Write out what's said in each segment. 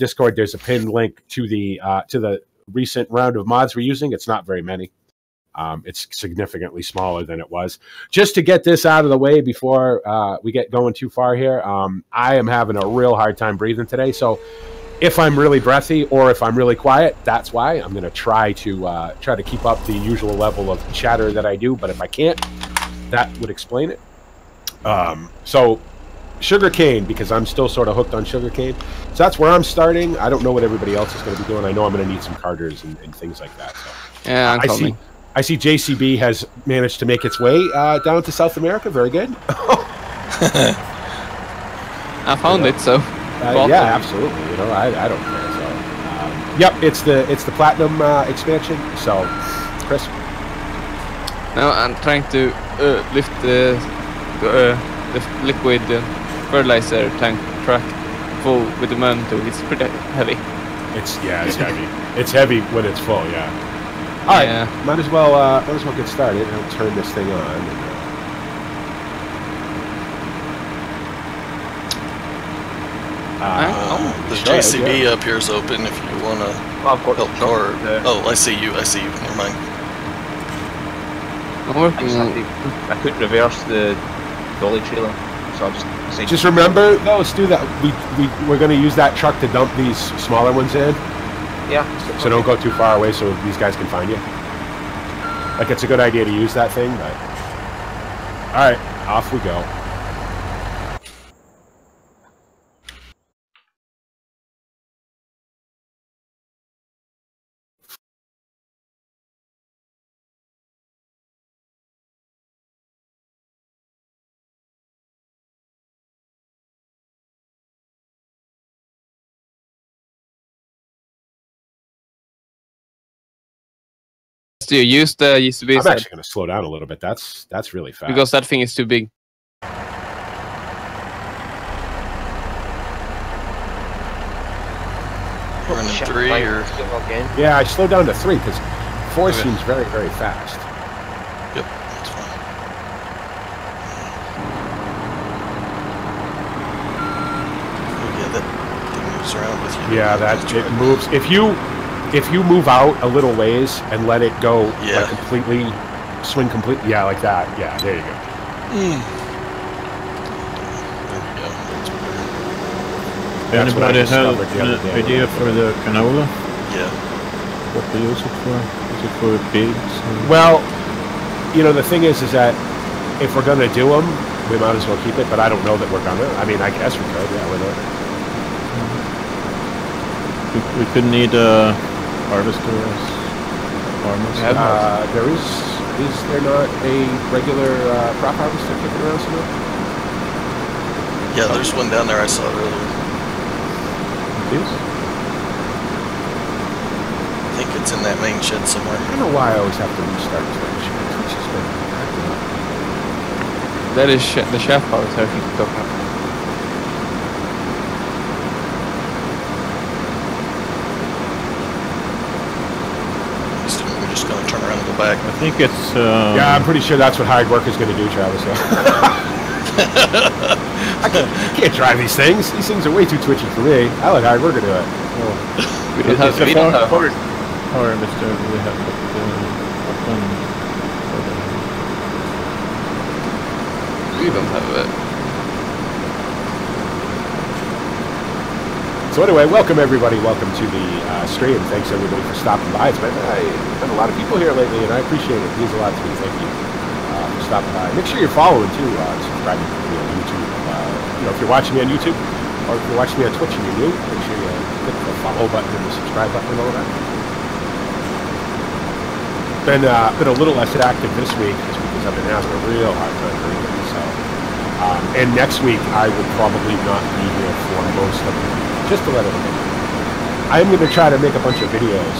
Discord, there's a pinned link to the recent round of mods we're using. It's not very many. It's significantly smaller than it was. Just to get this out of the way before we get going too far here, I am having a real hard time breathing today. So if I'm really breathy or if I'm really quiet, that's why. I'm going to try to keep up the usual level of chatter that I do. But if I can't, that would explain it. So sugarcane, because I'm still sort of hooked on sugarcane. So that's where I'm starting. I don't know what everybody else is going to be doing. I know I'm going to need some carters and things like that. So yeah, I see JCB has managed to make its way down to South America. Very good. I found it, so yeah, absolutely. You know, I don't care. So yep, it's the platinum expansion. So Chris. Now I'm trying to lift the liquid fertilizer tank truck full with the momentum. It's pretty heavy. It's heavy. It's heavy when it's full. Yeah. All right. Yeah. Might as well get started. I'll turn this thing on. The JCB up here is open if you want to help power. Oh, I see you. Never mind. I couldn't reverse the dolly trailer, so I just remember, though, let's do that. We're going to use that truck to dump these smaller ones in. Yeah. So don't go too far away, so these guys can find you. Like, it's a good idea to use that thing, but all right, off we go. Do you use the USB? I'm actually going to slow down a little bit. That's really fast. Because that thing is too big. Running 3 or? Yeah, I slowed down to 3 because 4 seems very, very fast. Yep, that's fine. Yeah, that thing moves around with you. Yeah, it moves. If you move out a little ways and let it go, like completely, swing completely, yeah, like that. Yeah, there you go. There we go. Anybody have an idea for the canola? Yeah. What to use it for? Is it for pigs? Well, you know, the thing is that if we're going to do them, we might as well keep it, but I don't know that we're going to. I mean, I guess we could, yeah, we're not. We could need a harvester as farmers. There is there not a regular crop harvester kicking around somewhere? Yeah, there's one down there I saw earlier. It is? I think it's in that main shed somewhere. I don't know why I always have to restart Twitch. Twitch has been acting up. That is the chef house I think to talk about. We're just going to turn around and go back. I think it's... yeah, I'm pretty sure that's what hired work is going to do, Travis. I can't drive these things. These things are way too twitchy for me. I let hired worker do it. We don't have harvester we have We don't have it. So anyway, welcome everybody. Welcome to the stream. Thanks everybody for stopping by. It's been a lot of people here lately, and I appreciate it. It means a lot to me. Thank you for stopping by. Make sure you're following too. Subscribing to me on YouTube. You know, if you're watching me on YouTube, or if you're watching me on Twitch and you're new, make sure you click the follow button and the subscribe button and all that. Been a little less active this week just because I've been having a real hard time breathing. So, and next week I will probably not be here for most of the week. Just to let it know. I'm going to try to make a bunch of videos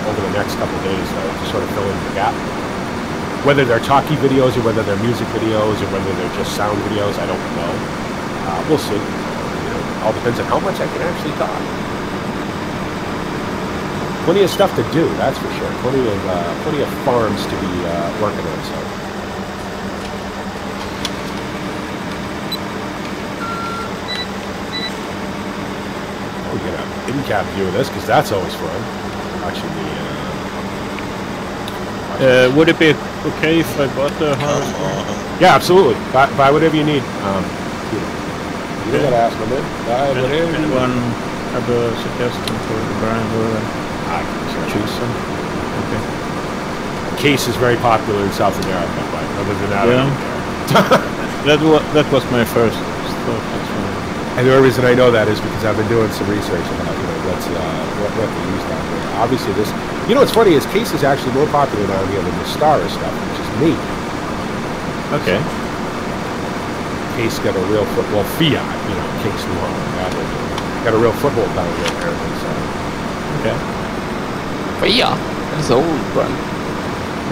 over the next couple of days, though, to sort of fill in the gap. Whether they're talkie videos or whether they're music videos or whether they're just sound videos, I don't know. We'll see. You know, all depends on how much I can actually talk. Plenty of stuff to do, that's for sure. Plenty of farms to be working on. So. can cap view of this because that's always fun. Watching the. Would it be okay if I bought the harvester? Yeah, absolutely. Buy whatever you need. You don't gotta ask them. Buy whatever. Anyone have a suggestion for the brand or I can choose some? Okay. Case is very popular in South America, but other than that, I don't care. that was my first thought. That's right. And the only reason I know that is because I've been doing some research about what they use down there. Obviously, this. What's funny is Case is actually more popular down here than the Star stuff, which is neat. Okay. Case got a real football. Fiat, Case Noir, got a real football down there apparently. So. Okay. Fiat? That's an old brand.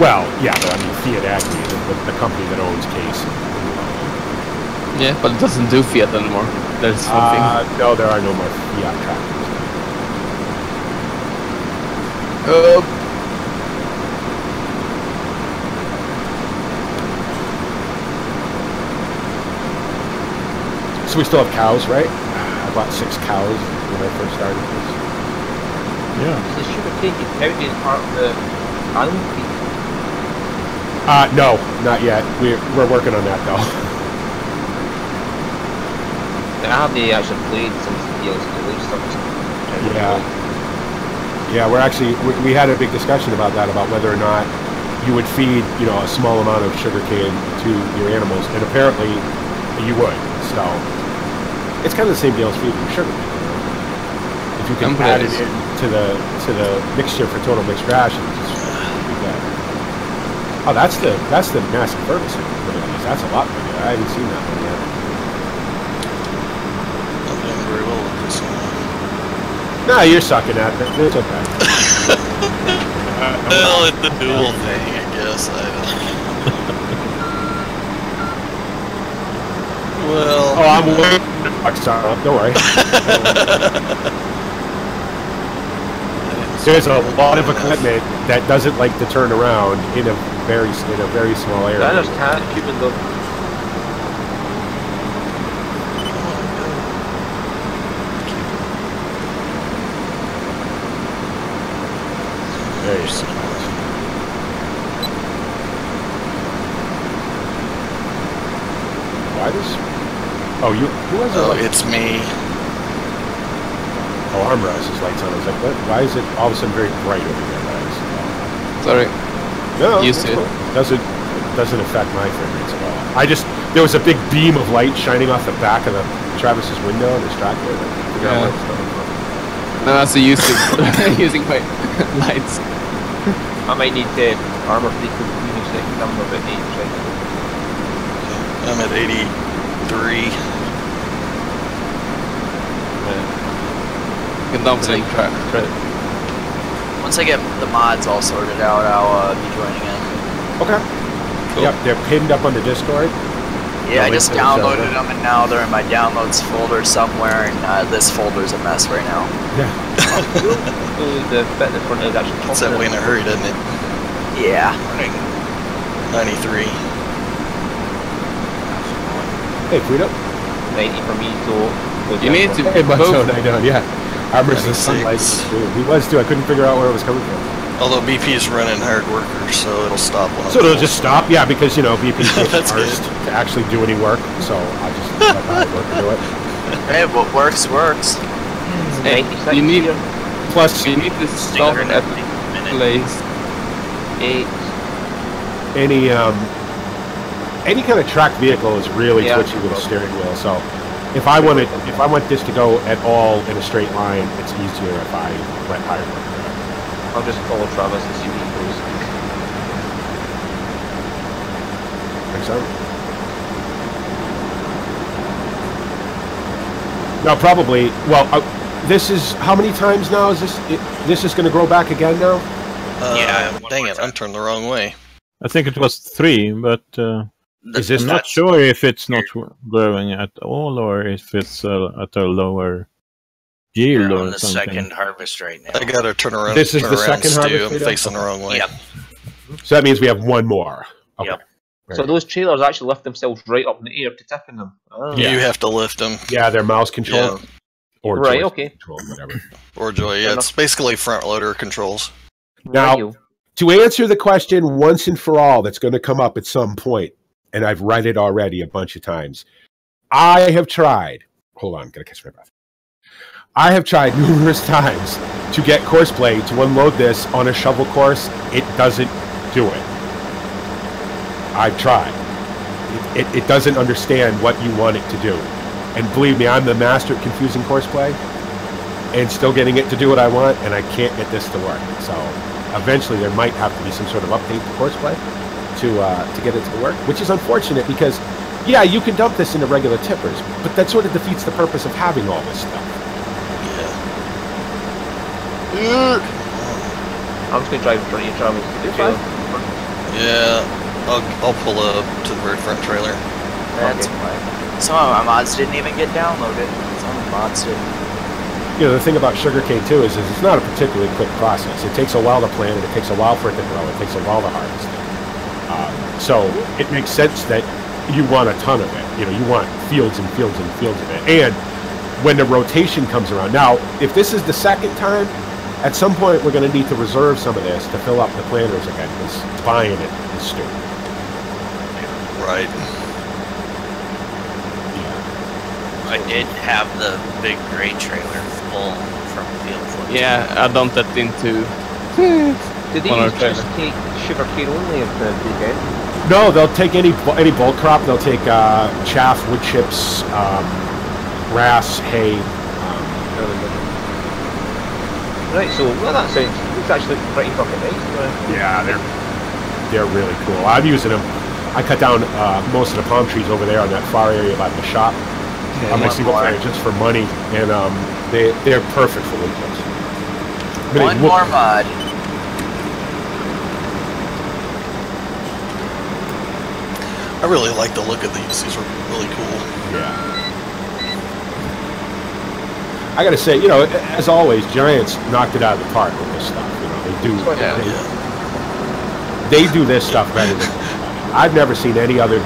Well, yeah, but I mean Fiat Agri, the company that owns Case. Yeah, but it doesn't do Fiat anymore. There's something. No, there are no more Fiat tractors. So we still have cows, right? I bought 6 cows when I first started this. Yeah. So the sugar cane is heavily part of the animal feed. No, not yet. We're working on that though. I have the actual played some deals to stuff. Yeah. Yeah, we had a big discussion about that, about whether or not you would feed, a small amount of sugar cane to your animals, and apparently you would. So it's kind of the same deal as feeding sugar cane. If you can add it into the mixture for total mixed rations, you get. Oh, that's the massive Ferguson. That's a lot bigger. I haven't seen that one yet. I'm doing very well with this one. No, you're sucking at it. It's okay. Well, it's the dual thing, I guess. I don't know. Well. Oh, I'm working. Sorry, don't worry. There's a lot of equipment that doesn't like to turn around in a very small area. I understand keeping the. There you go. Why does? Oh, who has a light? It's me. Oh, Armrest's lights on. I was like, what? Why is it all of a sudden very bright over here, guys? Sorry. No, Used to it. Doesn't affect my frame rates at all. There was a big beam of light shining off the back of Travis's window on his tractor. I figured out where it's coming from. No, that's the using my lights. I might need the armor frequency in a second. I'm about 8 seconds. I'm at 83. You can dump it in track. Once I get the mods all sorted out, I'll be joining in. Okay. Cool. Yep, they're pinned up on the Discord. Yeah, I just downloaded them, and now they're in my downloads folder somewhere, and this folder's a mess right now. Yeah. The fitness one is actually It's that way in a hurry, doesn't it? Yeah. Running 93. Hey, Frito. 90 for me, so. You need to Hey, Butzo, both. I know, yeah. Armor's the 96. sunlight. He was too. I couldn't figure out where it was coming from. Although BP is running hard workers, so it'll stop when So it'll just stop? Yeah, because, BP takes That's first to actually do any work, so I'll just let my work do it. Hey, what works, works. Hey, 96 you need here. Plus, you need to stop at the place. 8. any kind of tracked vehicle is really twitchy with a steering wheel, so if I want this to go at all in a straight line, it's easier if I let higher work. I'll just follow Travis and see where he goes. Makes sense. No, probably. Well, this is how many times now? Is this is going to grow back again now? Yeah. Dang it! I'm turned the wrong way. I think it was 3, but Is this I'm not sure if it's not growing at all or if it's at a lower yield We're or on the something. second harvest right now. I gotta turn around. This is turn the around second stew. harvest. I'm facing the wrong way. Yep. So that means we have one more. Okay. Yep. So those trailers actually lift themselves right up in the air to tip in them. Oh. Yeah. You have to lift them. Yeah, they're mouse controlled. Or Right, joystick okay. control, whatever. Or joy. Yeah, it's basically front loader controls. Now, to answer the question once and for all that's going to come up at some point, and I've read it already a bunch of times, I have tried. Hold on, I'm going to catch my breath. I have tried numerous times to get Courseplay to unload this on a shovel course. It doesn't do it. I've tried. It doesn't understand what you want it to do. And believe me, I'm the master at confusing Courseplay and still getting it to do what I want, and I can't get this to work. So eventually there might have to be some sort of update to Courseplay to get it to work, which is unfortunate because, yeah, you can dump this into regular tippers, but that sort of defeats the purpose of having all this stuff. I'm just going to drive in front of you, Travis. Yeah, I'll pull up to the very front trailer. That's fine. Some of my mods didn't even get downloaded. Some of the mods didn't. You know, the thing about sugarcane too is it's not a particularly quick process. It takes a while to plant it. It takes a while for it to grow. It takes a while to harvest it. So it makes sense that you want a ton of it. You know, you want fields and fields and fields of it. And when the rotation comes around, now if this is the second time, at some point we're going to need to reserve some of this to fill up the planters again because buying it is stupid. Right. I did have the big gray trailer full from field flip. Yeah, I dumped that into. Did these just take sugarcane only at the weekend? No, they'll take any bulk crop. They'll take chaff, wood chips, grass, hay. Right, so well, that sounds it's actually pretty fucking nice. Yeah, they're really cool. I'm using them. I cut down most of the palm trees over there on that far area by the shop. On my single player just for money, and they're perfect for wood chips. One more mod. I really like the look of these. These are really cool. Yeah. I gotta say, you know, as always, Giants knocked it out of the park with this stuff. You know, they do. They do this stuff better than I've never seen any other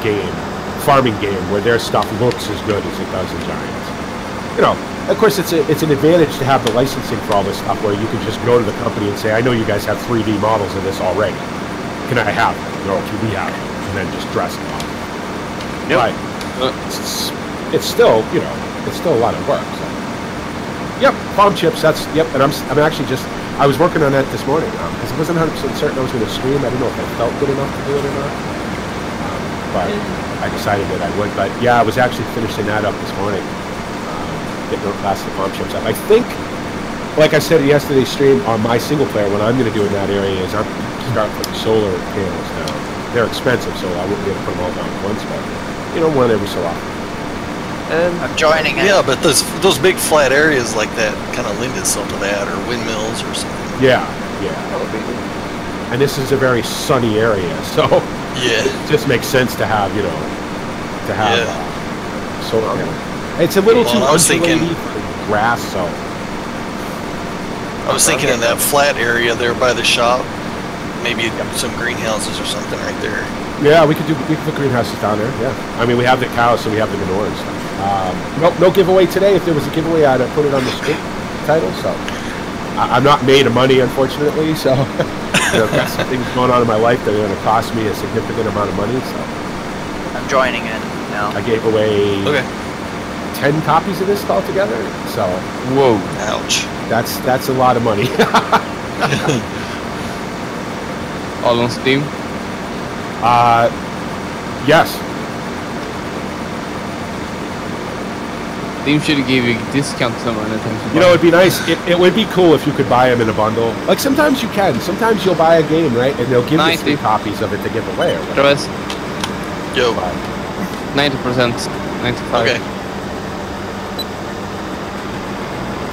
farming game where their stuff looks as good as it does in Giants. You know, of course, it's an advantage to have the licensing for all this stuff, where you can just go to the company and say, "I know you guys have 3D models of this already. Can I have them? Or can we have them?" And then just dress them up. Yep. But it's still, you know, it's still a lot of work. So. Yep, farm chips. Yep. And I'm actually just. I was working on that this morning because I wasn't 100% certain I was going to stream. I didn't know if I felt good enough to do it or not. But I decided that I would. But yeah, I was actually finishing that up this morning. Getting the last of the farm chips up. I think, like I said in yesterday's stream, on my single player, what I'm going to do in that area is I'm start putting solar panels down. They're expensive, so I wouldn't be able to put them all down at once. But you know, one every so often. I'm joining it. Yeah, but those big flat areas like that kind of lend itself to that, or windmills or something. Yeah. And this is a very sunny area, so it just makes sense to have, you know, solar panels. It's a little too undulating for grass, so. I was thinking in that flat area there by the shop, maybe some greenhouses or something right there. Yeah, we could put greenhouses down there. Yeah, I mean we have the cows, so we have the manure and stuff. No giveaway today. If there was a giveaway, I'd have put it on the script title. So I'm not made of money, unfortunately. So you know, I've got some things going on in my life that are going to cost me a significant amount of money. So I'm joining in now. I gave away 10 copies of this altogether. So whoa, ouch. That's a lot of money. All on Steam? Yes. Steam should give you a discount somewhere. You know, it'd be nice. It would be cool if you could buy them in a bundle. Like sometimes you can. Sometimes you'll buy a game, right? And they'll give you 3 copies of it to give away. Or whatever. Yo. 90%. 95%. Okay.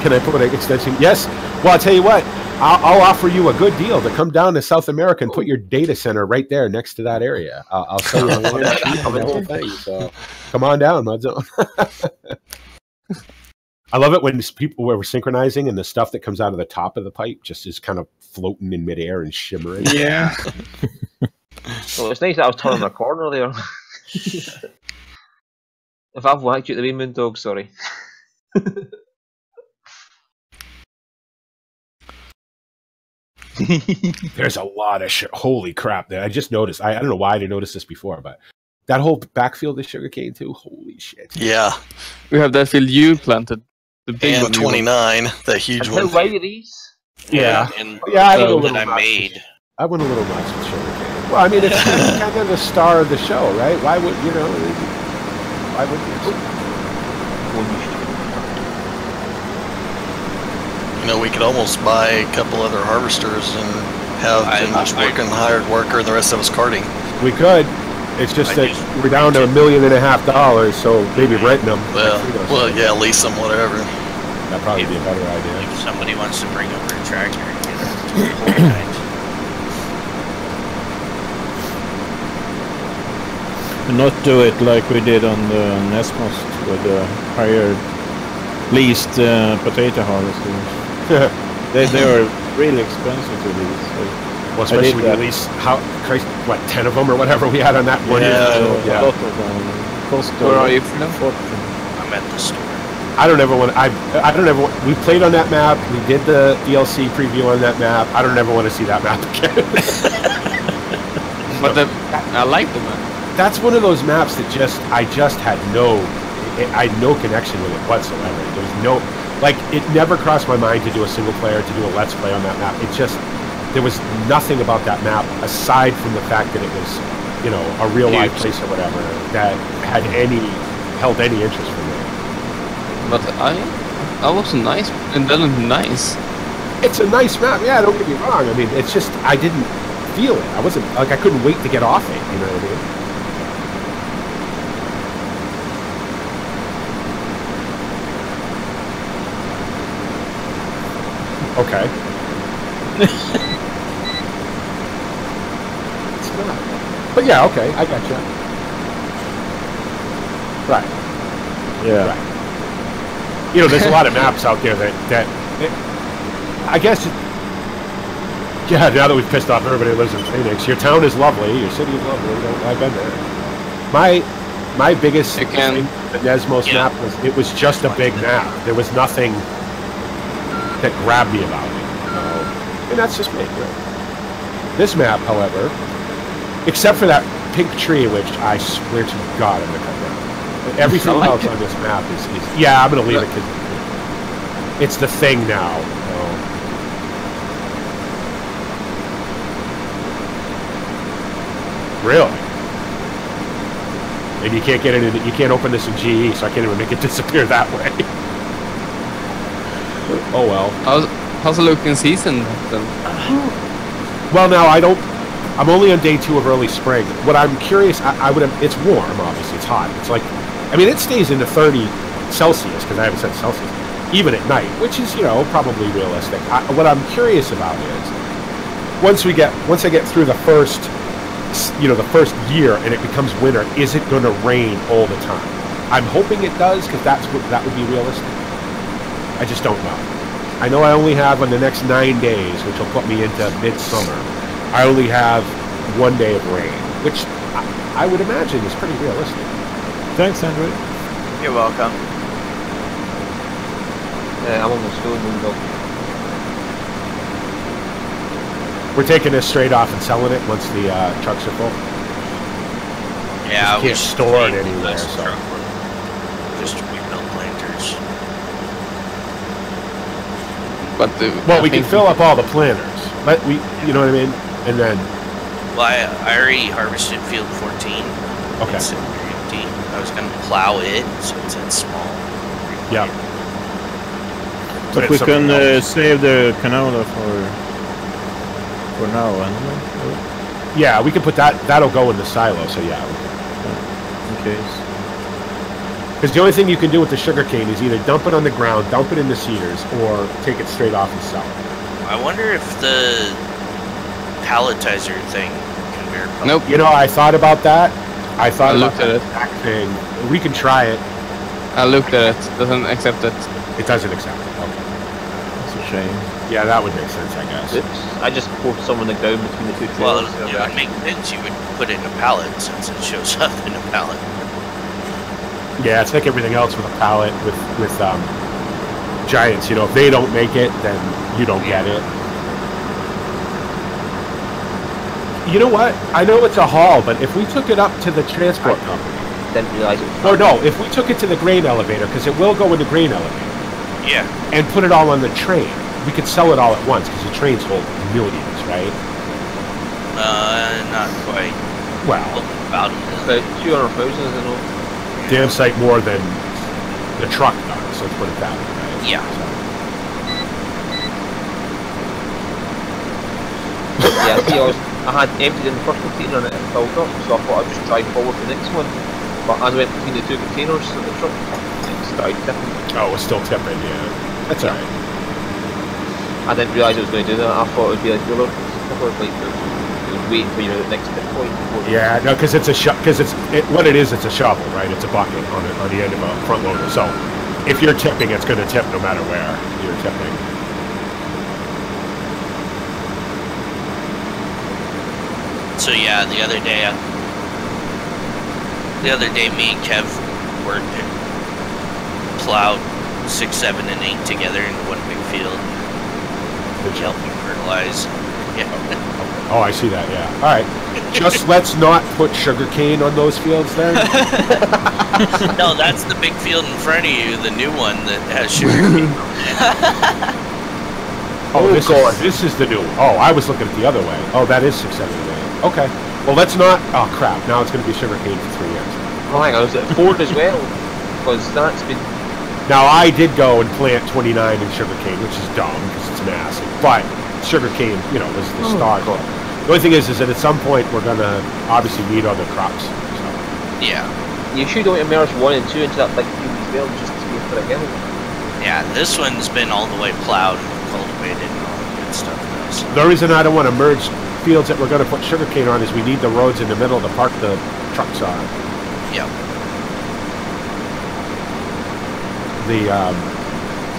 Can I put an extension? Yes. Well, I'll tell you what. I'll offer you a good deal to come down to South America and put your data center right there next to that area. I'll sell you the whole thing. So come on down, Mudzone. I love it when people were synchronizing and the stuff that comes out of the top of the pipe just is kind of floating in midair and shimmering. Yeah. Well, it's nice that I was turning a corner there. If I've whacked you at the main moon dog, sorry. There's a lot of holy crap there. I just noticed. I don't know why I didn't notice this before, but that whole backfield is sugarcane too. Holy shit. Yeah. We have that field you planted. The big And one. 29, that huge one. How wide are these? Yeah. And Yeah, I went a that little I nuts. made. I went a little nuts with sugarcane. Well, I mean, it's kind of the star of the show, right? Why would you know? Why would you? You know, we could almost buy a couple other harvesters and have them just working hired worker and the rest of us carting. We could. It's just that we're down to $1.5 million, so maybe renting them. Well, yeah, lease them, whatever. That'd probably be a better idea. If somebody wants to bring over a tractor and get it to the whole night. Not do it like we did on the Nesmos with the hired leased potato harvesters. they were really expensive to lease. Well, especially when you lease, what, 10 of them or whatever we had on that one? Yeah, a lot of them. Cost Where are you from? I'm at the store. I don't ever want. I don't ever. We played on that map. We did the DLC preview on that map. I don't ever want to see that map again. But I like the map. That's one of those maps that I just had no connection with it whatsoever. There was no, like, it never crossed my mind to do a single player, to do a let's play on that map. It just, there was nothing about that map aside from the fact that it was, you know, a real life place or whatever that held any interest for me. But I was nice, and then nice. It's a nice map, yeah, don't get me wrong. I mean, it's just, I didn't feel it. I wasn't, like, I couldn't wait to get off it, you know what I mean? Okay. It's not. But yeah, okay, I got you. Right. Yeah. Right. You know, there's a lot of maps out there that I guess, yeah, now that we've pissed off everybody who lives in Phoenix, your town is lovely, your city is lovely, I've been there. My biggest thing with the Nesmos map was, it was just a big map. There was nothing that grabbed me about it. And that's just me. Right? This map, however, except for that pink tree, which I swear to God I'm going to cut down. Everything else on this map is yeah, I'm going to leave it because it's the thing now. Really? And you can't get it in, you can't open this in GE, so I can't even make it disappear that way. Oh well. How's the looking season then? Well, now I'm only on day 2 of early spring. What I'm curious, it's warm, obviously, it's hot. It's like, I mean, it stays into 30 Celsius, because I haven't said Celsius, even at night, which is, you know, probably realistic. What I'm curious about is, once I get through the first, you know, the first year and it becomes winter, is it going to rain all the time? I'm hoping it does, because that would be realistic. I just don't know. I know I only have, on the next 9 days, which will put me into midsummer, I only have 1 day of rain, which I would imagine is pretty realistic. Thanks, Andrew. You're welcome. I'm on the stone window. We're taking this straight off and selling it once the trucks are full. Yeah, we can't store it anywhere, so. Just rebuild planters. But well, we can fill up all the planters. But you know what I mean? And then. Well, I already harvested field 14. Okay. It's empty. I was gonna plow it, so it's in small. Yeah. But we can save the canola for now, anyway. Yeah, we can put that. That'll go in the silo. So yeah. In case. Because the only thing you can do with the sugarcane is either dump it on the ground, dump it in the cedars, or take it straight off and sell it. I wonder if the palletizer thing can verify. Nope. You know, I thought about that. I looked at it. Exact thing. We can try it. I looked at it. Doesn't accept it. It doesn't accept it. Okay. It's a shame. Yeah, that would make sense, I guess. Oops. I just pulled someone down between the two Well, trailers. it would make sense you would put it in a pallet since it shows up in a pallet. Yeah, it's like everything else with a pallet with giants. You know, if they don't make it, then you don't get it. You know what? I know it's a haul, but if we took it up to the transport company, didn't realize it was or no, if we took it to the grain elevator, because it will go in the grain elevator, Yeah. and put it all on the train, we could sell it all at once because the trains hold millions, right? Not quite. Well, About about 200,000, I know. damn sight more than the truck does. Let's put it that way, right? Yeah. Yeah, see, I had emptied in the first container and it filled up, so I thought I'd just drive forward to the next one. But as I went between the two containers of the truck, it started tipping. Oh, it's still tipping, yeah. That's alright. I didn't realise it was going to do that. I thought it would be like roller coaster, like it would wait for your next tip point. Yeah, no, because it's a what it is, it's a shovel, right? It's a bucket on the end of a front loader. So if you're tipping, it's going to tip no matter where you're tipping. So yeah, the other day me and Kev worked and plowed 6, 7, and 8 together in one big field. He helped me fertilize. Yeah. Oh, I see that, yeah. Alright. Just let's not put sugarcane on those fields then. No, that's the big field in front of you, the new one that has sugarcane on it. Oh, this is the new one. Oh, I was looking at the other way. Oh, that is 6, 7, and 8. Okay. Well, let's not... Oh, crap. Now it's going to be sugarcane for 3 years. Oh, hang on. Was it Ford as well? Because that's been... Now, I did go and plant 29 in sugarcane, which is dumb because it's massive. But sugarcane, you know, was the start. The only thing is that at some point we're going to obviously need other crops. So. Yeah. You should only immerse 1 and 2 into that big field as well, just to go for a hill. Yeah, this one's been all the way plowed and cultivated and all that good stuff. Though, so. The reason I don't want to merge fields that we're going to put sugarcane on is we need the roads in the middle to park the trucks on. Yep. The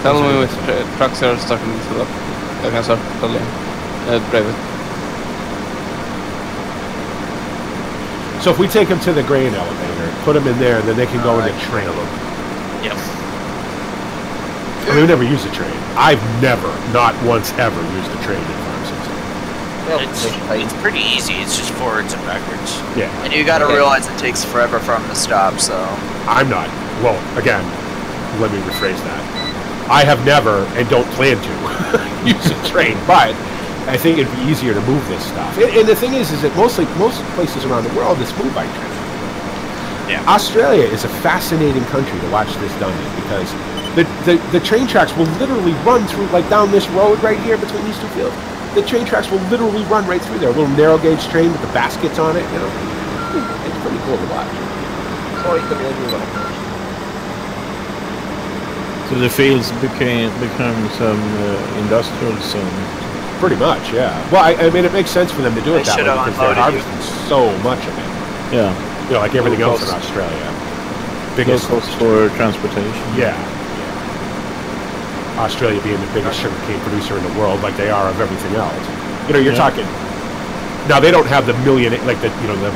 Tell me which trucks are stuck in the up. I can start totally private. So if we take them to the grain elevator, put them in there, and then they can go in the train. Yep. I mean, we never used a train. I've never, not once ever, used a train in Farm System. Well, It's pretty easy. It's just forwards and backwards. Yeah. And you gotta realize it takes forever for them to stop, so... I'm not. Well, again, let me rephrase that. I have never, and don't plan to, use a train, but I think it'd be easier to move this stuff. And the thing is that most places around the world, it's moved by train. Yeah. Australia is a fascinating country to watch this done in because the train tracks will literally run through, like down this road right here between these two fields. The train tracks will literally run right through there. A little narrow gauge train with the baskets on it, you know. It's pretty cool to watch. Sorry, couldn't really do that. So the fields become some industrial zone. Pretty much, yeah. Well, I mean, it makes sense for them to do it They that way should have because they're unloaded harvesting so much of it. Yeah. You know, like everything Low else in cost. Australia. Low Biggest cost for transportation. Yeah. Australia being the biggest sugarcane producer in the world, like they are of everything else. You know, you're talking. Now they don't have the million, like the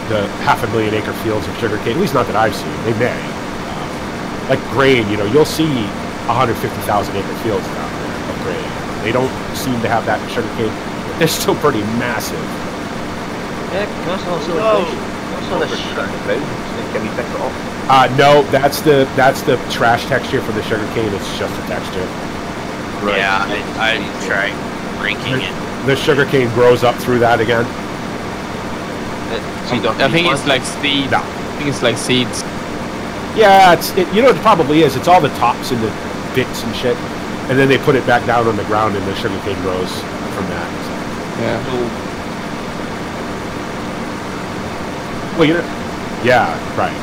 the 500,000 acre fields of sugarcane. At least not that I've seen. They may. Like grain, you know, you'll see 150,000 acre fields down there of grain. They don't seem to have that in sugarcane. But they're still pretty massive. Yeah, that's also what's on the sheet on the ground? Can we pick it up? No, that's the trash texture for the sugarcane. It's just a texture. Right. Yeah, I tried breaking it. The sugarcane grows up through that again. So you don't I think plant it's like seeds. No. I think it's like seeds. Yeah, you know what it probably is. It's all the tops and the bits and shit, and then they put it back down on the ground, and the sugarcane grows from that. So. Yeah. Well, you know, yeah, right.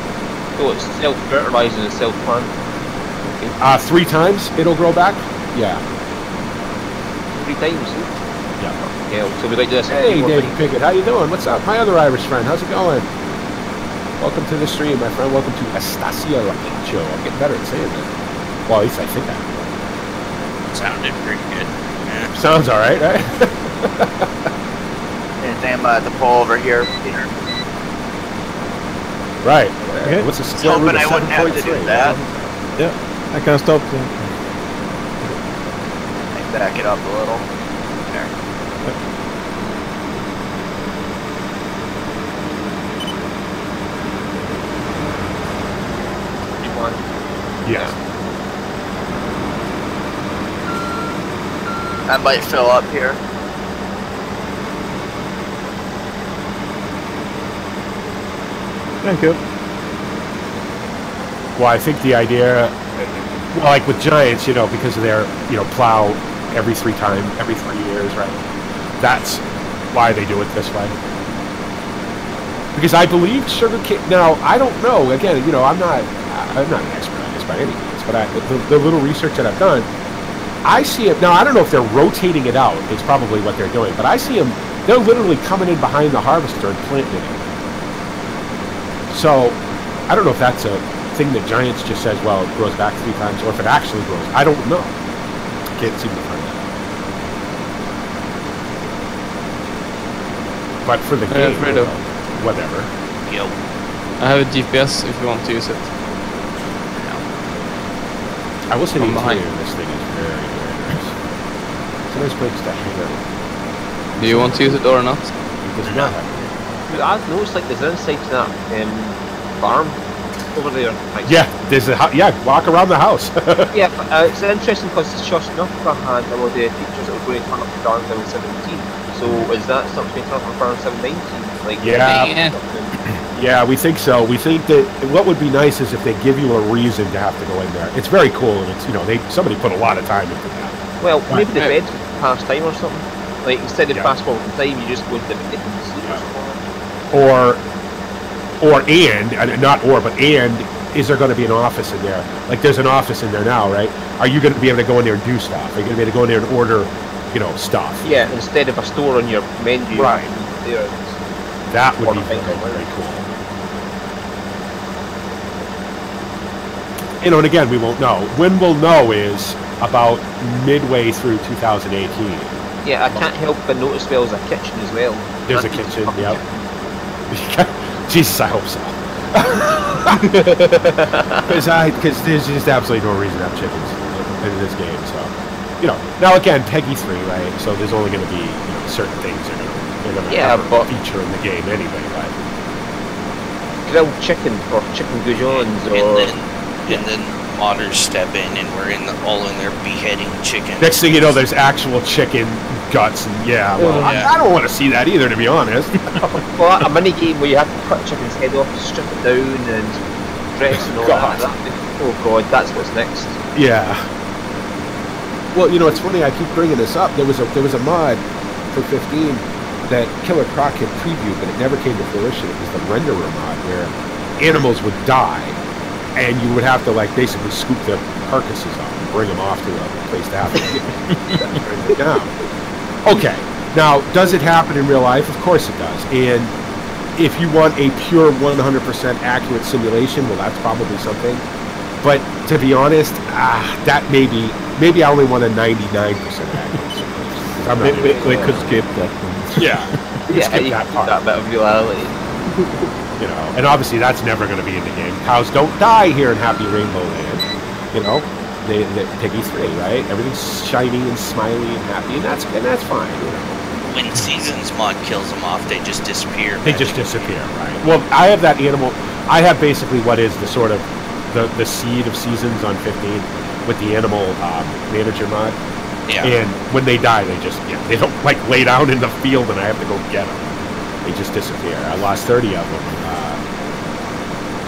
So it's self-fertilizing and self-plant. Okay. 3 times it'll grow back. Yeah. 3 times. Yeah. Yeah. So we like this. Hey, David Pickett, how you doing? What's up? My other Irish friend, how's it going? Welcome to the stream, my friend. Welcome to Estacia Rapacho. I'm getting better at saying that. Well, at least I think I am. Sounded pretty good. Yeah. Sounds all right, right? Anything about the pole over here, Peter? Right. Okay. What's the I was square root hoping of I wouldn't have to do 7.3? that. Yeah, I can stop there. Back it up a little. There. Yes. I might fill up here. Thank you. Well, I think the idea, well, like with Giants, you know, because of their, you know, plow every 3 years, right? That's why they do it this way. Because I believe sugarcane. Now, I don't know. Again, you know, I'm not an expert on this by any means, but the little research that I've done, I see it now. I don't know if they're rotating it out. It's probably what they're doing, but I see them. They're literally coming in behind the harvester and planting it. So, I don't know if that's a thing that Giants just says, well, it grows back 3 times, or if it actually grows. I don't know. Can't seem to find out. But for the game, whatever. Yo. I have a GPS if you want to use it. I will say the interior of this thing is very, very nice. It's a nice place to hang out. Do you want to use it or not? It does not. I've noticed like there's an inside to that farm over there. Like, Yeah, there's a walk around the house. yeah, it's interesting because Josh Nucker had a lot of the features that were going to turn up to Farm 717. So is that something going to turn up to Farm 719? Like, yeah, we think so. We think that what would be nice is if they give you a reason to have to go in there. It's very cool, and it's, you know, somebody put a lot of time into that. Well, maybe the bed past time or something. Like instead of fast forwarding time, you just go into the bed and sleep or something. And is there going to be an office in there? Like there's an office in there now, right? Are you going to be able to go in there and do stuff? Are you going to be able to go in there and order, you know, stuff? Yeah, instead of a store on your menu. Right. There. That would be very cool. You know, and again, we won't know. When we'll know is about midway through 2018. Yeah, I can't help but notice there's a kitchen as well. There's a kitchen, yep. Jesus, I hope so. Because there's just absolutely no reason to have chickens in this game. So, you know, now again, Peggy 3, right? So there's only going to be, you know, certain things they're going to feature in the game anyway. But grilled chicken or chicken goujons or. And then modders step in and we're all in there beheading chicken. Next thing you know, there's actual chicken guts, and I don't want to see that either, to be honest. Well, a mini game where you have to cut a chicken's head off, strip it down, and dress and all that. Oh god, that's what's next. Yeah. Well, you know, it's funny. I keep bringing this up. There was a mod for 15 that Killer Croc had previewed, but it never came to fruition. It was the renderer mod where animals would die. And you would have to, like, basically scoop the carcasses up and bring them off to a place to have them down. Okay, now, does it happen in real life? Of course it does. And if you want a pure 100% accurate simulation, well, that's probably something. But to be honest, that maybe I only want a 99% accurate simulation. We could skip that one. Yeah, skip that part. That bit of reality. You know, and obviously that's never going to be in the game. Cows don't die here in Happy Rainbow Land. You know, they Piggy 3, right? Everything's shiny and smiley and happy, and that's fine. You know, when Seasons mod kills them off, they just disappear. They just disappear, right? Well, I have that animal. I have basically what is the sort of the seed of Seasons on 15 with the animal manager mod. Yeah. And when they die, they don't like lay down in the field, and I have to go get them. They just disappear. I lost 30 of them.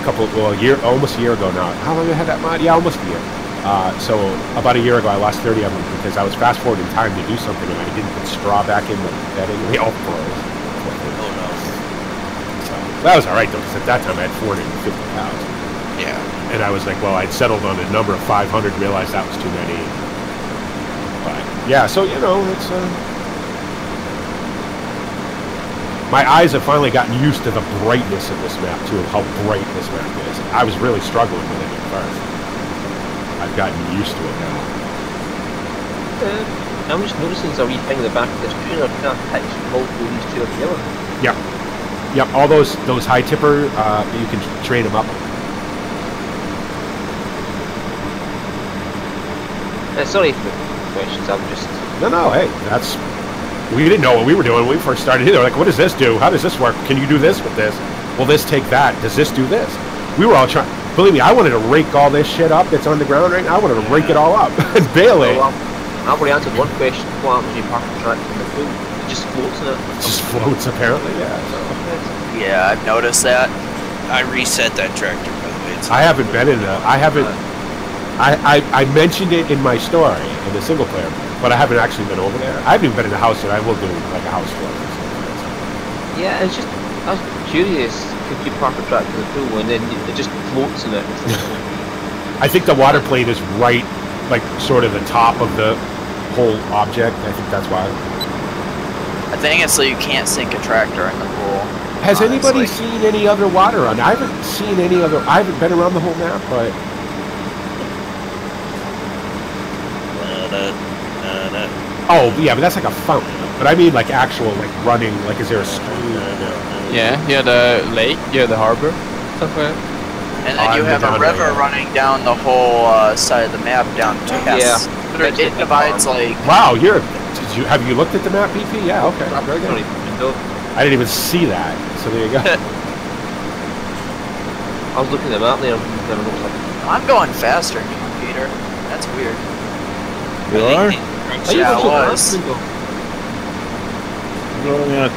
Almost a year ago now. How long have I had that mod? Yeah, almost a year. So about a year ago, I lost 30 of them because I was fast forwarding time to do something, and I didn't put straw back in the bedding. They all froze. Oh no. So that was all right though, because at that time I had 450 cows. Yeah. And I was like, well, I'd settled on a number of 500, realized that was too many. But yeah, so you know, it's. My eyes have finally gotten used to the brightness of this map, too, of how bright this map is. I was really struggling with it at first. I've gotten used to it now. I'm just noticing there's a wee thing in the back of this trailer kind of picks multiple of these two together. Yeah. Yep, all those high tipper, you can train them up. Sorry for the questions, I'm just... No, hey, that's... We didn't know what we were doing when we first started either. Like, what does this do? How does this work? Can you do this with this? Will this take that? Does this do this? We were all trying... Believe me, I wanted to rake all this shit up that's on the ground right now. I wanted to rake it all up and bale it. Well, I've already answered one question. What happens when you park the tractor in the pool? It just floats in it. It just floats, apparently, yeah. So. Yeah, I've noticed that. I reset that tractor, by the way. I haven't been in a... I haven't... I mentioned it in my story, in the single player, but I haven't actually been over there. I haven't even been in the house yet. I will do, like, a house tour. Yeah, it's just... I was curious. If you park a tractor in the pool and then it just floats in it. I think the water plate is right, like, sort of the top of the whole object. I think that's why. I think it's so you can't sink a tractor in the pool. Has anybody seen any other water on? I haven't seen any other. I haven't been around the whole map, but. Oh yeah, but that's like a fountain. But I mean, like actual, like running. Like, is there a stream? Yeah, the lake, the harbor, stuff like that. And then you have a river running down the whole side of the map down to Yeah. It divides like. Wow, have you looked at the map, BP? Yeah, okay. Very good. I didn't even see that. So there you go. I was looking at the map there. I'm going faster than you, Peter. That's weird. You are? Yeah, I was. Going at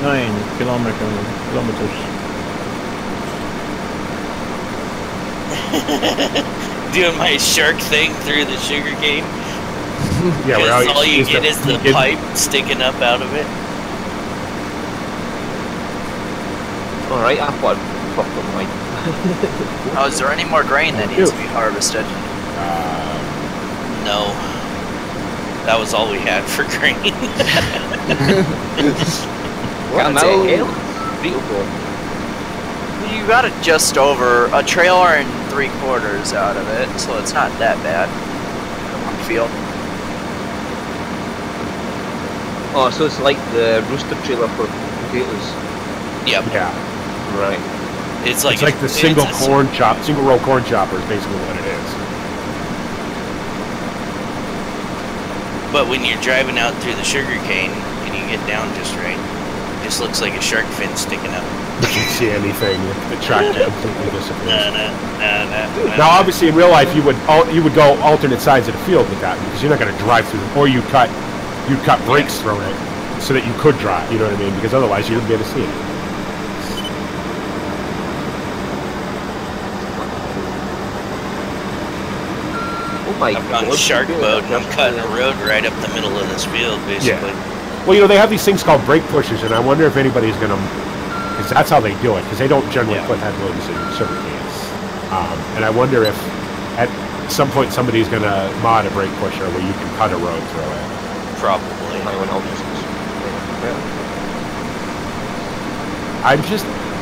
9 kilometers. Doing my shark thing through the sugarcane. Yeah, all you get is the pipe sticking up out of it. Alright, I've got proper mine. Oh, is there any more grain that needs to be harvested? No. That was all we had for grain. You got it just over a trailer and 3/4 out of it, so it's not that bad. One field. Oh, so it's like the rooster trailer for potatoes. Yep. Yeah. Right. It's like the single row corn chopper is basically what it is. But when you're driving out through the sugarcane and you get down just right, it just looks like a shark fin sticking up. You can't see anything. The tractor completely disappears. No. Now, obviously, in real life, you would go alternate sides of the field with that because you're not going to drive through them, or you'd cut brakes through it so that you could drive. You know what I mean? Because otherwise, you wouldn't be able to see it. I'm on the shark boat and I'm cutting a road right up the middle of this field, basically. Yeah. Well, they have these things called brake pushers, and I wonder if anybody's going to, because that's how they do it, because they don't generally put headloads in sugar cans. And I wonder if at some point somebody's going to mod a brake pusher where you can cut a road through it. Probably.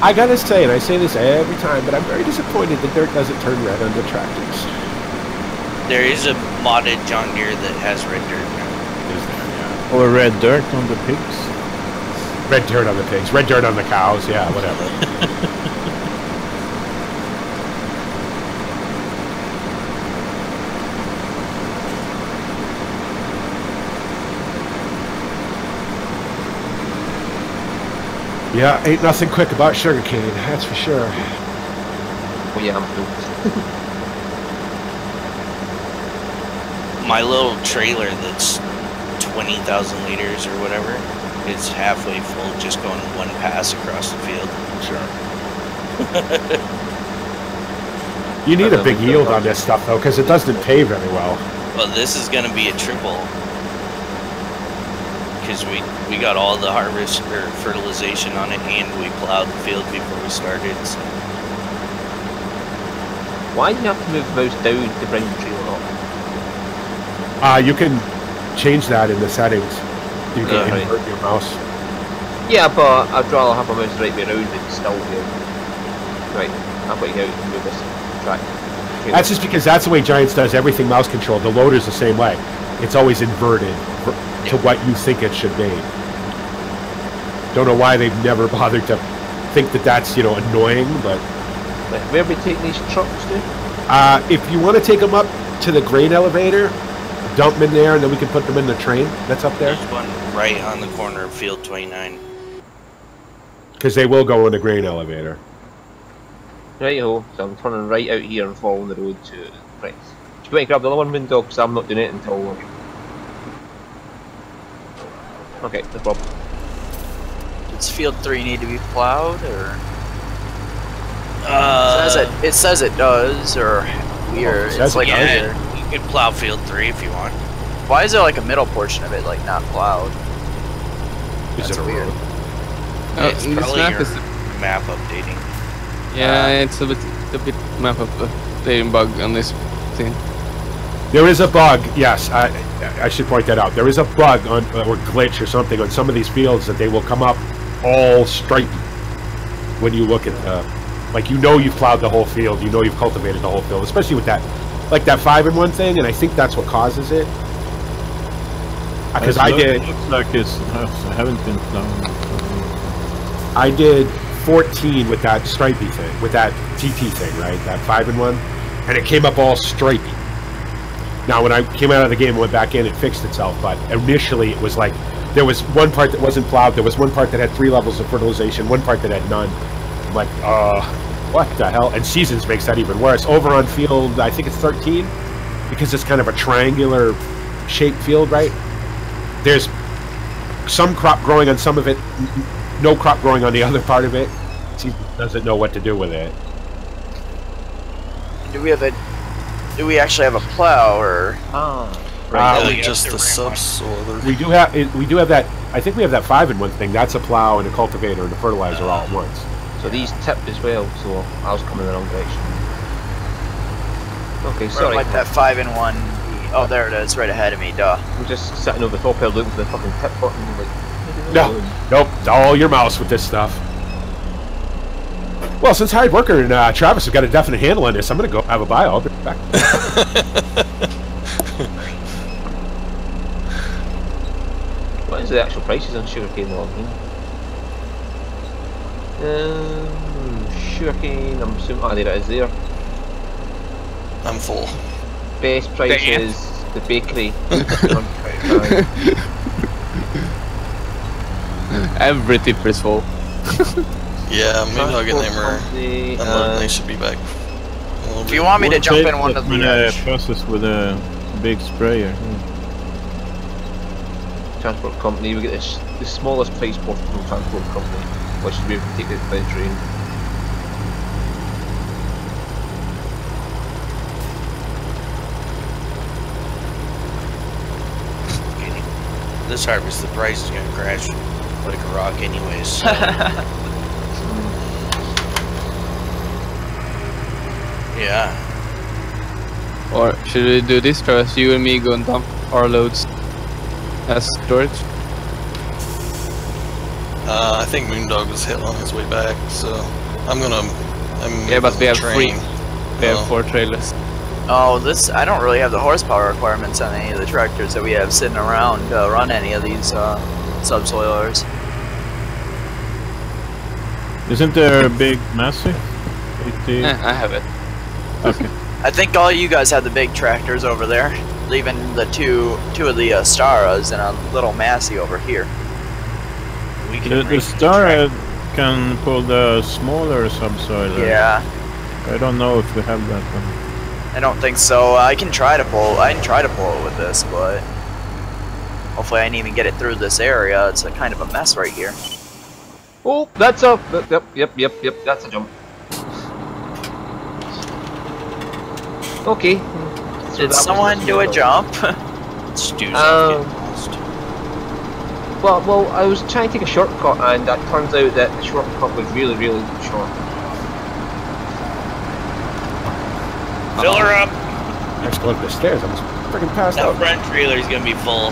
I gotta say, and I say this every time, but I'm very disappointed that dirt doesn't turn red on the tractors. There is a modded John Deere that has red dirt now. Is there? Yeah. Or red dirt on the pigs. Red dirt on the pigs. Red dirt on the cows. Yeah, whatever. Yeah, ain't nothing quick about sugarcane, that's for sure. Oh yeah, I'm cool. My little trailer that's 20,000 liters or whatever, it's halfway full, just going one pass across the field. Sure. You need a big yield on this stuff, though, because it doesn't pay very well. Well, this is going to be a triple. Because we got all the harvest or fertilization on it, and we plowed the field before we started. So. Why do you have to move the mouse down to bring the trailer up? You can change that in the settings. You can invert your mouse. Yeah, but I'd rather have my mouse right way around and still here. Right, I've got to go and move this track. That's just because that's the way Giants does everything mouse controlled. The loader's the same way. It's always inverted to what you think it should be. Don't know why they've never bothered to think that that's, annoying, but... Where are we taking these trucks to? If you want to take them up to the grain elevator, dump them in there, and then we can put them in the train that's up there. There's one right on the corner of Field 29. Because they will go in the grain elevator. Righto, so I'm turning right out here and following the road to... Right. You might grab the other one, Moondog, because I'm not doing it until... Okay, no problem. Does field 3 need to be plowed, or...? It says it does, or weird. It's like yeah, you can plow field 3 if you want. Why is there like a middle portion of it like not plowed? That's weird. It's probably your map updating. Yeah, it's a bit map updating bug on this thing. There is a bug. Yes, I should point that out. There is a bug on or glitch or something on some of these fields that they will come up all stripy when you look at. Like, you know you've plowed the whole field, you know you've cultivated the whole field, especially with that, like that 5-in-1 thing, and I think that's what causes it. Because I did... It looks like I haven't been plowing. I did 14 with that stripy thing, with that TT thing, right? That 5-in-1, and it came up all stripy. Now, when I came out of the game and went back in, it fixed itself, but initially it was like, there was one part that wasn't plowed, there was one part that had 3 levels of fertilization, one part that had none. I'm like, what the hell? And Seasons makes that even worse. Over on field, I think it's 13, because it's kind of a triangular shaped field, right? There's some crop growing on some of it, no crop growing on the other part of it. Seasons doesn't know what to do with it. Do we actually have a plow, or? Probably just the subsoiler. We do have that. I think we have that 5-in-1 thing. That's a plow and a cultivator and a fertilizer all at once. So these tip as well, so I was coming in the wrong direction. Okay, sorry. Like that 5-in-1. Oh, there it is, right ahead of me, duh. I'm just sitting over the top here looking for the fucking tip button, like... Nope, it's all your mouse with this stuff. Well, since Hired Worker and Travis have got a definite handle on this, I'm going to go have a bio. I'll be back. What is the actual prices on sugarcane along here? Sugarcane, I'm assuming... Oh, there it is there. I'm full. Best price is the bakery. Every tip is full. Yeah, maybe I'll get Namer. They should be back. If you want me to jump in one of the process with a big sprayer. Transport company, we get the smallest price possible transport company, which is we can take it by train. This harvest, the price is gonna crash like a rock anyways. So. Yeah. Or should we do this, Travis? You and me go and dump our loads as storage? I think Moondog was hit on his way back, so I'm yeah, but we have 3. We have 4 trailers. Oh, I don't really have the horsepower requirements on any of the tractors that we have sitting around to run any of these subsoilers. Isn't there a big Massey? I have it. Okay. I think all you guys have the big tractors over there, leaving the two of the Staras and a little Massey over here. The Stara can pull the smaller subsoiler. Yeah. I don't know if we have that one. I don't think so. I can try to pull it with this, but hopefully I can even get it through this area. It's a kind of a mess right here. Oh, that's a yep. That's a jump. Okay. Did someone do a jump? Stu's well, I was trying to take a shortcut, and that turns out that the shortcut was really, really short. Fill her up. I just go up the stairs. I'm just freaking passed out. That front trailer's gonna be full.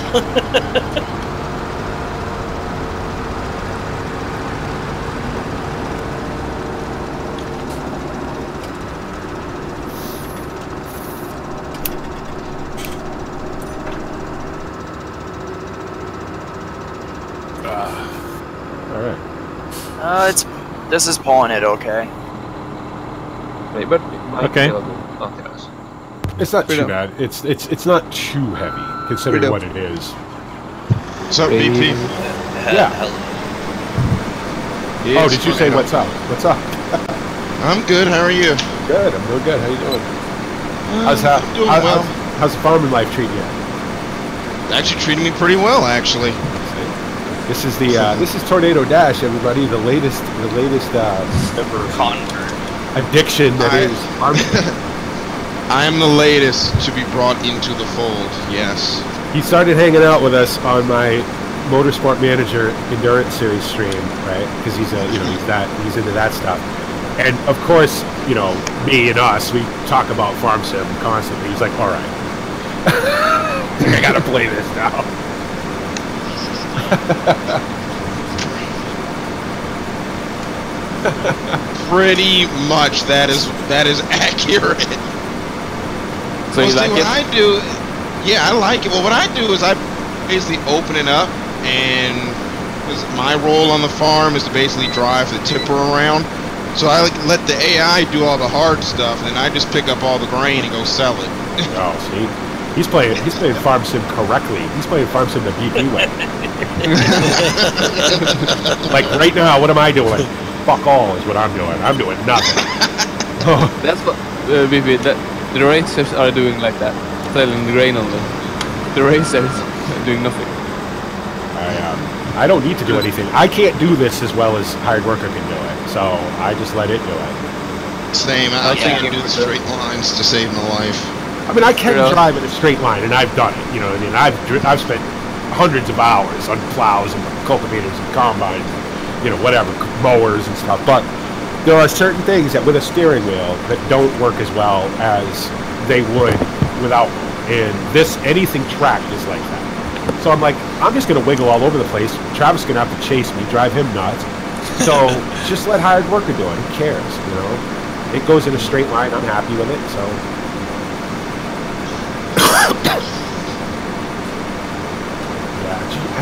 This is pulling it okay. Right, but okay. It's not too bad. It's not too heavy considering what it is. What's up, BP? Yeah. Oh, did you say what's up? What's up? I'm good. How are you? Good. I'm doing good. How you doing? I'm doing well. How's the farming life treating you? Actually, treating me pretty well, actually. This is this is Tornado Dash, everybody. The latest convert addiction that is farming. I am the latest to be brought into the fold. Yes. He started hanging out with us on my Motorsport Manager Endurance Series stream, right? Because he's he's into that stuff. And of course, you know, me and us, we talk about farm sim constantly. He's like, all right, I gotta play this now. Pretty much that is accurate. So you like it? What I do, yeah, I like it. Well, what I do is I basically open it up, and my role on the farm is to basically drive the tipper around. So I let the AI do all the hard stuff, and I just pick up all the grain and go sell it. Oh, see, he's playing farm sim correctly. He's playing farm sim the BP way. Like right now, what am I doing? Fuck all is what I'm doing. I'm doing nothing. That's what BP. The racers are doing like that, selling the grain only. The racers are doing nothing. I don't need to do anything. I can't do this as well as hired worker can do it, so I just let it do it. Same. I can't do the straight lines to save my life. I mean, I can drive in a straight line, and I've done it. You know, I mean, I've spent hundreds of hours on plows and cultivators and combines, you know, whatever, mowers and stuff. But there are certain things that with a steering wheel that don't work as well as they would without one. And anything tracked is like that. So I'm like, I'm just going to wiggle all over the place. Travis is going to have to chase me, drive him nuts. So just let hired worker do it. Who cares, you know? It goes in a straight line. I'm happy with it, so.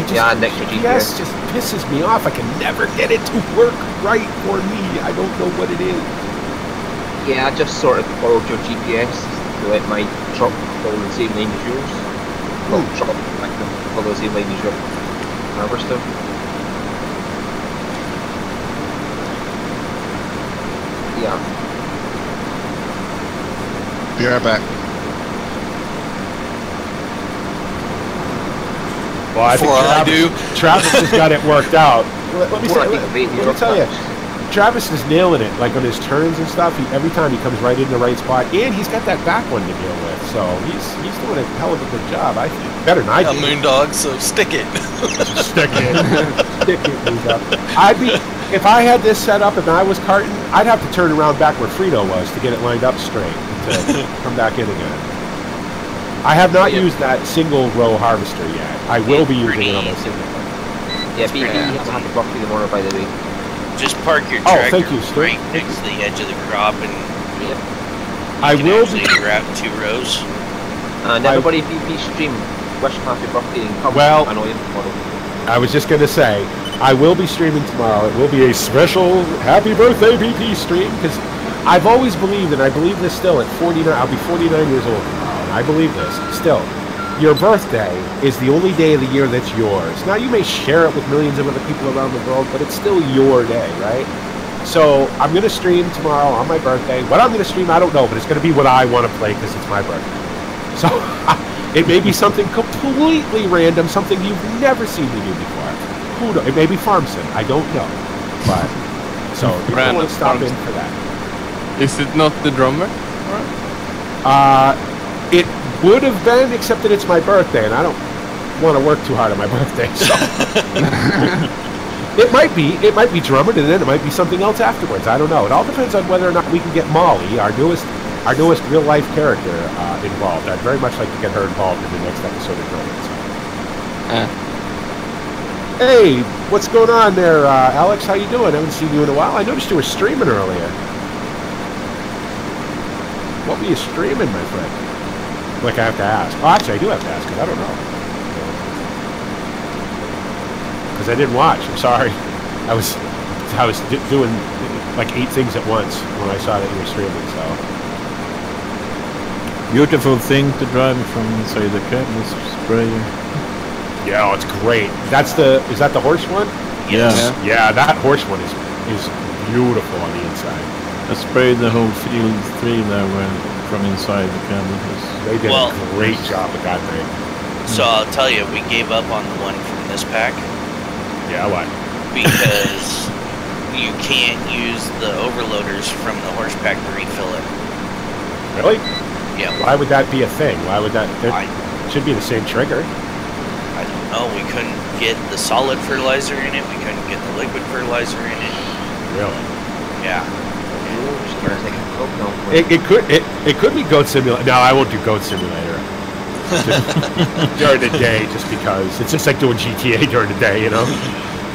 GPS just pisses me off. I can never get it to work right for me. I don't know what it is. Yeah, I just sort of followed your GPS to let my truck follow the same lane as yours. Well, truck, I can follow the same lane as your harvester. Yeah. Be right back. Well, I think Travis has got it worked out. Let me tell you, Travis is nailing it, like on his turns and stuff. Every time he comes right in the right spot, and he's got that back one to deal with. So he's doing a hell of a good job, I think. Better than I do. Moondog, so stick it. Stick it. Stick it, Moondog. If I had this set up and I was carting, I'd have to turn around back where Frito was to get it lined up straight to come back in again. I have not used that single row harvester yet. I will be using it on my single row. Yeah, BB has a happy block the motor, by the way. Just park your tractor thank you, right next to the edge of the crop, and I will be wrap 2 rows. And everybody BP stream, wish him happy birthday and come annoy him tomorrow. I was just gonna say, I will be streaming tomorrow. It will be a special happy birthday BP stream, because I've always believed, and I believe this still, at 49, I'll be 49 years old tomorrow. I believe this still. Your birthday is the only day of the year that's yours. Now, you may share it with millions of other people around the world, but it's still your day, right? So I'm going to stream tomorrow on my birthday. What I'm going to stream, I don't know, but it's going to be what I want to play because it's my birthday. So it may be something completely random, something you've never seen me do before. Who knows? It may be farm sim. I don't know. But so you don't want to stop in for that. Is it not the drummer? It would have been, except that it's my birthday, and I don't want to work too hard on my birthday. So it might be drummer, and then it might be something else afterwards. I don't know. It all depends on whether or not we can get Molly, our newest real life character, involved. I'd very much like to get her involved in the next episode of Drumming. So. Hey, what's going on there, Alex? How you doing? I haven't seen you in a while. I noticed you were streaming earlier. What were you streaming, my friend? Like I have to ask. Oh, actually, I do have to ask because I don't know. Because I didn't watch. I'm sorry. I was doing like 8 things at once when I saw that you were streaming. So beautiful thing to drive from inside the cab with sprayer. Yeah, oh, it's great. Is that the horse one? Yes. Yeah, that horse one is beautiful on the inside. I sprayed the whole field 3 there from inside the cabbages. They did a great job with that thing. So I'll tell you, we gave up on the one from this pack. Yeah, why? Because you can't use the overloaders from the horse pack to refill it. Really? Yeah. Why would that be a thing? Why would that? It should be the same trigger. I don't know. We couldn't get the solid fertilizer in it. We couldn't get the liquid fertilizer in it. Really? Yeah. It could be Goat Simulator. No, I won't do Goat Simulator during the day, just because it's just like doing GTA during the day, you know.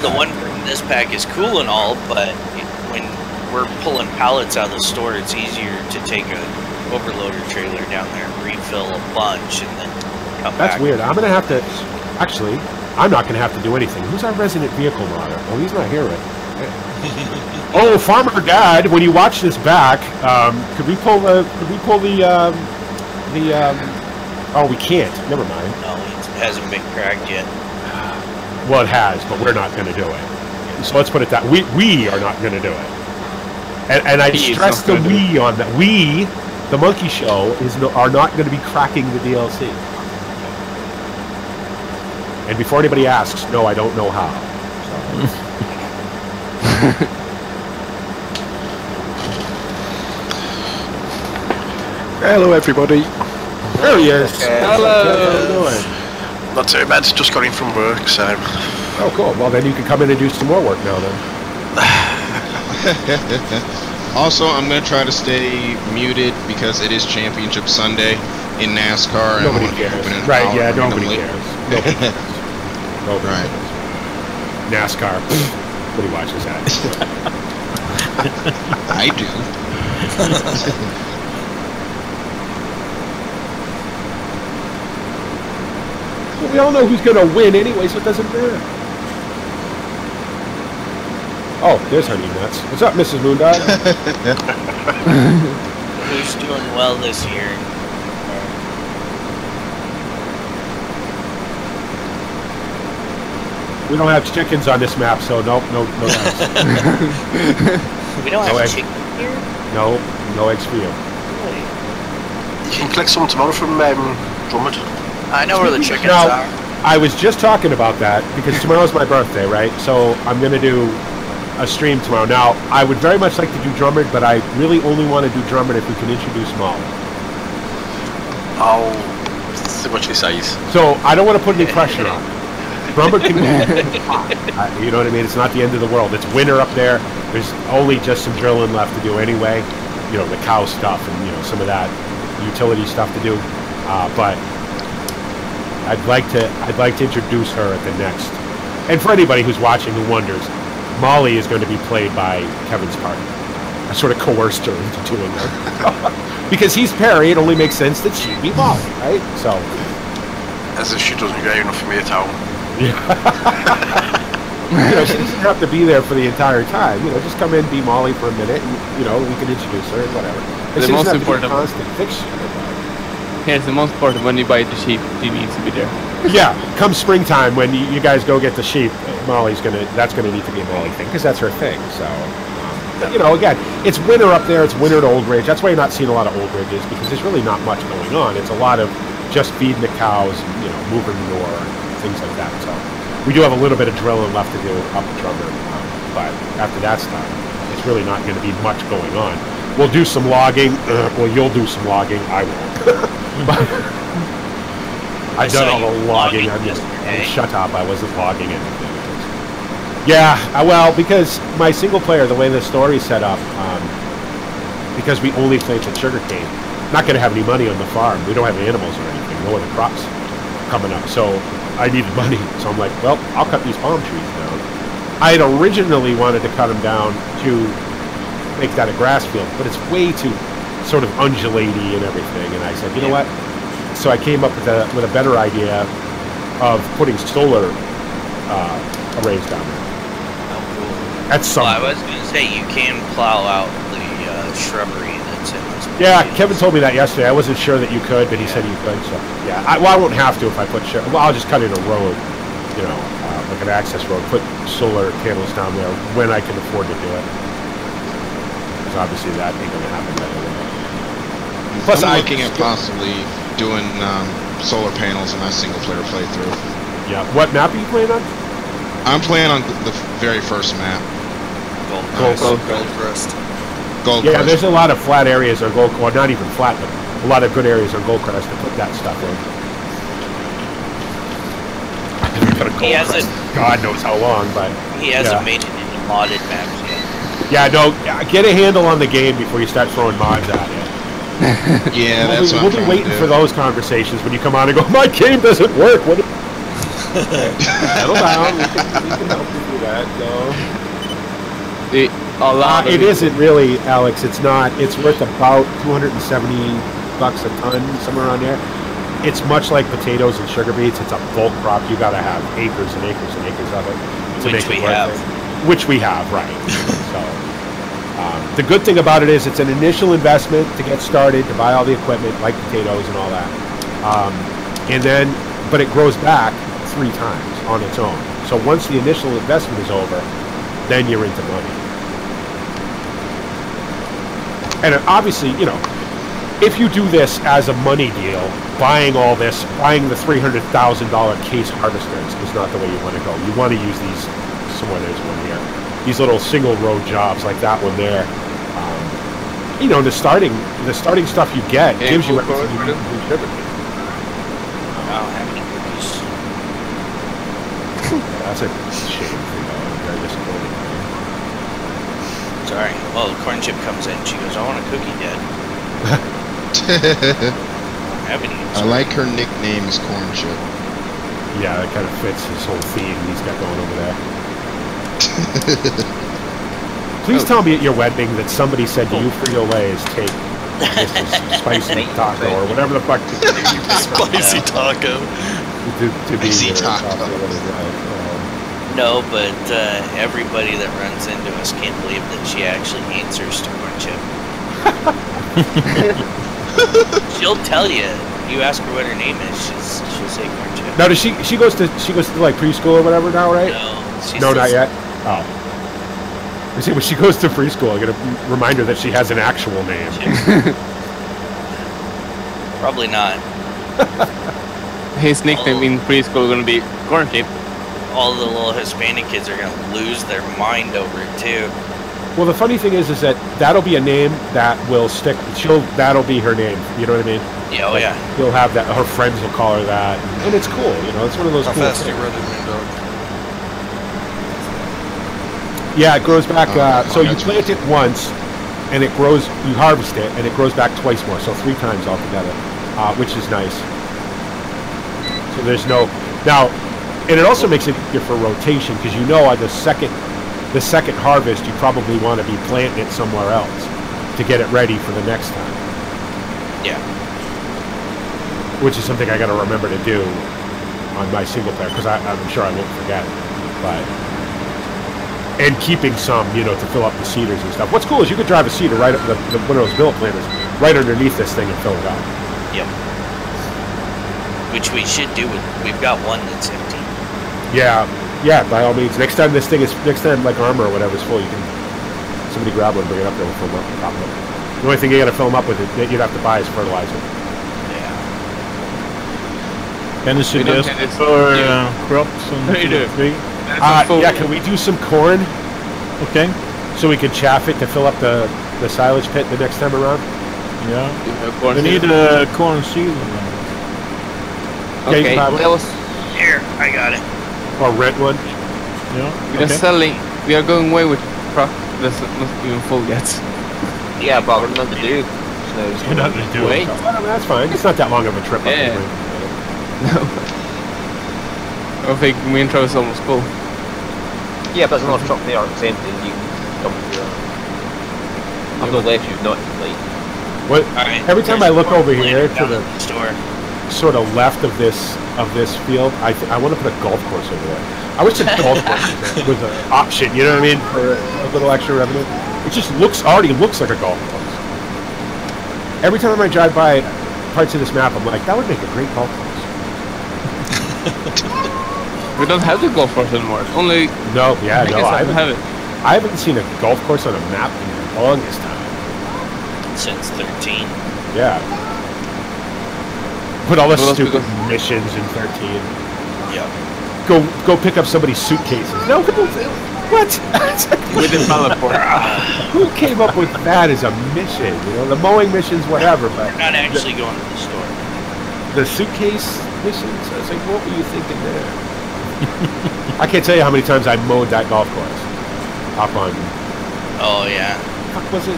The one from this pack is cool and all, but when we're pulling pallets out of the store, it's easier to take a overloader trailer down there and refill a bunch and then come back. That's weird. I'm gonna have to. Actually, I'm not gonna have to do anything. Who's our resident vehicle modder? Oh, he's not here, right? Oh, Farmer Dad, when you watch this back, could we pull the? Oh, we can't. Never mind. No, it hasn't been cracked yet. Well, it has, but we're not going to do it. So let's put it that we are not going to do it. And I stress the we on that. We, the Monkey Show, are not going to be cracking the DLC. And before anybody asks, no, I don't know how. So. Hello, everybody. There he is. Hello. How you doing? Not too bad. Just got in from work, so. Oh, cool. Well, then you can come in and do some more work now, then. Also, I'm going to try to stay muted because it is Championship Sunday in NASCAR. Nobody cares. Right, yeah, nobody cares. Nobody cares. Nobody Right. cares. NASCAR. Nobody watches that. I do. Well, we all know who's going to win anyway, so it doesn't matter. Oh, there's Honey Nuts. What's up, Mrs. Moondog? Who's doing well this year? We don't have chickens on this map, so no eggs. We don't No have eggs. chicken here? No eggs for you. Really? You can collect some tomorrow from Drummond. I know where the chickens Now, are. I was just talking about that because tomorrow's my birthday, right? So I'm going to do a stream tomorrow. Now, I would very much like to do Drummond, but I really only want to do Drummond if we can introduce Molly. I'll see what she says. So I don't want to put any pressure on her. Drummond can you know what I mean? It's not the end of the world. It's winter up there. There's only just some drilling left to do anyway. You know, the cow stuff and, you know, some of that utility stuff to do. But I'd like to introduce her at the next. And for anybody who's watching who wonders, Molly is going to be played by Kevin's partner. I sort of coerced her into doing that. Because he's Perry, it only makes sense that she'd be Molly, right? So. As if she doesn't get enough for me at all. Yeah. You know, she doesn't have to be there for the entire time. You know, just come in, be Molly for a minute, and, you know, we can introduce her and whatever. And The she most doesn't have to be a important- constant fixture. Here's the most important: when you buy the sheep, she needs to be there. Yeah, come springtime when you guys go get the sheep, that's gonna need to be a Molly thing because that's her thing. So, you know, again, it's winter up there. It's winter at Old Ridge. That's why you're not seeing a lot of Old Ridges because there's really not much going on. It's a lot of just feeding the cows, you know, moving manure, things like that. So, we do have a little bit of drilling left to do up at Drummond, but after that's done, it's really not going to be much going on. We'll do some logging. Well, you'll do some logging. I won't. But I've done all the logging. Shut up. I wasn't logging anything. Yeah, well, because my single player, the way the story's set up, because we only played the sugarcane, not going to have any money on the farm. We don't have animals or anything. No other crops coming up. So I needed money. So I'm like, well, I'll cut these palm trees down. I had originally wanted to cut them down to make that a grass field, but it's way too sort of undulaty and everything. And I said, you know what? So I came up with a better idea of putting solar arrays down there. Oh, cool. That's something. Well, I was going to say, you can plow out the shrubbery that's in this. Yeah, Kevin told me that yesterday. I wasn't sure that you could, but he said you could. So yeah, I won't have to if I put. Well, I'll just cut in a road, you know, like an access road. Put solar panels down there when I can afford to do it. because obviously that ain't going to happen right away. Plus, I'm looking at possibly doing solar panels in my single-player playthrough. Yeah. What map are you playing on? I'm playing on the very first map. Goldcrest. Yeah, there's a lot of flat areas on Gold, well, not even flat, but a lot of good areas on Goldcrest to put that stuff in. We've got a Goldcrest, God knows how long, but he hasn't made it into modded maps yet. Yeah, no, get a handle on the game before you start throwing mods at it. Yeah, that's what we'll be waiting for those conversations when you come on and go, my game doesn't work. What? Settle down. We can help you do that. No. It isn't really, Alex. It's not. It's worth about $270 a ton, somewhere around there. It's much like potatoes and sugar beets. It's a bulk crop. You got to have acres and acres and acres of it to make it worth it. Which we have, right? So. The good thing about it is it's an initial investment to get started, to buy all the equipment, like potatoes and all that. But it grows back 3 times on its own. So once the initial investment is over, then you're into money. And obviously, you know, if you do this as a money deal, buying all this, buying the $300,000 case harvesters is not the way you want to go. You want to use these, somewhere there's one here, these little single row jobs like that one there. You know, the starting stuff you get gives you everything you need to do sugar. I don't have any cookies. That's a shame for you. I'm very disappointed. Sorry. Well, the corn chip comes in. She goes, I want a cookie, Dad. I like her nickname is Corn Chip. Yeah, that kind of fits his whole theme he's got going over there. Please tell me at your wedding that somebody said to you for your lays, take this spicy taco or whatever the fuck. Spicy taco. To be spicy taco. No, but everybody that runs into us can't believe that she actually answers to Corn Chip. She'll tell you. You ask her what her name is, she'll say Corn Chip. Now, does she goes to like preschool or whatever now, right? No, not yet. Oh. You see, when she goes to preschool, I got to remind her that she has an actual name. Probably not. His nickname in preschool is going to be Corn Chip. All the little Hispanic kids are going to lose their mind over it too. Well, the funny thing is that that'll be a name that will stick. That'll be her name. You know what I mean? Yeah, oh yeah. You'll have that. Her friends will call her that, and it's cool. You know, it's one of those. How cool fast things. do you run it, man, dog? Yeah, it grows back. So you plant it once, and it grows. You harvest it, and it grows back twice more. So 3 times altogether, which is nice. So there's no now, and it also makes it easier for rotation because you know on the second harvest you probably want to be planting it somewhere else to get it ready for the next time. Yeah. Which is something I got to remember to do on my single player because I'm sure I won't forget. And keeping some, you know, to fill up the seeders and stuff. What's cool is you could drive a seeder right up one of those billet planters right underneath this thing and fill it up. Yep. Which we should do. We've got one that's empty. Yeah, by all means. Next time like armor or whatever's full, you can somebody grab one and bring it up there and fill them up on top of it. The only thing you got to fill them up with that you'd have to buy is fertilizer. Can you suggest for crops on yeah, can we do some corn? Okay. So we can chaff it to fill up the silage pit the next time around? Yeah. We need a corn seed. Okay, Here, I got it. Or rent one? Yeah. We are selling. We are going away with truck. That's not even full yet. Yeah, but we're not to do. You're not to do it. So, that's fine. It's not that long of a trip. Yeah. No. I think me and Travis almost full. Yeah, but there's another truck there. It's empty. You can come through. I've not left you. Not like. What? Every time I look over here to the store, sort of left of this field, I want to put a golf course over there. I wish a golf course was an option. You know what I mean? For a little extra revenue. It just already looks like a golf course. Every time I drive by parts of this map, I'm like, that would make a great golf course. We don't have the golf course anymore. Only I haven't haven't seen a golf course on a map in the longest time. since 13. Yeah. Put all the stupid missions in 13. Yeah. Go pick up somebody's suitcases. No, what? With the pallet port. Who came up with that as a mission? You know, the mowing missions, whatever, but We're not actually going to the store. the suitcase missions. I was like, what were you thinking there? I can't tell you how many times I mowed that golf course. Up on. Oh yeah. What was it?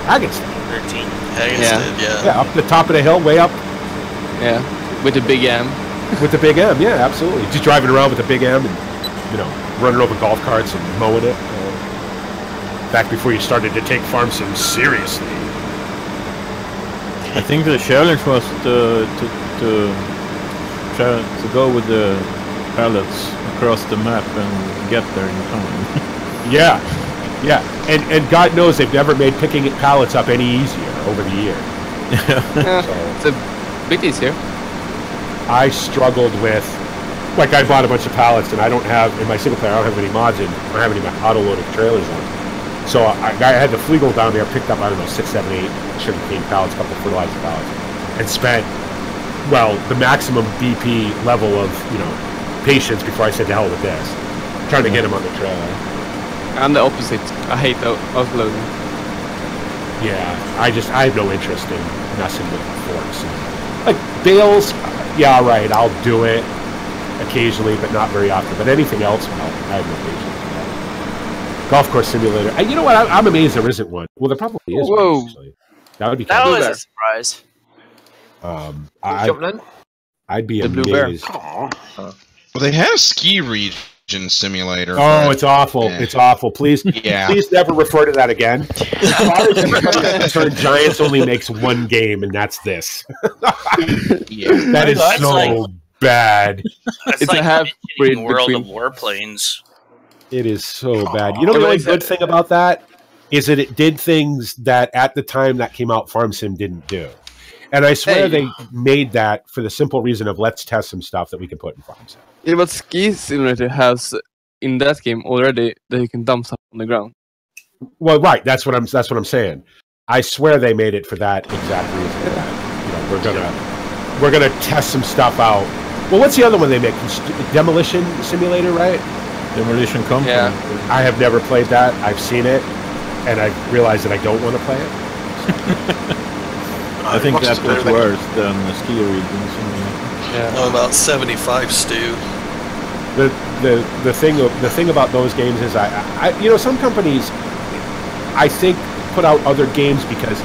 Hagginstead. 13. Hagginstead, yeah. Yeah, up the top of the hill, way up. Yeah, with the big M. With the big M, yeah, absolutely. Just driving around with the big M and, you know, running over golf carts and mowing it. Back before you started to take farm sims seriously. I think the challenge was to try to go with the pallets across the map and get there in time. Yeah, yeah, and God knows they've never made picking pallets up any easier over the year. It's a bit easier. I struggled with, like, I bought a bunch of pallets and I don't have, in my single player, I don't have any mods in, I don't have any of my auto-loaded trailers on. So I had the Flegel down there, picked up, I don't know, 6, 7, 8 sugarcane pallets, a couple of fertilizer pallets, and spent, well, the maximum BP level of, you know, patience before I said to hell with this. Trying to get them on the trailer. I'm the opposite. I hate offloading. Yeah, I have no interest in messing with forks. Like, bales, yeah, all right, I'll do it occasionally, but not very often. But anything else, well, I have no patience for that. Golf course simulator. You know what? I'm amazed there isn't one. Well, there probably is one, actually. That would be That cool. was a surprise. I'd be The blue bear. amazed. Well, they have ski region simulator. Oh, but- it's awful. Yeah. It's awful. Please, Yeah. please never refer to that again. As far as I'm concerned, Giants only makes one game, and that's this. Yeah. That is That's so like- bad. It's It's like a half-breed mentioning World between- of Warplanes. It is so bad. You know the Yeah, only but good thing about that is that it did things that at the time that came out, Farm Sim didn't do. And I swear Hey. they made that for the simple reason of let's test some stuff that we can put in Farm Sim. Yeah, but Ski Simulator has in that game already that you can dump stuff on the ground. Well, right. That's what I'm saying. I swear they made it for that exact reason. That, you know, we're gonna test some stuff out. Well, what's the other one they make? Demolition Simulator, right? Demolition Company. Yeah. I have never played that. I've seen it, and I've realized that I don't want to play it. I think that was worse than the ski regions. Yeah. About 75 stew. The thing about those games is I you know, some companies I think put out other games because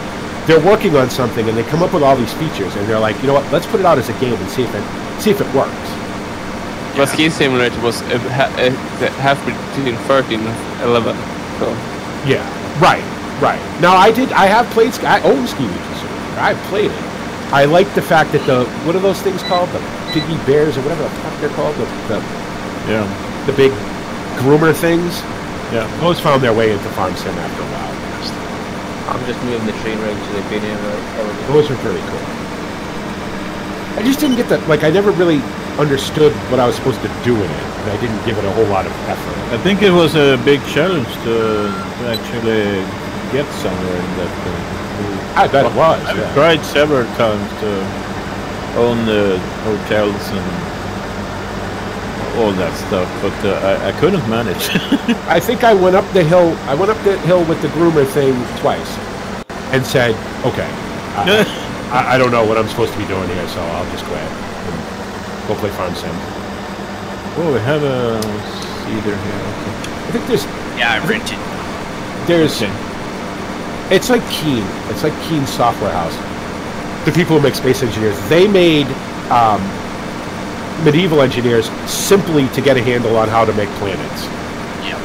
they're working on something and they come up with all these features and they're like, you know what, let's put it out as a game and see if it works. But Ski Simulator was a half between 13 and 11. So Yeah, right. Now I have played. I own Ski Region Simulator. I've played it. I like the fact that what are those things called? The piggy bears or whatever the fuck they're called. The big groomer things. Yeah. Those found their way into Farm Sim after a while. I'm just moving the train around to the bin area. Those are pretty cool. I just didn't get that. Like, I never really understood what I was supposed to do with it, and I didn't give it a whole lot of effort. I think it was a big challenge to actually get somewhere in that thing. I bet it was. I've Yeah. tried several times to own the hotels and all that stuff, but I couldn't manage. I think I went up the hill. I went up the hill with the groomer thing twice, and said, "Okay, I don't know what I'm supposed to be doing here, so I'll just quit and go play Farm Sim." Oh, we have a cedar here. I think there's Yeah, I rented. it's like Keen. It's like Keen Software House. The people who make Space Engineers, they made Medieval Engineers simply to get a handle on how to make planets. Yeah.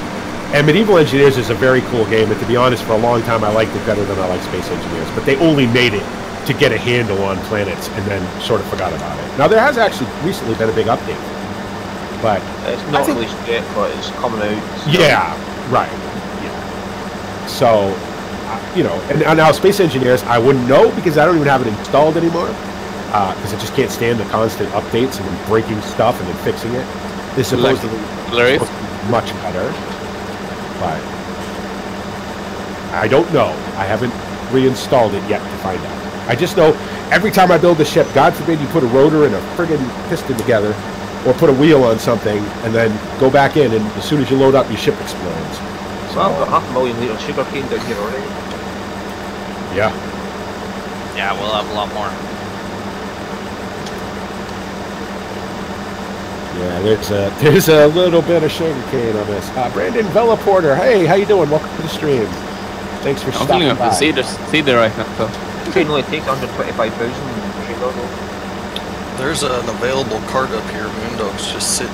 And Medieval Engineers is a very cool game, and to be honest, for a long time I liked it better than I like Space Engineers. But they only made it to get a handle on planets, and then sort of forgot about it. Now there has actually recently been a big update, but It's not released yet, but it's coming out. So. yeah, right. Yeah. So, you know, and now Space Engineers, I wouldn't know because I don't even have it installed anymore. Because I just can't stand the constant updates and then breaking stuff and then fixing it. This is supposedly much better, but I don't know. I haven't reinstalled it yet to find out. I just know every time I build a ship, God forbid you put a rotor and a friggin' piston together, or put a wheel on something, and then go back in, and as soon as you load up, your ship explodes. So, well, I've got 500,000 litres of sugar cane down here already. Yeah. Yeah, we'll have a lot more. Yeah, there's a little bit of sugar cane on this. Brandon Vellaporter, hey, how you doing? Welcome to the stream. Thanks for stopping by. I'm filling up the seeder right now, so. The train only takes 125,000 trailer though. There's an available cart up here. Moondog's just sitting.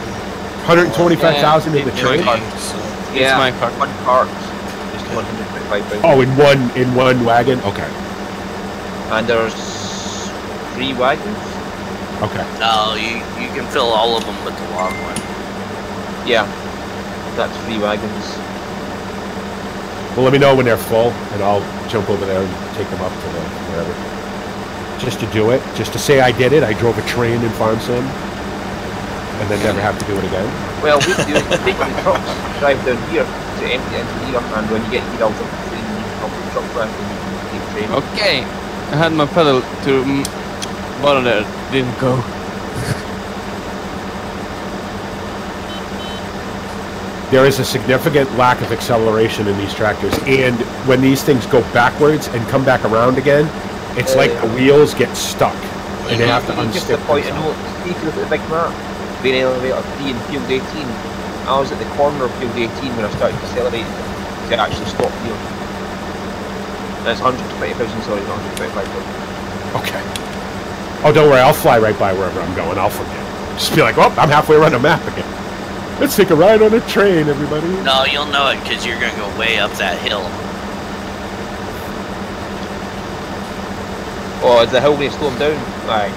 125,000 in the train? So. Yeah, it's my cart. One cart. Just 125,000. Oh, in one wagon? Okay. And there's 3 wagons? Okay. No, you can fill all of them with the long one. Yeah. That's 3 wagons. Well, let me know when they're full, and I'll jump over there and take them up to the wherever. Just to do it, just to say I did it. I drove a train in Farm Sim, and then never have to do it again. Well, we do is take the trucks, drive down here to empty it into here, and when you get here out of the train, you can come to the truck back and you can take the train. Okay, I had my pedal to bottom there, didn't go. There is a significant lack of acceleration in these tractors, and when these things go backwards and come back around again, it's like the wheels get stuck, and they have to unstick just the point of note, see if you look at the big map, main elevator 3 in field 18, I was at the corner of field 18 when I started decelerating to actually stop here. That's 120,000, sorry, not 125,000. Okay. Oh, don't worry, I'll fly right by wherever I'm going, I'll forget. Just be like, oh, I'm halfway around the map again. Let's take a ride on a train, everybody. No, you'll know it because you're going to go way up that hill. Oh, is the hill going to slow him down? Right.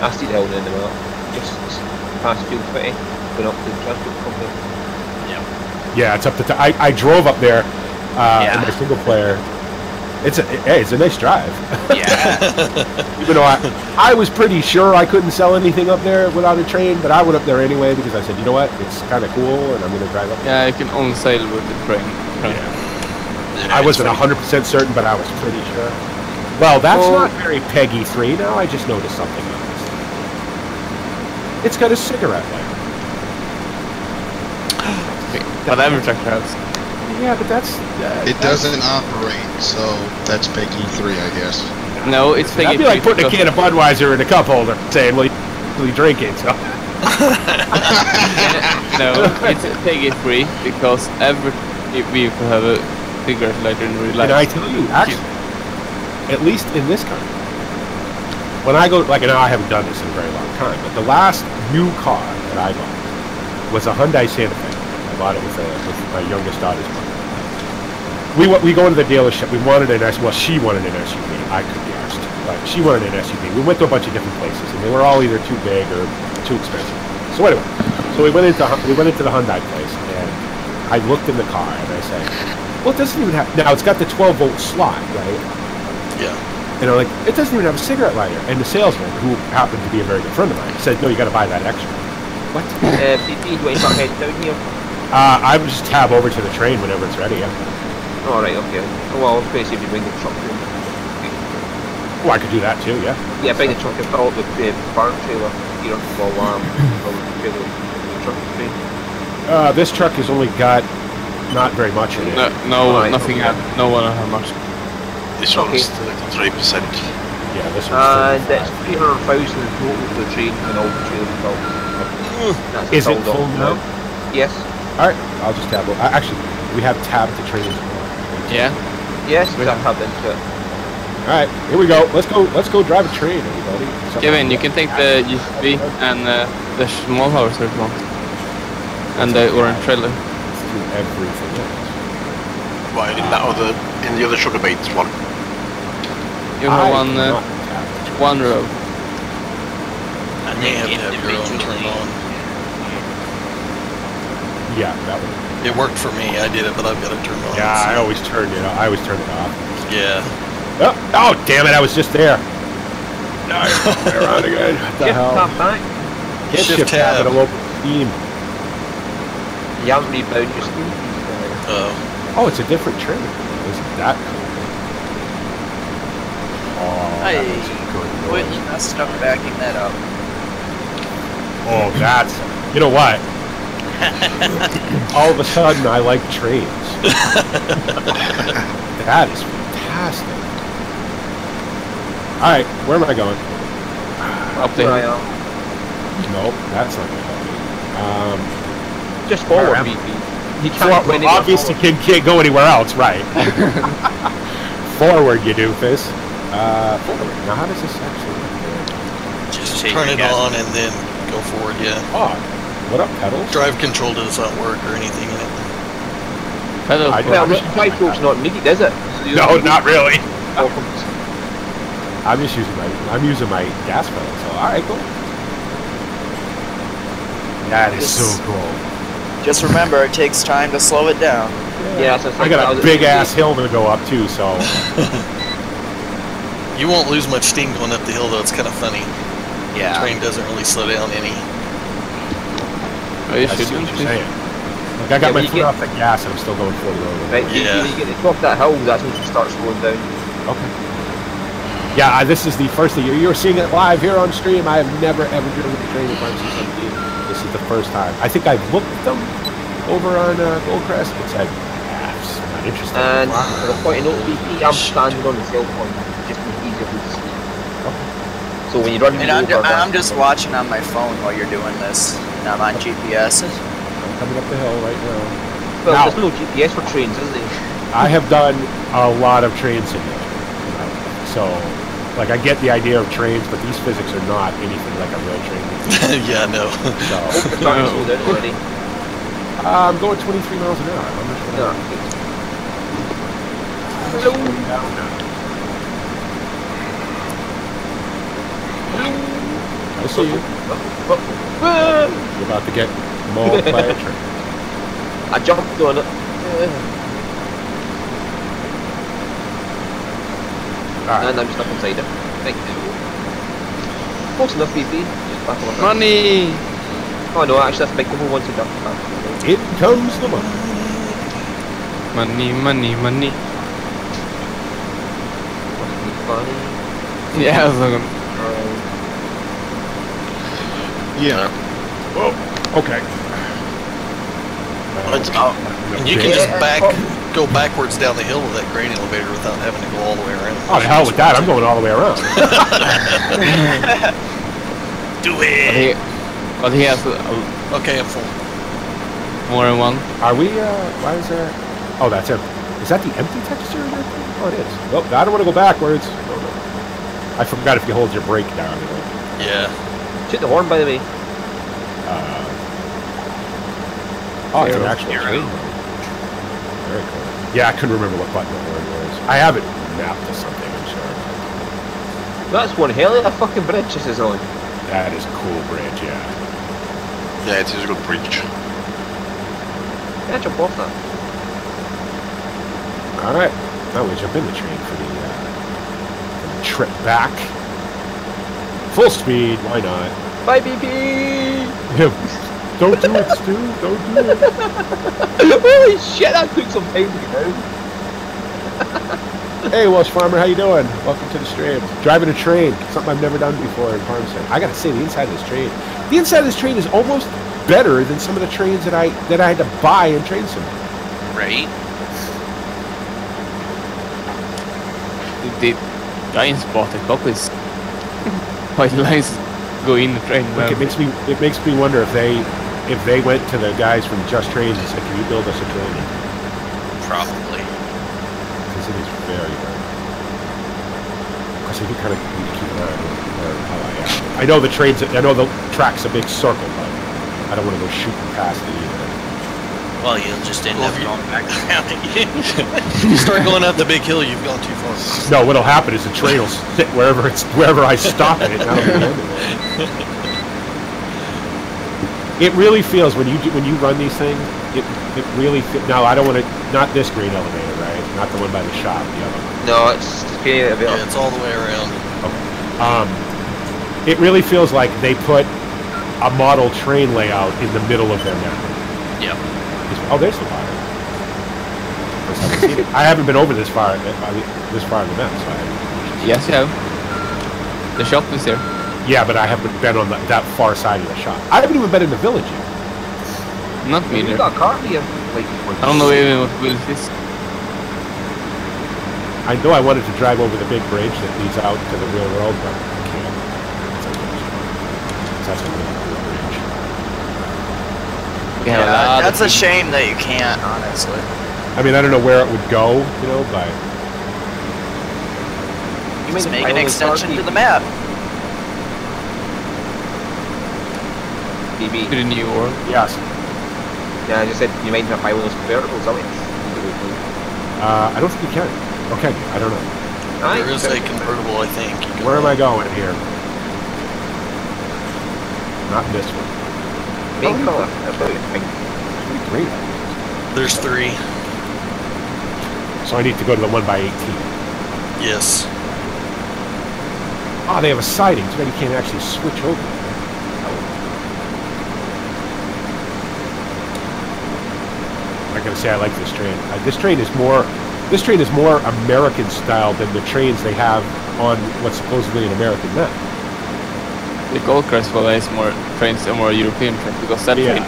I see the hill in the map. Just past field 20, going up to the transport company. Yeah, it's up to... I drove up there in my single player. It's a nice drive. Yeah. Even though I was pretty sure I couldn't sell anything up there without a train, but I went up there anyway because I said, you know what, it's kind of cool, and I'm going to drive up there. Yeah, you can only sail with the train. Yeah. I wasn't 100% certain, but I was pretty sure. Well, that's not very Peggy 3 now. I just noticed something on this thing. It's got a cigarette lighter. Whatever tractor has. Yeah, but that's... it doesn't operate, so that's Peggy 3, I guess. No, it's Peggy 3. That'd be like putting a can of Budweiser in a cup holder, saying, well, you drink it, so... No, it's Peggy 3 because every vehicle have a cigarette lighter in real life. And I tell you, actually, at least in this country, when I go, like, and I haven't done this in a very long time, but the last new car that I bought was a Hyundai Santa Fe. I bought it with my youngest daughter's mother. We go to the dealership. We wanted an SUV. Well, she wanted an SUV. I could be arsed, but she wanted an SUV. We went to a bunch of different places, and they were all either too big or too expensive. So anyway, we went into the Hyundai place, and I looked in the car, and I said, well, it doesn't even have. Now it's got the 12-volt slot, right? Yeah. And I'm like, it doesn't even have a cigarette lighter. And the salesman, who happened to be a very good friend of mine, said, no, you got to buy that extra. What? BP, do I start heading down here? I would just tab over to the train whenever it's ready, yeah. Oh, right, okay. Oh, well, basically, if you bring the truck in. Oh, I could do that too, yeah. Yeah, bring the truck and fill up the barn trailer here while the truck train. This truck has only got not very much in it. Nothing. Okay. No one how much. This one's 3%. Yeah, this one's and it's 300,000 total for the train and all the trailers built. Is it full now? Yes. Alright, I'll just tab over. Actually, we have tabbed the train as well. Yeah. Yes, we have tabbed into it. Alright, here we go. Let's go drive a train, everybody. Kevin, you can take the USB and the small house if you want. And the orange trailer. Let's do everything else. Why in the other sugar bait one? You have one row. And You have to have your own turn on. Yeah, that one. It worked for me. I did it, but I've got to turn it on. Yeah, I always turn it off. Yeah. Oh, damn it! I was just there. No, around again. What the hell? Hit shift tab. It'll open Steam. You haven't rebound your Steam. Oh. Oh, it's a different train. Isn't that cool? I completely messed up backing that up. Oh, that's... You know what? All of a sudden, I like trains. That is fantastic. All right, where am I going? Up there. Nope, that's not going to help me. Just forward, BP. You can't well, obviously can't go anywhere else, right? Forward, you doofus. Forward. Now, how does this actually work? Just turn it on and then go forward, yeah. Oh, what up, pedals? Drive control does not work or anything in it. Pedals. Well, drive control's not needed, is it? So no, not really. I'm using my gas pedal, so alright, cool. That is so cool. Just remember, it takes time to slow it down. Yeah, so I got a big ass hill to go up too, so. You won't lose much steam going up the hill, though. It's kind of funny. Yeah. The train doesn't really slow down any. Oh, you I should see what do you're saying. Like I got my foot off the gas and I'm still going 40 over. Right, yeah. you get to the top of that hill, that's when you start slowing down. Okay. Yeah, this is the first thing. You're seeing it live here on stream. I have never ever driven a train in Farm 617. This is the first time. I think I've looked at them over on Goldcrest, but said, it's not interesting. And for the point of note, BP, I'm standing on the sail point, just to be easier to see. Okay. So when you run and I'm just watching on my phone while you're doing this, and I'm on GPS. I'm coming up the hill right now. Well, now, there's no GPS for trains, is there? I have done a lot of train simulator. So, like, I get the idea of trains, but these physics are not anything like a real train. Yeah, no. So, I'm going 23 miles an hour. I'm not sure. I see you. You're about to get mauled by a train. I jumped on it. Right. And I'm stuck inside it. Thank you. Close enough, BP. Just back on Money! Oh no, actually that's big people want to jump. In comes the money. Money, money, money. Must be funny. Yeah, so Yeah. Whoa. Okay. You can just go backwards down the hill with that grain elevator without having to go all the way around. Oh, the hell with that. I'm going all the way around. Do it! But he has Okay, I'm full. more than one. Are we, why is there... Oh, that's empty. Is that the empty texture in there? Oh, it is. Well, I don't want to go backwards. Oh, no. I forgot if you hold your brake down. Yeah. Shoot the horn, by the way. Oh, it's an actual train. Very cool. Yeah, I couldn't remember what button the horn was. I have it mapped to something, I'm sure. That's one hell of a fucking bridge this is on. That is a cool bridge, yeah. Yeah, it is a good bridge. Yeah, jump off that. Alright. Now we jump in the train for the trip back. Full speed, why not? Bye, BP! Don't do it, Stu. Don't do it. Holy shit, that took some time to get down. Hey, Welsh Farmer, how you doing? Welcome to the stream. Driving a train, something I've never done before in Farm Sim. I gotta say, the inside of this train is almost better than some of the trains that I had to buy in Train Simulator. Right? The giant spot the cop is quite nice. Go in the train. Look, it makes me wonder if they went to the guys from Just Trains and said, "Can you build us a train?" Probably. Because it is very, very. Because I do kind of need to keep an eye on how I am. I know the track's a big circle, but I don't want to go shooting past it either. Well, you'll just end up going back around again. You start going up the big hill, you've gone too far. No, what'll happen is the train will sit wherever I stop it. That'll be the end of it. It really feels when you run these things. It really now I don't want to, not this green elevator, right? Not the one by the shop, the other one. No, it's yeah, it's all the way around. Okay. It really feels like they put a model train layout in the middle of their network. Yep. Oh, there's the water. I haven't been over this far in the map, so I haven't. Yes, you have. The shop is there. Yeah, but I haven't been on that far side of the shop. I haven't even been in the village yet. Not me. You got a car here. Like, I don't know even what village is. I know I wanted to drive over the big bridge that leads out to the real world, but I can't. That's a really cool bridge. Yeah, that's a shame that you can't, honestly. I mean, I don't know where it would go, you know, but... You just make an extension to the map. BB. To the new world. Yes. Yeah, I just said you might have buy one of those convertibles, are we? I don't think you can. Okay, I don't know. There is a convertible, I think. Where am I going here? Not this one. Pink color. That's what pink. Green. There's 3. So I need to go to the 1x18. Yes. Oh, they have a siding, so then you can't actually switch over. I gotta say, I like this train. This train is more American style than the trains they have on what's supposedly an American map. The Gold Crest one is more trains, a more European train, because that train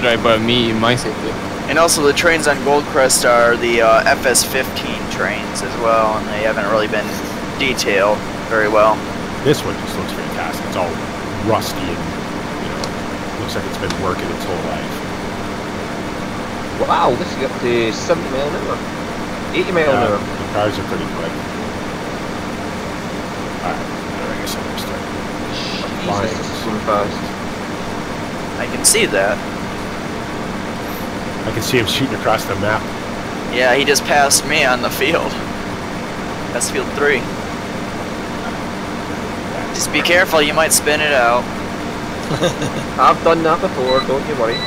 drive by me in my city. And also the trains on Goldcrest are the FS15 trains as well, and they haven't really been detailed very well. This one just looks fantastic. It's all rusty and, you know, looks like it's been working its whole life. Wow, this is up to 70 mile an hour. 80 mile an hour. The cars are pretty quick. Alright, I guess I'm gonna start. Jesus, this is so fast. I can see that. I can see him shooting across the map. Yeah, he just passed me on the field. That's field 3. Just be careful, you might spin it out. I've done that before, don't you worry.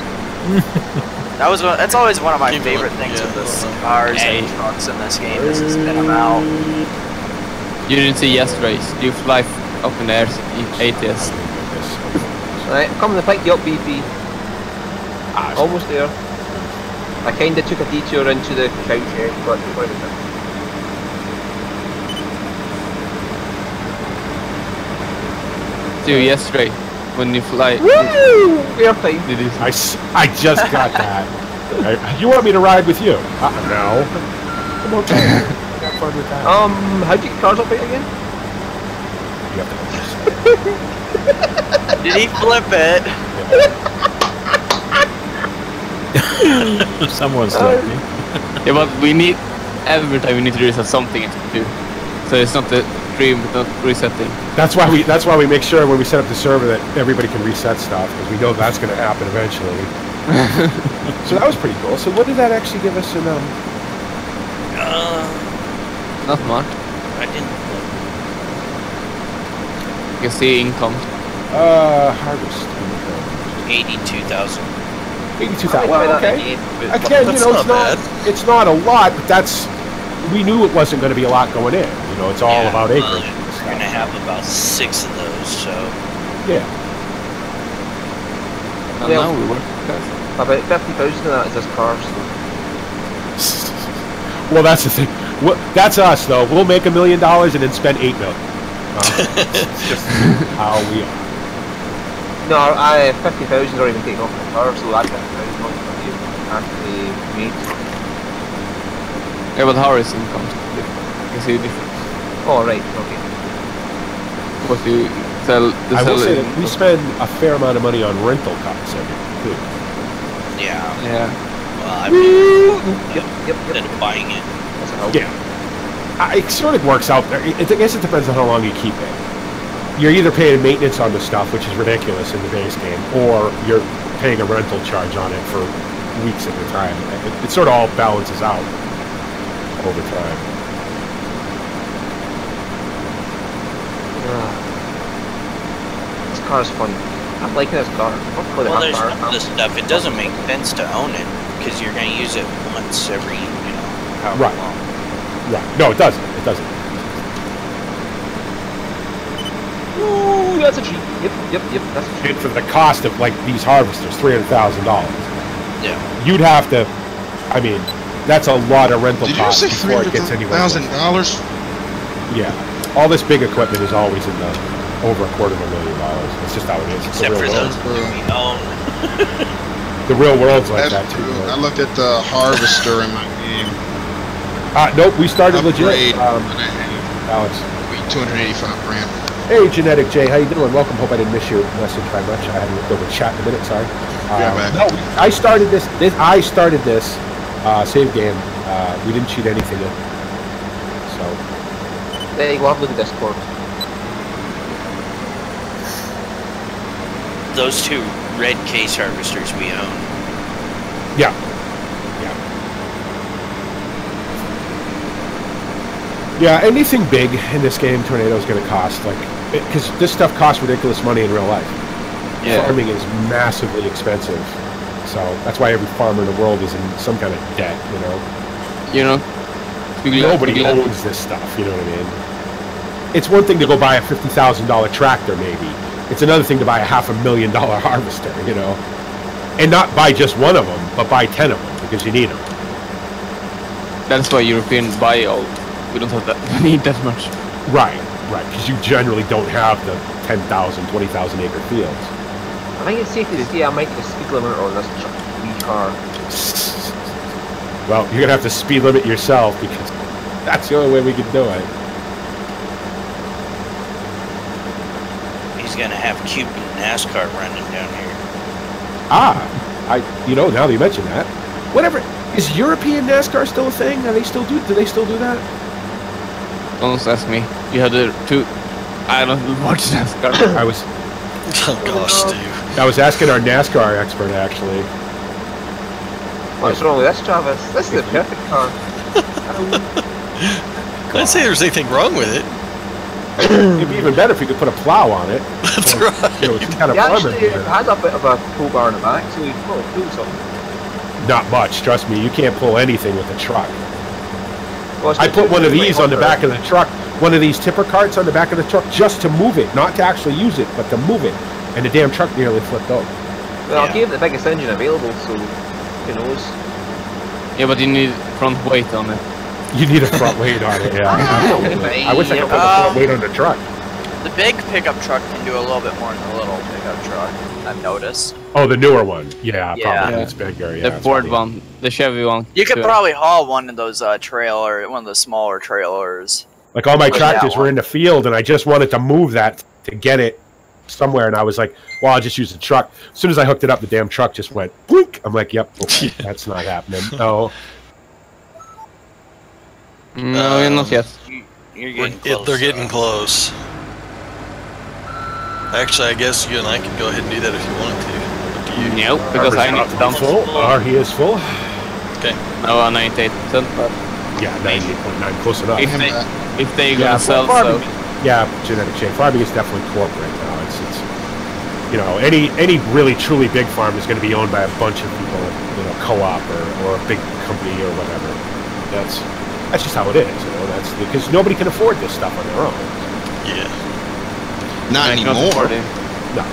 That's always one of my favorite things with this cars and trucks in this game is to spin them out. You didn't see yesterday's. You fly up in the air, ATS. Right, I'm coming to pick you up, BP. Almost there. I kinda took a detour into the couch here, but wait a minute. See you yesterday when you fly. Woo! Airplane. I just got that. You want me to ride with you? No. I'm okay. Have fun with that. How'd you get cars up here again? You have to Did he flip it? Someone's laughing. Yeah, but we need every time we need to reset something to do. So it's not the stream, but not resetting. That's why we make sure when we set up the server that everybody can reset stuff, because we know that's going to happen eventually. So that was pretty cool. So what did that actually give us in not much. I didn't look. You can see income. Harvest. 82,000. 82,000. Well, okay. Again, you know, it's not a lot, but we knew it wasn't going to be a lot going in. You know, it's all about acreage. We're going to have about 6 of those, so... Yeah. And now we work. About 50,000 of that is just cars. Well, that's the thing. That's us, though. We'll make $1 million and then spend $8 million. It's just how we are. No, 50,000 are even taken off the car, so that 50,000 actually made. Yeah, but how is income? You can see the difference. Oh, right, okay. What you sell? I will say that we spend a fair amount of money on rental costs every year, too. Yeah. Yeah. Well, I mean, instead of buying it. Yeah. It sort of works out. I guess it depends on how long you keep it. You're either paying maintenance on the stuff, which is ridiculous in the base game, or you're paying a rental charge on it for weeks at a time. It sort of all balances out over time. This car's fun. I'm liking this car. Well, there's some of this stuff. It doesn't make sense to own it because you're going to use it once every, however long. Right. No, it doesn't. It doesn't. Ooh, that's a treat. Yep. That's a treat. And for the cost of like these harvesters, $300,000. Yeah. You'd have to. I mean, that's a lot of rental costs before it gets anywhere. $300,000? Yeah. All this big equipment is always in the over $250,000. It's just how it is. It's Except the for real those world. we own. The real world's like That's that too. true. Right? I looked at the harvester in my game. Nope, we started Upgrade, legit. Alex. 285 grand. Hey, Genetic J, how you doing? Welcome. Hope I didn't miss your message very much. I hadn't looked over the chat in a minute. Sorry. Man. No, I started this. I started this save game. We didn't cheat anything in. So There you go. Have a look at Discord. Those two red case harvesters we own. yeah. Yeah, anything big in this game, Tornado is going to cost because this stuff costs ridiculous money in real life. Yeah. Farming is massively expensive, so that's why every farmer in the world is in some kind of debt. You know, Nobody owns this stuff. You know what I mean? It's one thing to go buy a $50,000 tractor, maybe. It's another thing to buy a $500,000 harvester. And not buy just one of them, but buy 10 of them because you need them. That's why Europeans buy all. We don't have that. We need that much. Right. Because you generally don't have the 10,000, 20,000 acre fields. I think it's safe to say I might get a speed limit on this wee car. Well, you're gonna have to speed limit yourself because that's the only way we can do it. He's gonna have Cuban NASCAR running down here. Now that you mention that, whatever. Is European NASCAR still a thing? Do they still do that? Don't ask me. You had to. I don't watch NASCAR. Oh gosh, Steve. I was asking our NASCAR expert actually. What's wrong with this, Travis? This is the perfect car. I didn't say there's anything wrong with it. It'd be even better if you could put a plow on it. That's right. Some kind of Yeah, farmer actually, it gear. has a bit of a tow bar in the back, so you can probably pull something. Not much, trust me. You can't pull anything with a truck. Well, it's I put one of these on the 2,200. back of the truck, one of these tipper carts on the back of the truck just to move it, not to actually use it, but to move it. And the damn truck nearly flipped over. Well, I gave it the biggest engine available, so who knows? Yeah, but you need front weight on it. You need a front weight on it, yeah. Absolutely. I wish I could put a front weight on the truck. The big pickup truck can do a little bit more than the little pickup truck, I've noticed. Oh, the newer one. Yeah, Yeah. probably. It's bigger, yeah. The Ford one, the Chevy one. You could too. probably haul one of those one of the smaller trailers. Like all my Like tractors that were one. in the field, and I just wanted to move that to get it somewhere, and I was like, well, I'll just use the truck. As soon as I hooked it up, the damn truck just went boink. I'm like, yep, okay, that's not happening. No. No, not yet. You're getting close. They're getting close. Actually, I guess you and I can go ahead and do that if you wanted to. Up to you. Nope, because I need to dump. Full? He is full? Okay. No, 98%, but Yeah, 98.9, close enough. if they gonna sell, farming, so yeah, genetic change. Farming is definitely corporate now. It's any really truly big farm is going to be owned by a bunch of people, co-op or a big company or whatever. That's just how it is. That's because nobody can afford this stuff on their own. Yeah. Not I can't anymore. afford it. No.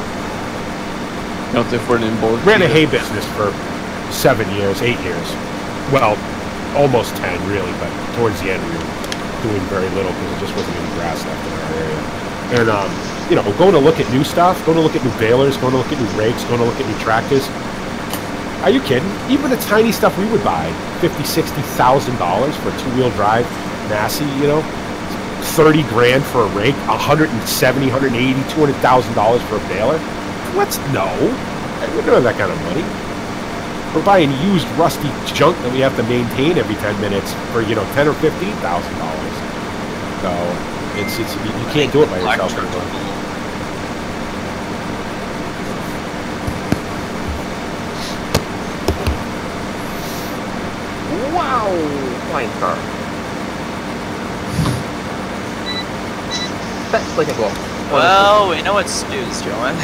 Not afford it in both. Ran a hay business for 7 years, 8 years. Well, almost 10 really, but towards the end we were doing very little because there just wasn't any grass left in our area. And going to look at new stuff, going to look at new balers, going to look at new rakes, going to look at new tractors. Are you kidding? Even the tiny stuff we would buy, $50,000-$60,000 for a two-wheel drive Massey, 30 grand for a rake, $170,000, $180,000, $200,000 for a baler. No, we don't have that kind of money. We're buying used, rusty junk that we have to maintain every 10 minutes for $10,000 or $15,000. So you can't do it by yourself anymore. Wow! Flying car. Fits like a glove. Well, we know what Stu's doing.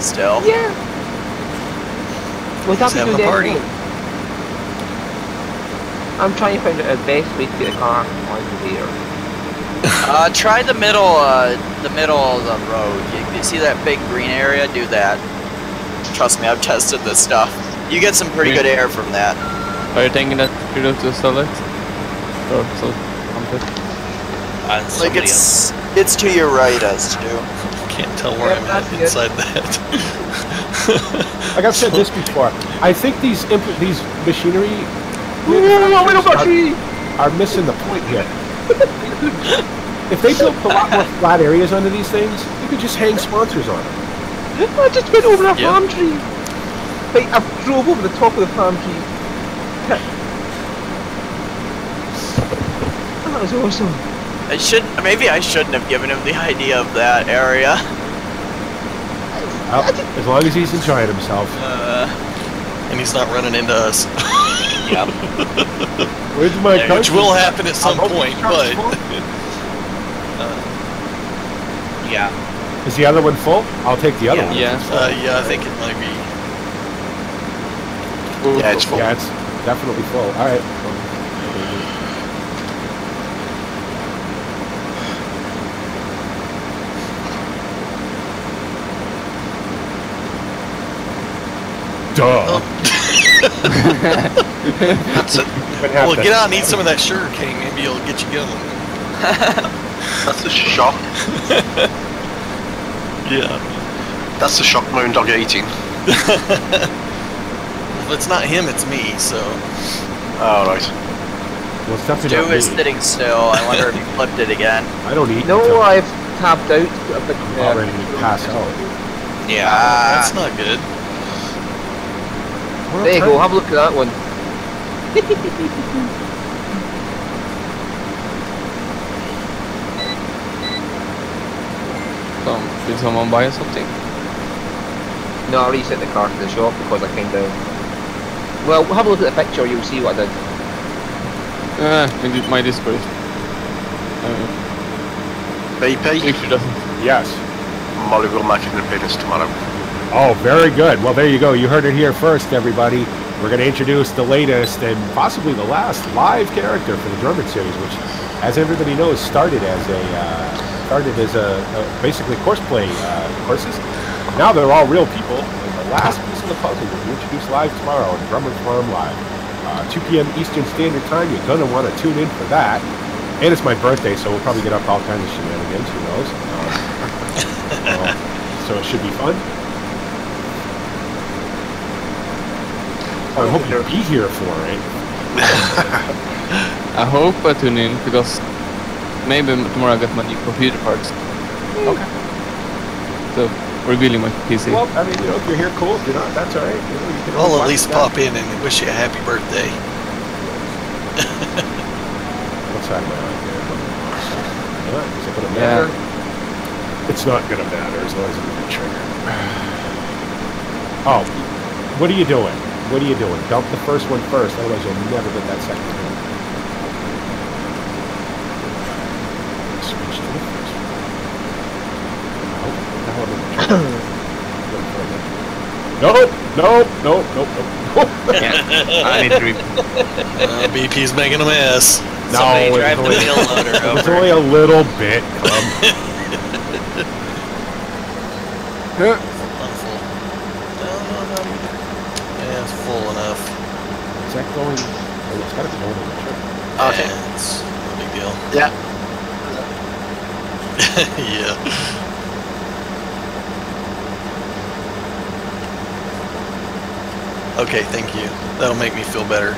Still. Yeah. Without He's having doing a party. anything. I'm trying to find out the best way to get a car onto here. Try the middle of the road. You see that big green area? Do that. Trust me, I've tested this stuff. You get some pretty good air from that. Are you thinking that you're going to sell it? Or sell it? Like it's to your right, as to. Can't tell where I'm at inside that. Like I've said this before, I think these machinery are missing the point here. If they built a lot more flat areas under these things, you could just hang sponsors on them. I just went over a palm tree. Like, I drove over the top of the palm tree. That was awesome. Maybe I shouldn't have given him the idea of that area. As long as he's enjoying himself. And he's not running into us. Yep. Where's my car? Which will happen at some point, but... yeah. Is the other one full? I'll take the other one. Yeah. Yeah, I think it might be. Yeah, it's full. Yeah, it's definitely full. All right. Duh. Oh. That's it. Well, get out and eat some of that sugar cane. Maybe it'll get you going. That's the shock. Yeah. That's the shock Moon Dog 18. If it's not him, it's me, so... Oh, right. Well, it's definitely Stu not me. is sitting still. I wonder if he flipped it again. I don't eat. No, until I've tapped out. I'm already passed out. Yeah, that's not good. There you go, have a look at that one. Did someone buy something? No, I reset the car to the shop because I came down. Well, have a look at the picture, you'll see what I did. My Discord. BP? Picture doesn't. Yes. Molly will make an appearance tomorrow. Oh, very good. Well, there you go. You heard it here first, everybody. We're going to introduce the latest and possibly the last live character for the Drummond series, which, as everybody knows, started as basically courseplay courses. Now they're all real people. And the last piece of the puzzle will be introduced live tomorrow on Drummond Farm Live, 2 p.m. Eastern Standard Time. You're going to want to tune in for that. And it's my birthday, so we'll probably get up to all kinds of shenanigans. Who knows? So it should be fun. I hope you'll be here for it. I hope I tune in because maybe tomorrow I get my new computer parts. Okay. So revealing my PC. Well, I mean, if you're here, cool. If you're not, that's all right. You can I'll always at least watch pop in and wish you a happy birthday. What's that about? Is it going to matter? It's not going to matter as long as it's a trigger. Oh, what are you doing? What are you doing? Dump the first one first, otherwise you'll never get that second one. Switch to the first one. Nope. I need to BP's making a mess. No, Somebody drive the wheel loader over. it's only a little bit. Yeah, it's full enough. Is that going? Oh, it's got to be going on the trip. Okay. Yeah, it's no big deal. Yeah. Yeah. Okay, thank you. That'll make me feel better.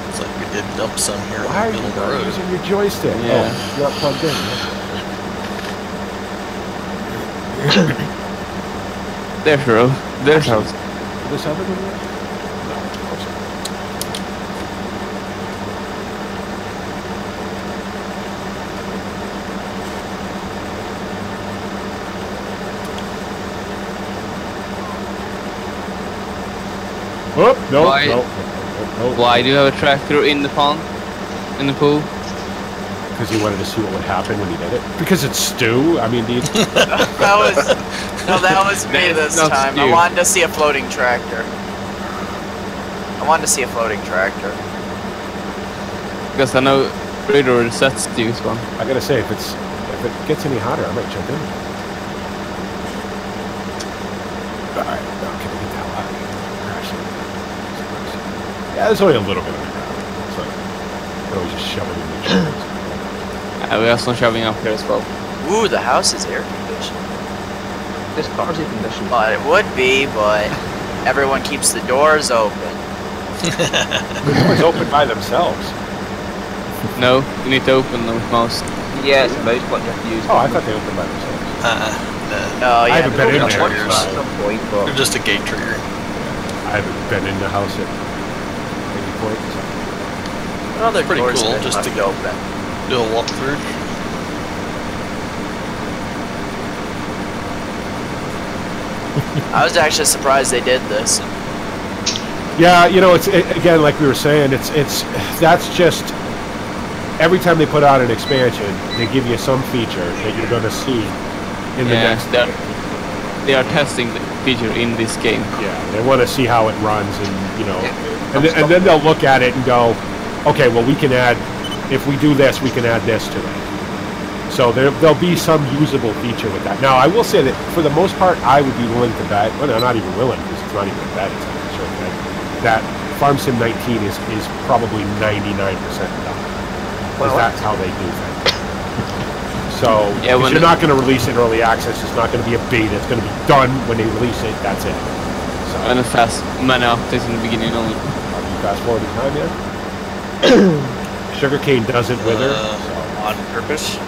Looks like we did dump some here in Why the are middle you of the not road. using your joystick? Yeah. Oh, you're not plugged in. There's row. There's house. This other one? No, of course not. Oh, no, Why? no. Why do you have a tractor in the pond? In the pool? Because he wanted to see what would happen when he did it. Because it's Stu. I mean, that was me this Not time. Stu. I wanted to see a floating tractor. Because I know Radar sets to use one. I gotta say, if it gets any hotter, I might jump in. Alright, now can I get the hell out of here? Crash it. Yeah, there's only a little bit on the ground. So, can always just shove it in the chimneys. We have some shoving up here as well. Ooh, the house is air conditioned. This car's air conditioned. Well, it would be, but everyone keeps the doors open. The doors open by themselves. No, you need to open them with mouse. Yeah, it's a mouse button you have to use. Oh, I thought they opened by themselves. Oh, yeah, I haven't been in there. At some point, but They're just a gate trigger. I haven't been in the house at any point. So. Well, they're Pretty doors cool, that just must to be open. Do a walkthrough. I was actually surprised they did this. Yeah, you know, again, like we were saying, that's just every time they put out an expansion, they give you some feature that you're going to see in the next. They are testing the feature in this game. Yeah, they want to see how it runs, and you know, and then they'll look at it and go, okay, well, we can add, if we do this, we can add this to it. So there'll be some usable feature with that. Now, I will say that for the most part, I would be willing to bet. Well, no, not even willing, because it's not even a bet. It's a sure bet. That Farm Sim 19 is probably 99% done. Because that's how they do things. So if you're not going to release it in early access, it's not going to be a beta. It's going to be done when they release it. That's it. So, and a fast many updates in the beginning only. You fast forward in time yet? Sugarcane doesn't wither. On purpose?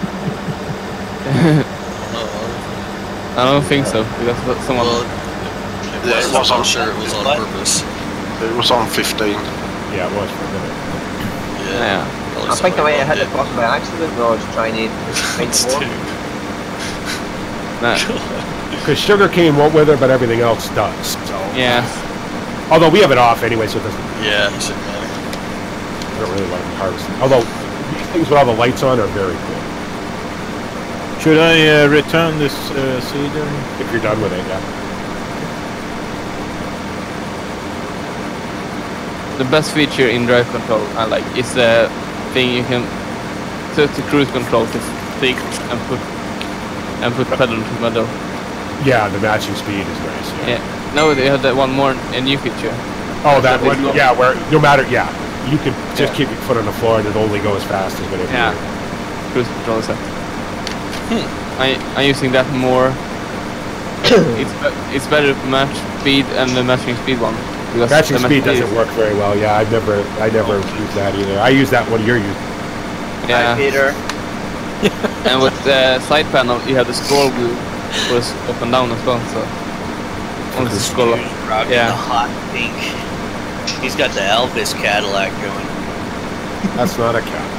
I don't think so. Because someone. Well, I'm sure it was on purpose. It was on 15. Yeah, it was for a minute. Yeah. I think I might have hit the button by accident when I was trying to find more. Because sugarcane won't wither, but everything else does. So. Yeah. Although we have it off anyway, so it doesn't. Yeah, it shouldn't matter. I don't really like harvesting. Although these things with all the lights on are very cool. Should I return this seeder? If you're done with it, yeah. The best feature in drive control I like is the thing you can set to cruise control to stick and put pedal to pedal. Yeah, the matching speed is nice. Yeah. No, they had that one more, a new feature. Oh, that one. Yeah, where no matter, you can just keep your foot on the floor and it only goes as fast as whatever. Yeah. Cruise control set. I'm using that more. It's better match speed and the matching speed one. Matching speed doesn't work very well. Yeah, I never used that either. I use that one you're using. Yeah. Hi, Peter. And with the side panel, you have the scroll wheel goes up and down as well. So once the scroll up, Rocking the hot pink. He's got the Elvis Cadillac going. That's not a cat.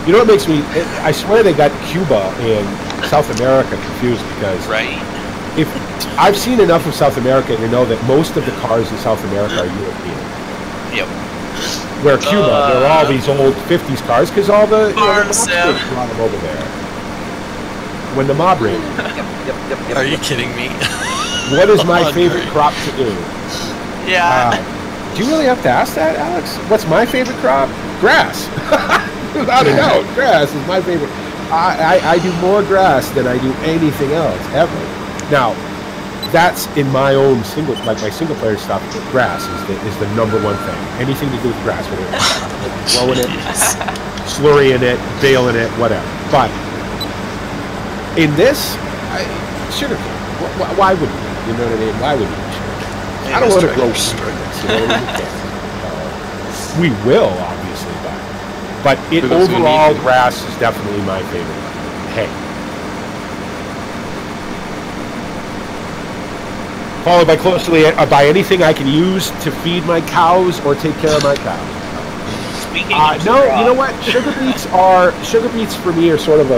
You know what makes me? I swear they got Cuba and South America confused because if I've seen enough of South America to know that most of the cars in South America are European. Yep. Where Cuba, there are all these old 50s cars because all the brought them over there. When the mob raided. Yep. Are you kidding me? What is my favorite crop to do? Yeah. Do you really have to ask that, Alex? What's my favorite crop? Grass. Without a doubt, grass is my favorite. I do more grass than I do anything else ever. Now, that's in my own my single player stuff. Grass is the number one thing. Anything to do with grass, whether it's blowing it, slurrying it, baling it, whatever. But in this, sugarcane. Why would you? You know what I mean? Why would you? I don't want to grow sugarcane. You know what I mean? We will, obviously, but overall, grass is definitely my favorite. Hay. Followed by closely by anything I can use to feed my cows or take care of my cows. Speaking of no, you know what? Sugar beets for me are sort of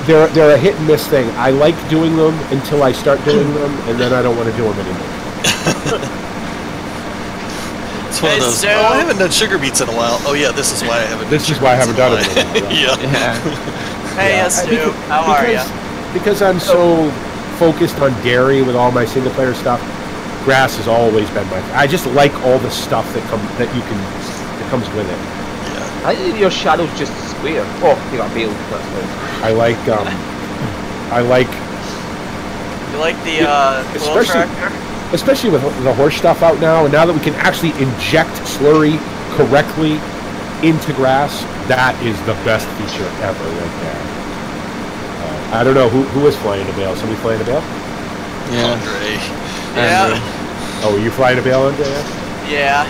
they're a hit and miss thing. I like doing them until I start doing them, and then I don't want to do them anymore. It's one of those. I haven't done sugar beets in a while. Oh yeah, this is why I haven't. This is why I haven't done it in a while. Yeah. Hey, Stu. How are you? Because I'm so focused on dairy with all my single player stuff, grass has always been my. I just like all the stuff that comes with it. Yeah. I think your shadow's just square. Oh, you got veiled. That's nice. I like. You like the little tractor? especially with the horse stuff out now, and now that we can actually inject slurry correctly into grass, that is the best feature ever right there. I don't know who is flying a bale. Somebody flying a bale? Yeah. Andre. Yeah. Oh, are you flying a bale, Andre? Yeah.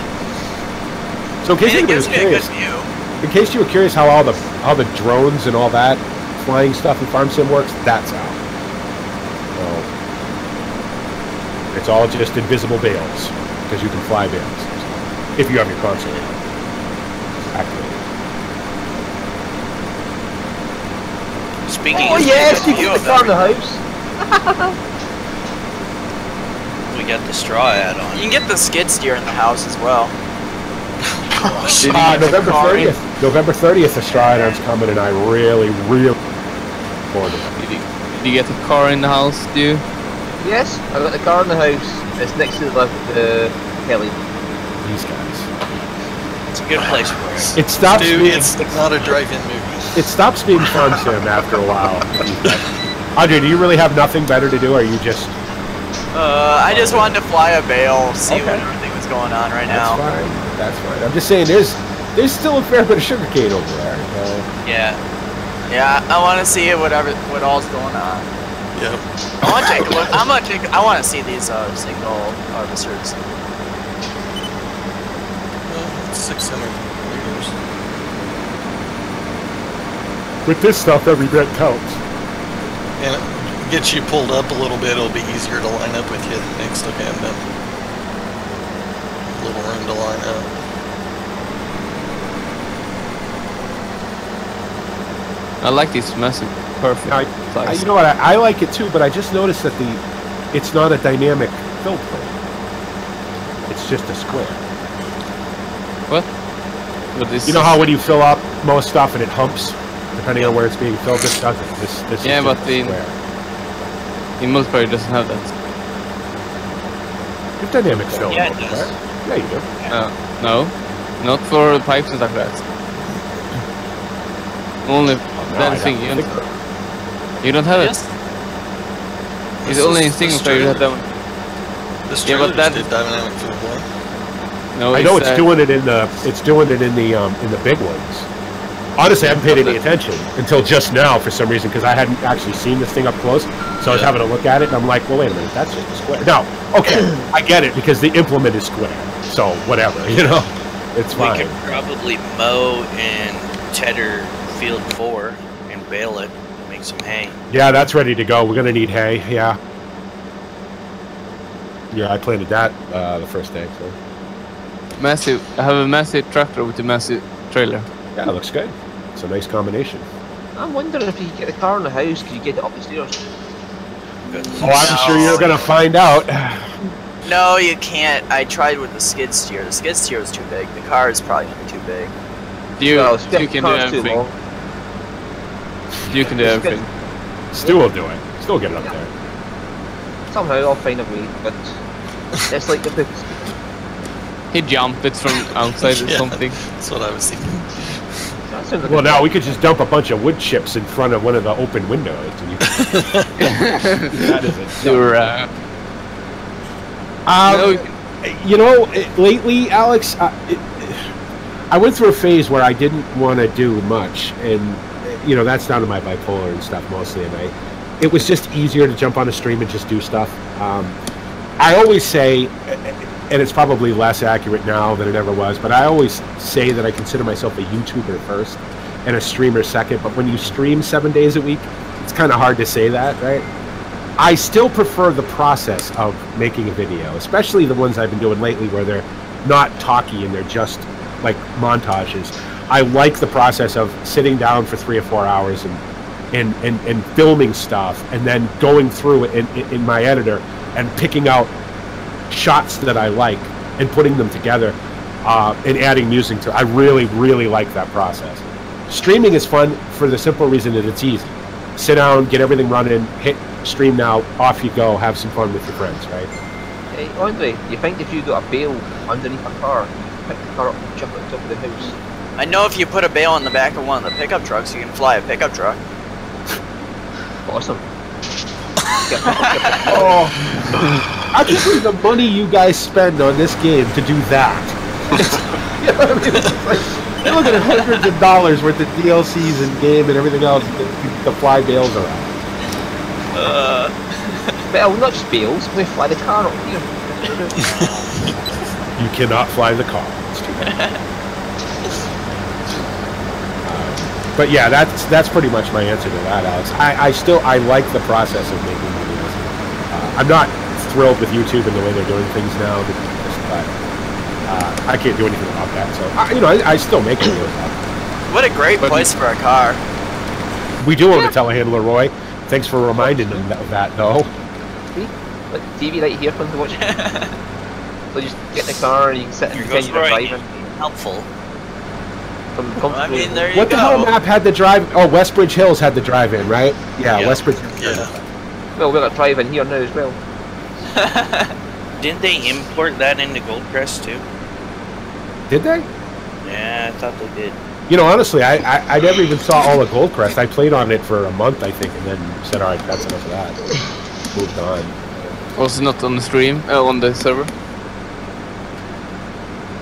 So in case anybody was curious, in case you were curious how all the drones and all that flying stuff in Farm Sim works, that's how. So it's all just invisible bales because you can fly bales if you have your console activated. Speaking oh of yes, you can farm the house. We got the straw hat on. You can get the skid steer in the house as well. November 30th. November 30th, the straw hat coming, and I really forward it. Did you get the car in the house, do you? Yes, I got the car in the house. It's next to the heli. These guys. It's a good place for it. It stops Dude, being. it's not a drive-in movie. It stops being Farm Sim after a while. Andre, do you really have nothing better to do, or are you just... I just wanted to fly a bale, see what everything was going on right now. That's fine. That's fine. I'm just saying, there's still a fair bit of sugarcane over there. Yeah. Yeah, I want to see what all's going on. Yep. I want to take a look. I want to see these signal harvesters. 600 meters. With this stuff, every bit counts. And it gets you pulled up a little bit. It'll be easier to line up with you next to him. A little room to line up. I like this massive, perfect size. You know what? I like it too, but I just noticed that it's not a dynamic fill plane. It's just a square. What? You know how when you fill up most stuff and it humps, depending on where it's being filled, this doesn't. This yeah, is but in multiplayer doesn't have that. It's dynamic fill. Yeah, it does. Yeah, you do. No, not for pipes and stuff like that. Only that thing. You don't have it. It's only in single player you have that one. This yeah, but that did dynamic fill one. No, I know it's doing it in the big ones. Honestly, I haven't paid any attention until just now for some reason because I hadn't actually seen this thing up close. So I was having a look at it and I'm like, well, wait a minute, that's just a square. No, okay, I get it because the implement is square. So whatever, it's fine. We could probably mow and tedder field 4 and bale it, make some hay. Yeah, that's ready to go. We're gonna need hay. Yeah. Yeah, I planted that the first day. So. Massive. I have a massive tractor with a massive trailer. Yeah, it looks good. It's a nice combination. I'm wondering if you get the car in the house, can you get it up the stairs? Oh, I'm sure you're gonna find out. No, you can't. I tried with the skid steer. The skid steer was too big. The car is probably gonna be too big. You can do everything. You can do everything. Stu will do it. Stu will get it up there. Somehow I'll find a way, but it's like the He jumped it from outside or something. That's what I was thinking. Well, now we could just dump a bunch of wood chips in front of one of the open windows. And that is it. Lately, Alex, I went through a phase where I didn't want to do much, and that's down to my bipolar and stuff mostly. And it was just easier to jump on a stream and just do stuff. I always say, and it's probably less accurate now than it ever was, but I always say that I consider myself a YouTuber first and a streamer second. But when you stream 7 days a week, it's kind of hard to say that, right? I still prefer the process of making a video, especially the ones I've been doing lately where they're not talky and they're just like montages. I like the process of sitting down for 3 or 4 hours and filming stuff and then going through it in my editor and picking out shots that I like and putting them together and adding music to it. I really, really like that process. Streaming is fun for the simple reason that it's easy. Sit down, get everything running, hit stream now, off you go, have some fun with your friends, right? Hey, Andre, you think if you got a bale underneath a car, pick the car up and jump on top of the house? I know if you put a bale in the back of one of the pickup trucks, you can fly a pickup truck. Awesome. I can't believe the money you guys spend on this game to do that. You know what I mean? It's like, you're looking at hundreds of dollars worth of DLCs and game and everything else to fly bales around. Well, not just bales, we fly the car up here. You cannot fly the car. It's too bad. But yeah, that's pretty much my answer to that, Alex. I like the process of making videos. I'm not thrilled with YouTube and the way they're doing things now, but I can't do anything about that. So I still make videos. What a great place for a car. We do own a telehandler, Roy. Thanks for reminding them of that, though. See? Like TV right here for them to watch. So you just get in the car and you can sit and continue driving. Helpful. Well, I mean, there you what go. the hell map had the drive? Oh, Westbridge Hills had the drive-in, right? Yeah, Yep. Westbridge. Yeah. Well, we've got drive-in here now as well. Didn't they import that into Goldcrest too? Did they? Yeah, I thought they did. You know, honestly, I never even saw all of Goldcrest. I played on it for a month, I think, and then said, all right, that's enough of that. Moved on. Was it not on the stream, on the server?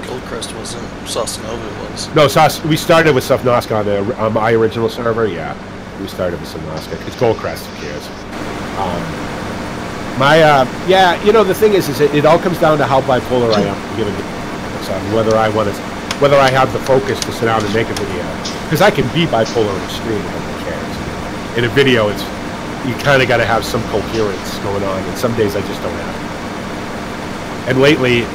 Goldcrest wasn't. Sosnova was. No, we started with Sosnoska on my original server. Yeah, we started with Sosnoska. It's Goldcrest, who cares? Yeah, you know, the thing is it all comes down to how bipolar I am, given whether I have the focus to sit down and make a video. Because I can be bipolar in the stream, nobody cares. In a video, you kind of got to have some coherence going on, and some days I just don't have it. And lately,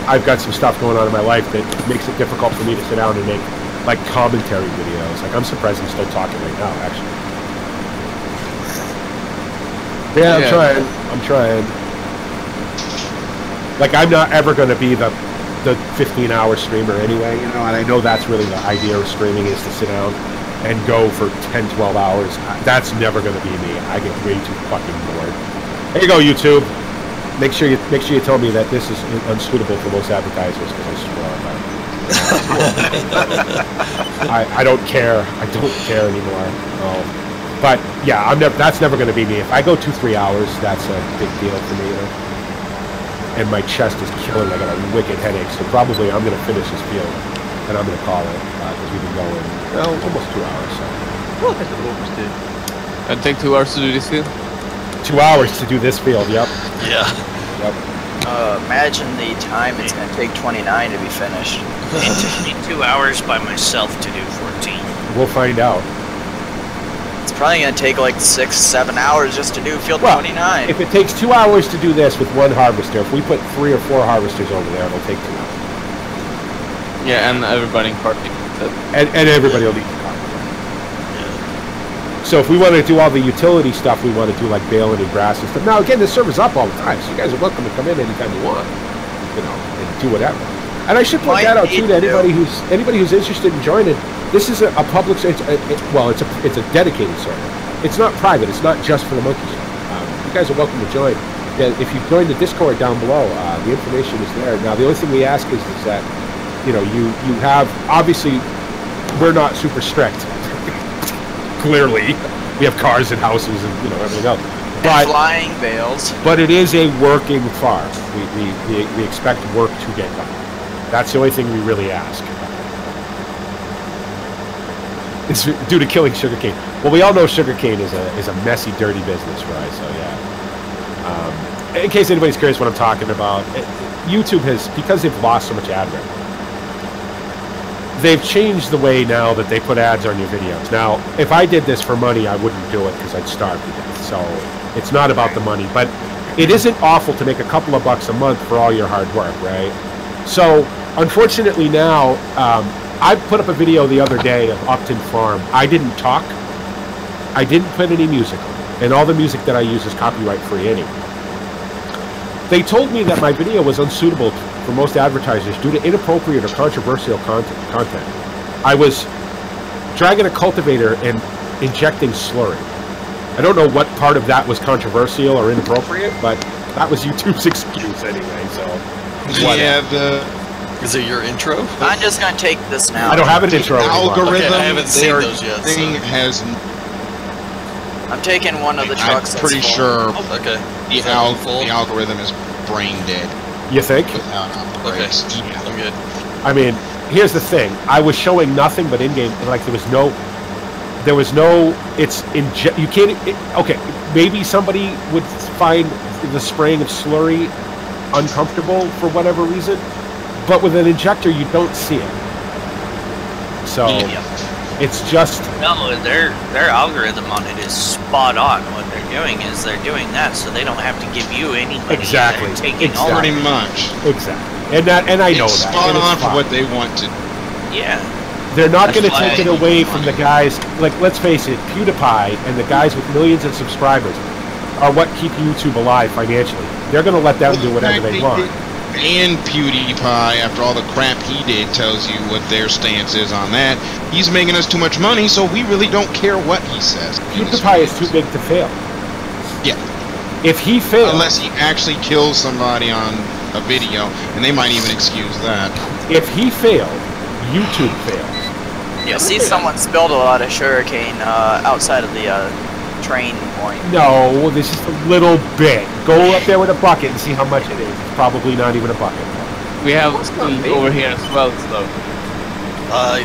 I've got some stuff going on in my life that makes it difficult for me to sit down and make, like, commentary videos. Like, I'm surprised I'm still talking right now, actually. Yeah, I'm trying. Like, I'm not ever going to be the 15-hour streamer anyway, you know, and I know that's really the idea of streaming, is to sit down and go for 10, 12 hours. That's never going to be me. I get way too fucking bored. There you go, YouTube. Make sure you tell me that this is unsuitable for most advertisers, because I swear I don't care. I don't care anymore. But yeah, that's never going to be me. If I go 2-3 hours, that's a big deal for me. You know? And my chest is killing. I got a wicked headache. So probably I'm going to finish this field, and I'm going to call it, because we've been going almost 2 hours. So. Well, that's what almost do. It'd take 2 hours to do this field. 2 hours to do this field. Yep. Yeah. Yep. Imagine the time it's going to take 29 to be finished. It took me 2 hours by myself to do 14. We'll find out. It's probably going to take like 6-7 hours just to do field 29. If it takes 2 hours to do this with one harvester, if we put 3 or 4 harvesters over there, it'll take 2 hours. Yeah, and everybody in carting. And everybody will need the cart. So if we want to do all the utility stuff, we want to do like baling and grass and stuff. Now again, this server's up all the time, so you guys are welcome to come in anytime you want, you know, and do whatever. And I should point that out too to anybody who's interested in joining. This is a public. It's a dedicated server. It's not private. It's not just for the monkey show. You guys are welcome to join. If you join the Discord down below, the information is there. Now the only thing we ask is that, you know, you have, obviously we're not super strict. Clearly, we have cars and houses and, you know, everything else. But flying bales. But it is a working farm. We expect work to get done. That's the only thing we really ask. It's due to killing sugarcane. Well, we all know sugarcane is a messy, dirty business, right? So yeah. In case anybody's curious what I'm talking about, YouTube has, because they've lost so much ad revenue, they've changed the way now that they put ads on your videos. Now, if I did this for money, I wouldn't do it because I'd starve to death. So it's not about the money, but it isn't awful to make a couple of bucks a month for all your hard work, right? So unfortunately now, I put up a video the other day of Upton Farm. I didn't talk. I didn't put any music on it, and all the music that I use is copyright free anyway. They told me that my video was unsuitable for most advertisers due to inappropriate or controversial content. I was dragging a cultivator and injecting slurry. I don't know what part of that was controversial or inappropriate, but that was YouTube's excuse anyway, so Yeah, Is it your intro? I'm just going to take this now. I don't have an intro anymore. algorithm, Okay, I haven't seen their those yet, thing so. has I'm taking one of the trucks. I'm pretty sure Okay. the algorithm is brain dead. You think? Okay. Yeah. I'm good. I mean, here's the thing. I was showing nothing but in-game. Like, there was no... It's you can't... okay, maybe somebody would find the spraying of slurry uncomfortable for whatever reason, but with an injector, you don't see it. So... Yeah. It's just... No, their algorithm on it is spot on. What they're doing is they're doing that so they don't have to give you any money. Exactly. They're taking all Pretty much. Exactly. And I know It's that. spot and on it's for fine. what they want to. Yeah. They're not going to That's take it why- away from the guys. Like, let's face it, PewDiePie and the guys with millions of subscribers are what keep YouTube alive financially. They're going to let them do whatever they want. And PewDiePie, after all the crap he did, tells you what their stance is on that. He's making us too much money, so we really don't care what he says. PewDiePie is too big to fail. Yeah. If he fails... Unless he actually kills somebody on a video, and they might even excuse that. If he failed, YouTube fails. You'll see someone spilled a lot of sugarcane outside of the train point. No, this is a little bit. Go up there with a bucket and see how much it is. It's probably not even a bucket. We have some over here as well, so. I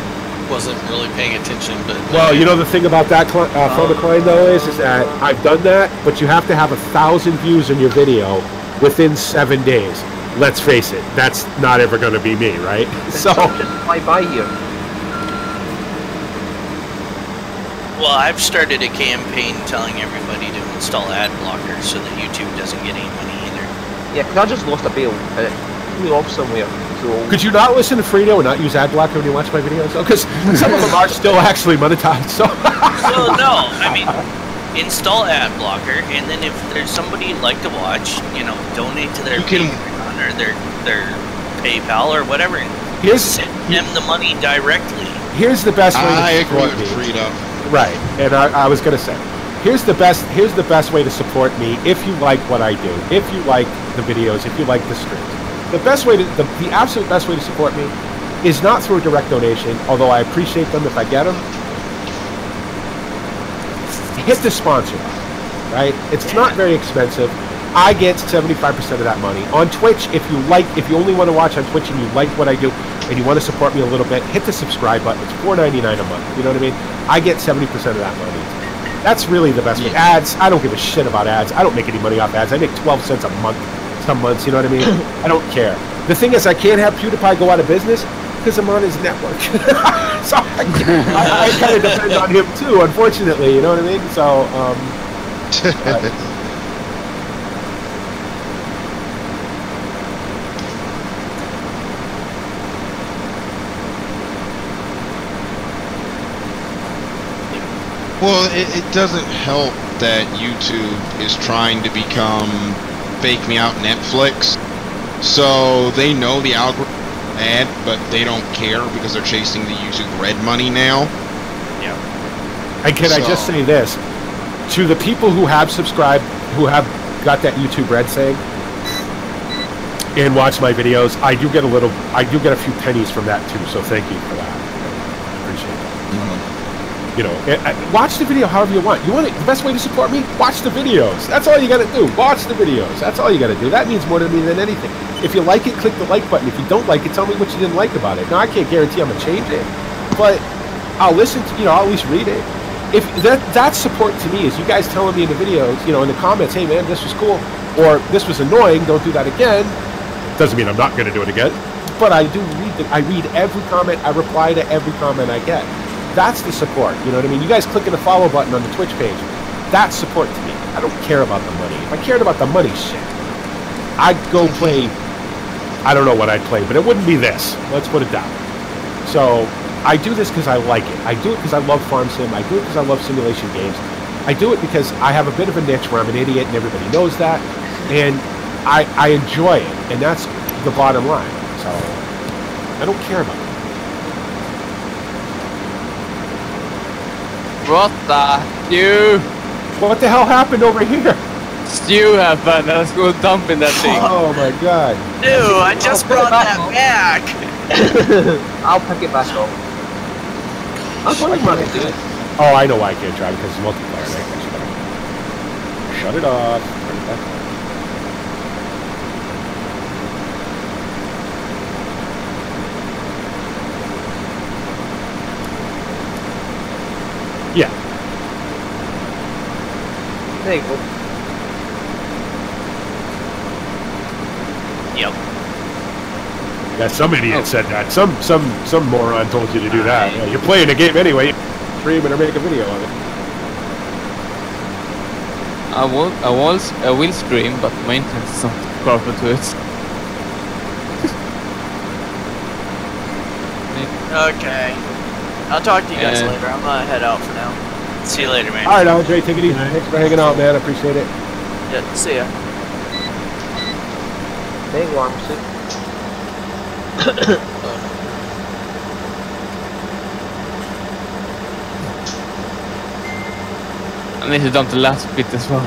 wasn't really paying attention, but... Well, you know the thing about that phone decline though is that I've done that, but you have to have 1,000 views on your video within 7 days. Let's face it, that's not ever going to be me, right? So just fly by you. Well, I've started a campaign telling everybody to install ad blockers so that YouTube doesn't get any money either. Yeah, because I just lost a bail. It flew off somewhere. So could you not listen to Frito and not use ad blocker when you watch my videos? Because some of them are still actually monetized. So Well, no, I mean, install ad blocker, and then if there's somebody you'd like to watch, you know, donate to their Patreon or their PayPal or whatever, and send them the money directly. Here's the best way to support me. Frito. Right, and I was going to say, here's the best way to support me if you like what I do, if you like the videos, if you like the streams. The best way the absolute best way to support me is not through a direct donation, although I appreciate them if I get them. Hit the sponsor button, right? It's not very expensive. I get 75% of that money. On Twitch, if you only want to watch on Twitch and you like what I do and you want to support me a little bit, hit the subscribe button. It's $4.99 a month. You know what I mean? I get 70% of that money. That's really the best way. Ads, I don't give a shit about ads. I don't make any money off ads. I make 12 cents a month some months, you know what I mean? I don't care. The thing is, I can't have PewDiePie go out of business because I'm on his network. So I kind of depend on him too, unfortunately, you know what I mean? So, Well, it doesn't help that YouTube is trying to become fake me out Netflix. So they know the algorithm is bad, but they don't care because they're chasing the YouTube red money now. Yeah. And can I just say this? To the people who have subscribed, who have got that YouTube red thing, and watch my videos, I do get a few pennies from that too, so thank you for that. I appreciate that. You know, watch the video however you want. The best way to support me? Watch the videos. That's all you gotta do. Watch the videos. That's all you gotta do. That means more to me than anything. If you like it, click the like button. If you don't like it, tell me what you didn't like about it. Now, I can't guarantee I'm gonna change it, but I'll listen to, I'll at least read it. If that's support to me, is you guys telling me in the videos, in the comments, hey man, this was cool, or this was annoying, don't do that again. Doesn't mean I'm not gonna do it again, but I do I read every comment, I reply to every comment I get. That's the support, you know what I mean? You guys clicking the follow button on the Twitch page, that's support to me. I don't care about the money. If I cared about the money, shit, I'd go play, I don't know what I'd play, but it wouldn't be this. Let's put it down. So, I do this because I like it. I do it because I love farm sim. I do it because I love simulation games. I do it because I have a bit of a niche where I'm an idiot and everybody knows that. And I enjoy it. And that's the bottom line. So, I don't care about it. What the? Stew? What the hell happened over here? Stew happened. Let's go dump in that thing. Oh my god. Ew, I just brought that back. I'll pick it back up. I was wondering what I could do. Oh, I know why I can't drive, because it's multiplayer. Shut it off. Turn it back on. Yeah. There you go. Yep. Yeah, some idiot said that. Some moron told you to do that. Yeah, you're playing a game anyway. Stream it or make a video of it. I will stream, but my internet is not proper to it. Okay. I'll talk to you guys later. I'm gonna head out for now. See you later, man. All right, Andre, take it easy. Thanks for hanging out, man. I appreciate it. Yeah, see ya. There you go, Armstead. I need to dump the last bit as well.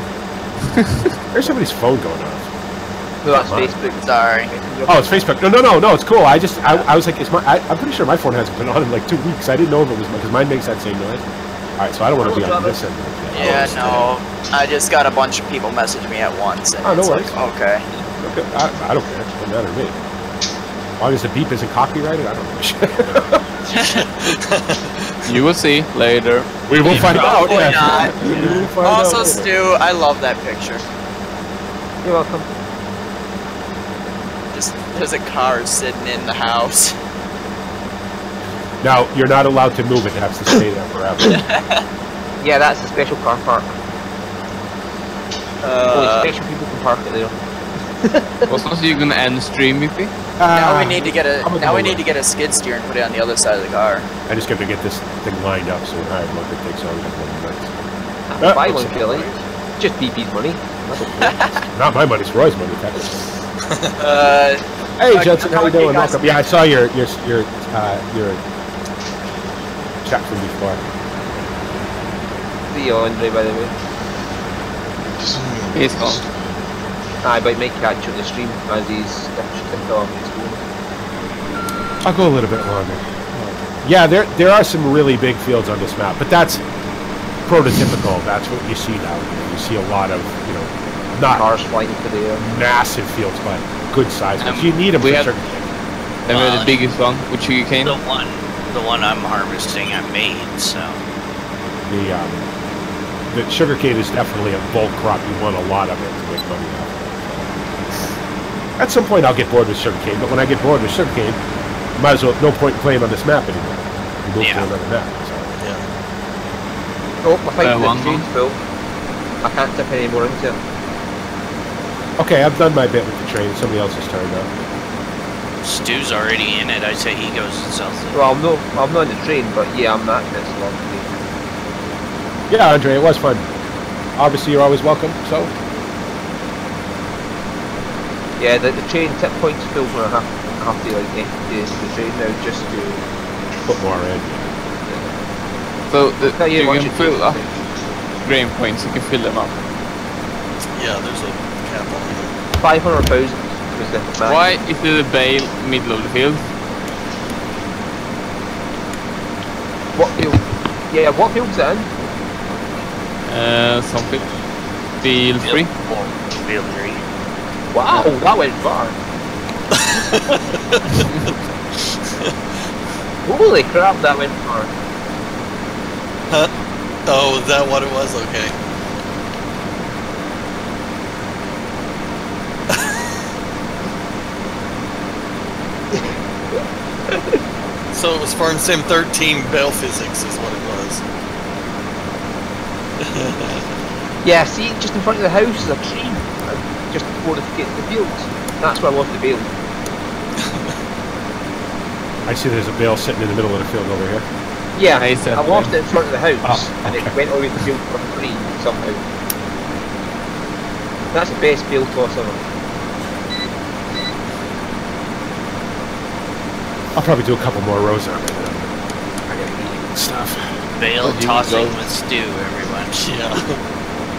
There's somebody's phone going off. No, that's Facebook. Sorry. Oh, it's Facebook. No, it's cool. I was like, I'm pretty sure my phone hasn't been on in like 2 weeks. I didn't know if it was because mine makes that same noise. All right, so I don't want to be on this end. Yeah, no. I just got a bunch of people message me at once. And no it's worries. Like, okay. I don't care. It doesn't matter to me. As long as the beep isn't copyrighted, I don't know. You will see later. We will find out. Probably not. Also, out. Stu, I love that picture. You're welcome. Just there's a car sitting in the house. Now, you're not allowed to move it. It has to stay there forever. Yeah, that's a special car park. Only special people can park it there. Also, so you're gonna end stream, BP? Now we need to get a skid steer and put it on the other side of the car. I just got to get this thing lined up, so I look, it takes only a couple of minutes. Buy one, Kelly. Just BP's money. Not my money, it's Roy's money, technically. Hey, Judson, how you doing? Welcome. Yeah, I saw your chat from before. See you, Andre, by the way. He's gone. I might catch you on the stream as he's off his phone. I'll go a little bit longer. Yeah, there are some really big fields on this map, but that's prototypical. That's what you see down here. You see a lot of, not cars flying into the air. Massive fields, but good size ones. You need them for certain things. And we had the biggest one, which sugarcane. The one I'm harvesting, I made, so. The sugarcane is definitely a bulk crop. You want a lot of it to make money off. At some point, I'll get bored with sugarcane, but when I get bored with sugarcane, might as well, no point playing on this map anymore. We move to another map. So. Yeah. Oh, my train's full. I can't tip any more into it. Okay, I've done my bit with the train. Somebody else's turn now. Stu's already in it. I say he goes and sells it. Well, I'm not in the train, but yeah, I'm not. That's a long day. Yeah, Andre, it was fun. Obviously, you're always welcome. So. Yeah, the train tip point's full when I have to like empty the train now just to put more in. So you can fill up grain points. You can fill them up. Yeah, there's a cap on it. 500,000 was the max. Why is there a bale middle of the field? What field? Yeah, what field's it in? Something. Field 3. Field 3. Wow, that went far. Holy crap, that went far. Huh? Oh, is that what it was? Okay. So it was Farm Sim 13 Bell Physics is what it was. Yeah, see, just in front of the house is a tree. Just before the fields. That's where I lost the bale. I see there's a bale sitting in the middle of the field over here. Yeah, I lost it in front of the house, okay. and it went over the field for free somehow. That's the best bale toss ever. I'll probably do a couple more rows on it. I gotta eat stuff. Bale tossing with Stu, everyone. Yeah.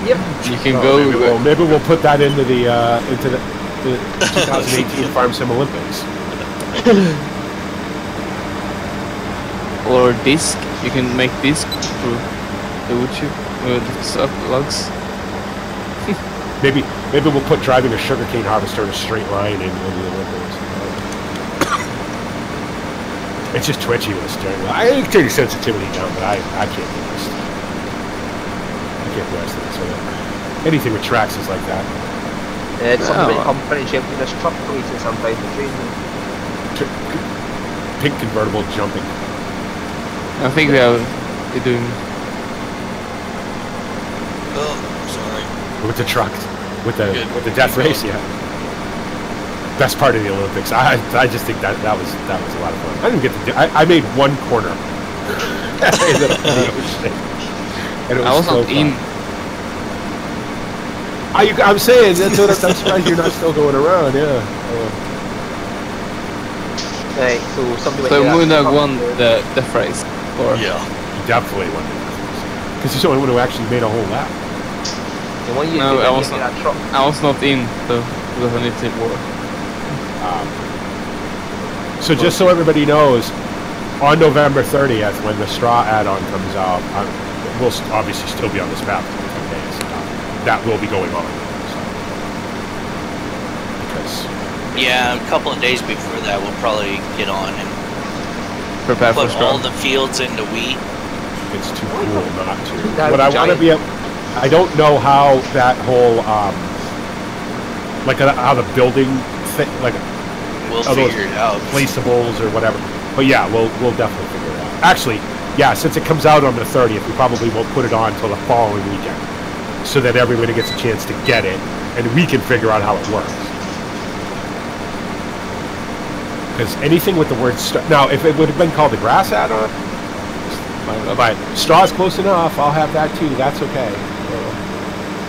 Yep. You can go. Maybe we'll put that into the 2018 Farm Sim Olympics. Or disc. You can make disc through the wood chip with logs. Maybe we'll put driving a sugarcane harvester in a straight line in the Olympics. It's just twitchy with the steering wheel. I can turn your sensitivity down, but I can't do this. I can't do this with it. Anything with tracks is like that. It's something that company jumping this truck racing sometimes between them. Pink convertible jumping. I think we are doing. Oh, sorry. With the truck, with the death race, yeah. Best part of the Olympics. I just think that was a lot of fun. I didn't get to do. I made one corner. And it was I was so not in. I'm saying that's what I'm surprised you're not still going around. Yeah. Right. So somebody. So Moondog won the death race. Or Yeah. He definitely won the death race because he's the only one who actually made a whole lap. No, I was not in. So because I need to work. So just so everybody knows, on November 30th, when the straw add-on comes out, we'll obviously still be on this map for 10 days. That will be going on. So. Because yeah, a couple of days before that, we'll probably get on and prepare put for all the fields into wheat. it's too cool not to. What I want to be able, I don't know how that whole, like how the building thing, like. We'll figure it out. Placeables or whatever. But yeah, we'll definitely figure it out. Actually, yeah, since it comes out on the 30th, we probably won't put it on until the following weekend, so that everybody gets a chance to get it, and we can figure out how it works. Because anything with the word now, if it would have been called the grass add-on, but straw's close enough. I'll have that too. That's okay.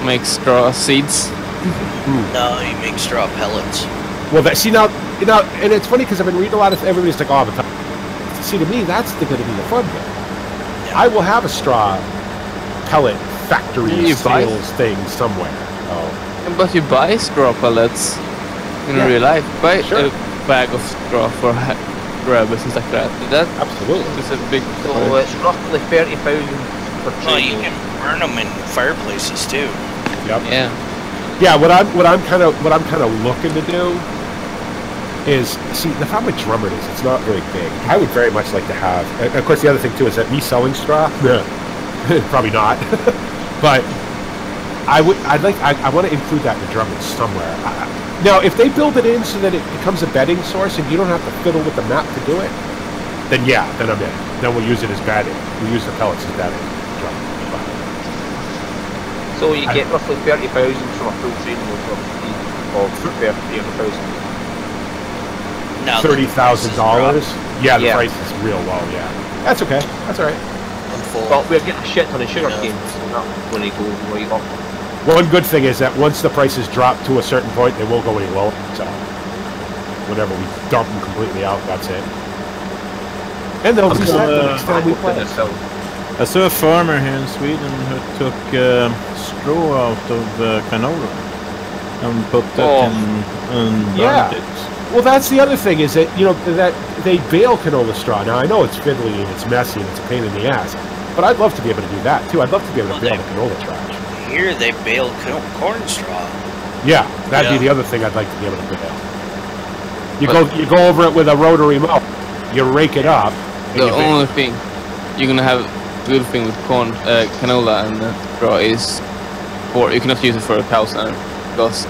Make straw seeds. No, you make straw pellets. Well, now, and it's funny because I've been reading a lot of everybody's like, oh, but see, to me, that's going to be the fun bit. Yeah. I will have a straw pellet factory sales thing somewhere. Oh. But you buy straw pellets in real life. Buy a bag of straw for rabbits and stuff like that. That absolutely is a big. So it's roughly 30,000 per tree. So you can burn them in fireplaces too. Yep. Yeah. Yeah. What I'm kind of looking to do is, see, the problem with Drummond is it's not very big. I would very much like to have, and of course the other thing too is that me selling straw, probably not, but I want to include that in the Drummond somewhere. Now, if they build it in so that it becomes a bedding source and you don't have to fiddle with the map to do it, then yeah, then I'm in. Then we'll use it as bedding. We'll use the pellets as bedding. So you get roughly 30,000 from a full training of 30,000. $30,000? Yeah, the price is real low, yeah. That's okay. That's alright. Well, we're getting a shit ton of sugar cane, so not when you go where you go. One good thing is that once the prices drop to a certain point, they won't go any lower. So, whenever we dump them completely out, that's it. And they'll reset the next time we play. I saw a farmer here in Sweden who took straw out of canola and put that in and burned it. Well, that's the other thing is that, that they bale canola straw. Now, I know it's fiddly and it's messy and it's a pain in the ass, but I'd love to be able to do that, too. I'd love to be able to bale the canola trash. Here, they bale corn straw. Yeah, that'd be the other thing I'd like to be able to bale. You go over it with a rotary mower, you rake it up. The only thing you're going to have good thing with corn, canola and straw is you cannot use it for a cow's iron because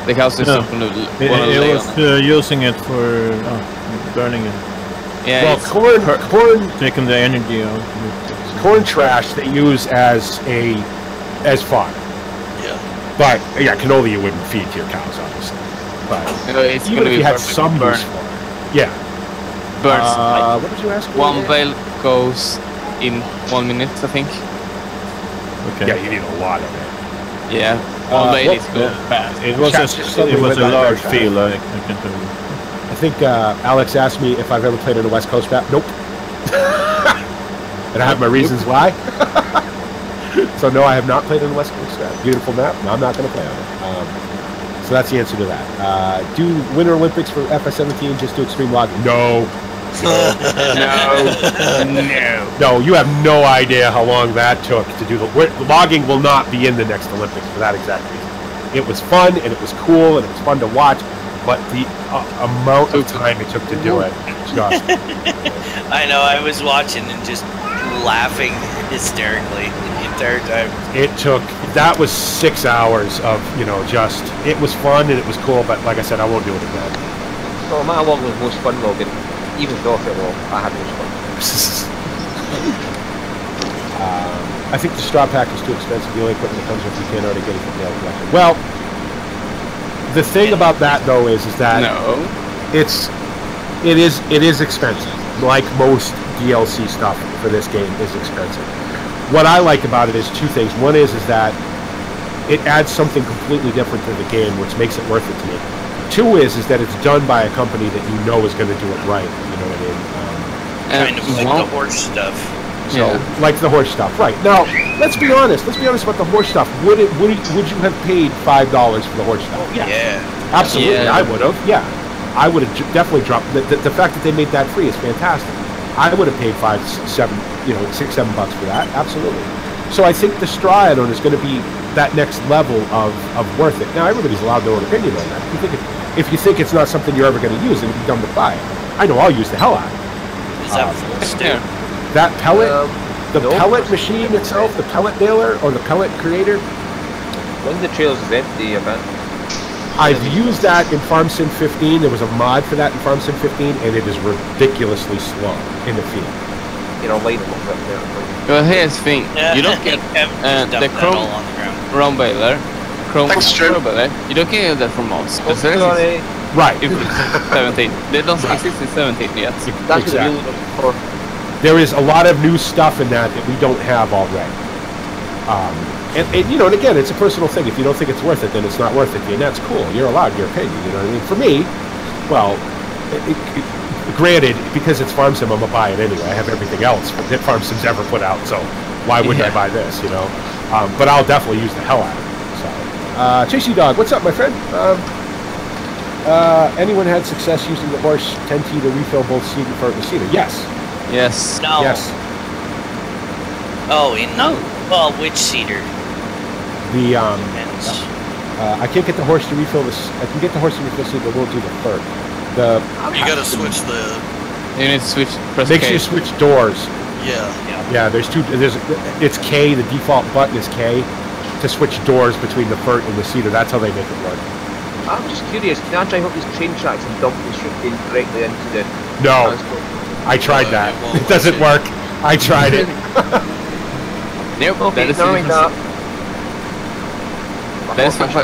the cows are not going to lay on it. Using it for burning it. Yeah, well, corn taking the energy out. Corn trash they use as fodder. Yeah. But yeah, canola you wouldn't feed to your cows, obviously. But it's even if you had some use for it, yeah. Burns. What did you ask? One bale goes in 1 minute, I think. Okay. Yeah, you need a lot of it. Yeah. One bale is good fast. It was a large field, I can tell you. I think Alex asked me if I've ever played in a West Coast map. Nope. And I have my reasons why. So no, I have not played in the West Coast map. Beautiful map. No, I'm not going to play on it. So that's the answer to that. Do Winter Olympics for FS17 just do extreme logging? No. No, you have no idea how long that took to do the logging will not be in the next Olympics for that exact reason. It was fun and it was cool and it was fun to watch, but the amount of time it took to do it, just I know. I was watching and just laughing hysterically the entire time. That was 6 hours of, just, it was fun and it was cool, but like I said, I won't do it again. So my log was most fun logging, even though I had most fun. I think the straw pack is too expensive. The only equipment that comes with, you can't already get it from mail collection. Well, the thing about that though is that it is expensive. Like most DLC stuff for this game is expensive. What I like about it is two things. One is that it adds something completely different to the game, which makes it worth it to me. Two is that it's done by a company that you know is going to do it right. You know what I mean? Kind of like the horse stuff. So, like the horse stuff, right? Now, let's be honest. Let's be honest about the horse stuff. Would you have paid $5 for the horse stuff? Yeah. Absolutely, yeah. I would have. Yeah, I would have definitely dropped. The fact that they made that free is fantastic. I would have paid $6, $7 for that. Absolutely. So I think the straw add-on is going to be that next level of worth it. Now everybody's allowed their own opinion on that. If you think it's not something you're ever going to use, it'd be dumb to buy it. I know I'll use the hell out of it. Is that full stick? That pellet, pellet machine itself, the pellet baler or the pellet creator. When the trails is empty, I've used that in Farm Sim 15. There was a mod for that in Farm Sim 15, and it is ridiculously slow in the field. Light them up there. Well, here's the thing. You don't get the chrome baler. You don't get that from mods. Right. If it's 17. They don't exist in 17 yet. That's exactly. For. There is a lot of new stuff in that we don't have already. And again, it's a personal thing. If you don't think it's worth it, then it's not worth it. And that's cool. You're allowed your opinion. You know what I mean? For me, well, granted, because it's Farm Sim, I'm gonna buy it anyway. I have everything else that Farm Sim's ever put out, so why wouldn't I buy this? But I'll definitely use the hell out of it. So, Chasey Dog, what's up, my friend? Anyone had success using the horse 10T to refill both seed and fert and cedar? Yes. Yes. No. Yes. Oh, well, which cedar? The I can't get the horse to refill this. I can get the horse to refill seed, but won't do the fert. You gotta switch the. You need to switch. Press Makes K. you switch doors. Yeah. There's two. It's K. The default button is K to switch doors between the fert and the cedar. That's how they make it work. I'm just curious. Can I drive up these train tracks and dump the sugarcane directly into the transport? I tried that. It doesn't work. I tried it. Nope. Okay,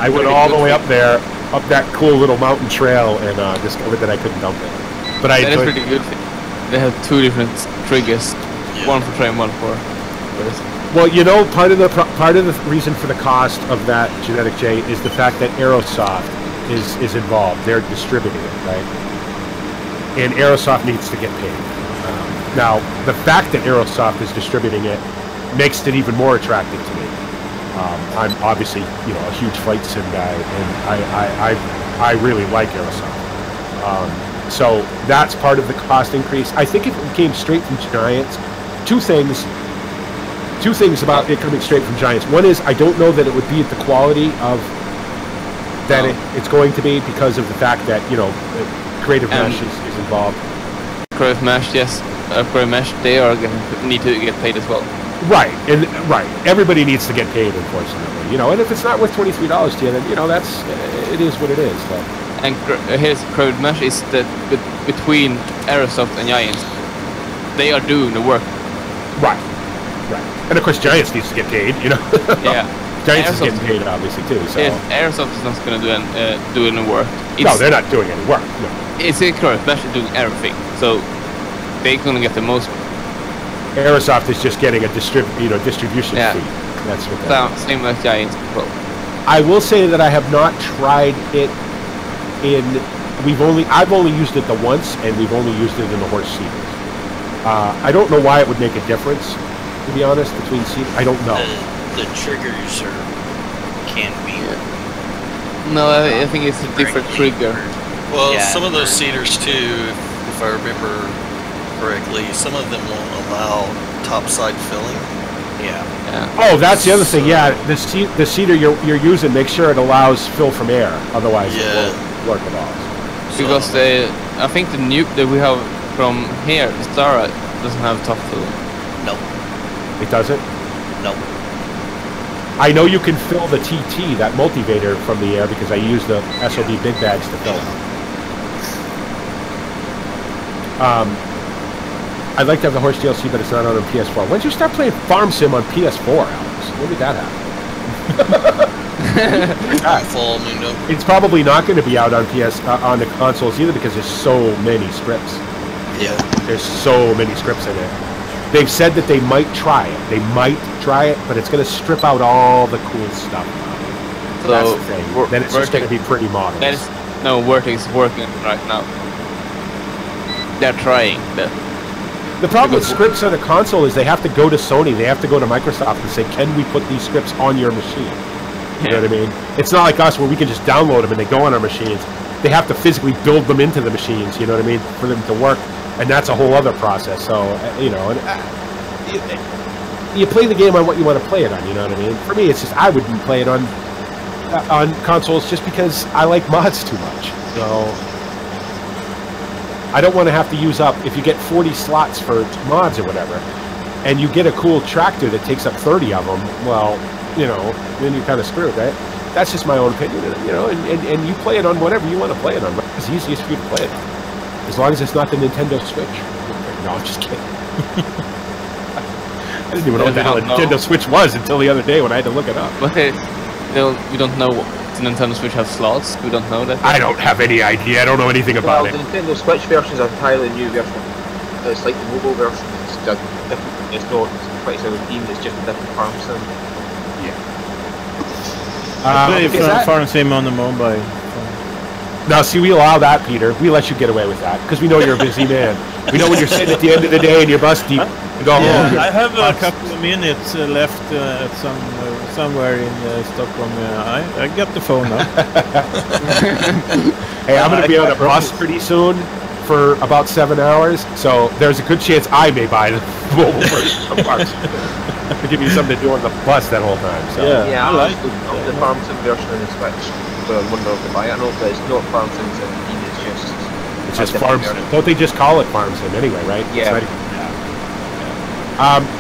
I went all the way up there, up that cool little mountain trail, and discovered that I couldn't dump it. But that is pretty good. They have two different triggers, one for train, one for this. Well, part of the reason for the cost of that genetic J is the fact that Aerosoft is involved. They're distributing it, right? And Aerosoft needs to get paid. Now, the fact that Aerosoft is distributing it makes it even more attractive to me. I'm obviously, a huge flight sim guy, and I really like Aerosoft. So that's part of the cost increase. I think if it came straight from Giants, two things about it coming straight from Giants. One is I don't know that it would be at the quality of that it's going to be because of the fact that Creative Mesh is involved. Creative Mesh, yes. Creative Mesh, they are need to get paid as well. Right, and everybody needs to get paid, unfortunately. And if it's not worth $23 to you, then it is what it is. So. And here's Creative Mesh is that between Aerosoft and Giants, they are doing the work. Right. And of course, Giants needs to get paid. Yeah. Giants is getting paid, obviously, too. So. Aerosoft is not going to do any work. No, they're not doing any work. No. It's Creative Mesh is doing everything, so they're going to get the most. Aerosoft is just getting a distribution fee. That's what that is. Same as Giants. Well, I will say that I have not tried it I've only used it the once, and we've only used it in the horse cedars. I don't know why it would make a difference, to be honest, between cedars. I don't know. The triggers can be. No, I think it's a different trigger. Well, some of those cedars too, if I remember correctly, some of them won't allow topside filling. Yeah. Oh, that's the other thing. Yeah, the seeder you're using, make sure it allows fill from air. Otherwise, it won't work at all. Because I think the nuke that we have from here, the Stara, doesn't have top fill. No. It doesn't? No. I know you can fill the TT, that multivator, from the air because I use the SOB big bags to fill it. I'd like to have the horse DLC, but it's not on PS4. When did you start playing Farm Sim on PS4, Alex? When did that happen? It's probably not going to be out on on the consoles either because there's so many scripts. Yeah. There's so many scripts in it. They've said that they might try it. They might try it, but it's going to strip out all the cool stuff. So that's the thing. Then it's just going to be pretty modern. No, Vertex is working right now. They're trying. The problem with scripts on a console is they have to go to Sony, they have to go to Microsoft and say, can we put these scripts on your machine? You know what I mean? It's not like us where we can just download them and they go on our machines. They have to physically build them into the machines, you know what I mean, for them to work. And that's a whole other process. So, you know, you play the game on what you want to play it on, you know what I mean? For me, it's just, I wouldn't play it on consoles just because I like mods too much. So I don't want to have to use up, if you get 40 slots for mods or whatever, and you get a cool tractor that takes up 30 of them, well, you know, then you're kind of screwed, right? That's just my own opinion, you know, and you play it on whatever you want to play it on. It's easiest for you to play it on. As long as it's not the Nintendo Switch. No, I'm just kidding. I didn't even know what the hell a Nintendo Switch was until the other day when I had to look it up. But we don't know what the Nintendo Switch has slots. We don't know that. I don't have any idea. I don't know anything about it. The Nintendo Switch version is an entirely new version. It's like the mobile version. It's just different. It's not 2017. It's just a different farm sim. Yeah. Farm sim on the mobile. Now, see, we allow that, Peter. We let you get away with that because we know you're a busy man. We know when you're sitting at the end of the day and you're bus deep. You go home. I have a couple of minutes left at somewhere in Stockholm. I got the phone now. Hey, I'm going to be on a bus pretty soon for about 7 hours, so there's a good chance I may buy the mobile version of Farm Sim to give you something to do on the bus that whole time. So. Yeah, I like the Farm Sim version on the Switch. I wonder if I know, but it's not Farm Sim 17, it's just Farm Sim. Don't they just call it Farm Sim anyway, right? Yeah.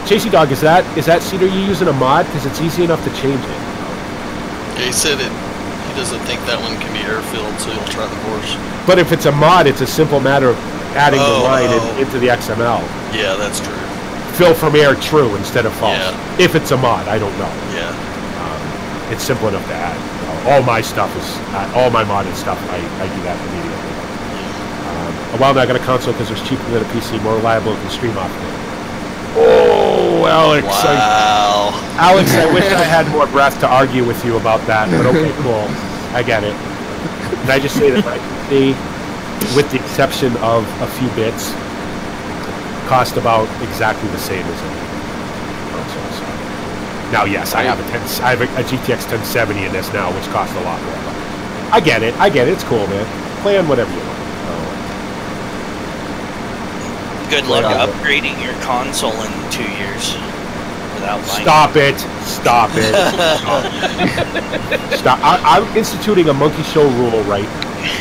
Chasey Dog, is that Cedar you using a mod? Because it's easy enough to change it. Yeah, he said he doesn't think that one can be air-filled, so he'll try the horse. But if it's a mod, it's a simple matter of adding the line into the XML. Yeah, that's true. Fill from air true instead of false. Yeah. If it's a mod, I don't know. Yeah. It's simple enough to add. All my stuff is, all my modded stuff, I do that immediately. A while back I got a console because it was cheaper than a PC, more reliable and can stream off of it. Oh, Alex. Wow. Alex, I wish I had more breath to argue with you about that, but okay, cool. I get it. Can I just say that my PC, with the exception of a few bits, cost about exactly the same as a console. So. Now, yes, I have a GTX 1070 in this now, which costs a lot more. But I get it. It's cool, man. Play on whatever you want. Good luck upgrading your console in 2 years without buying. Stop it. Stop. I'm instituting a monkey show rule right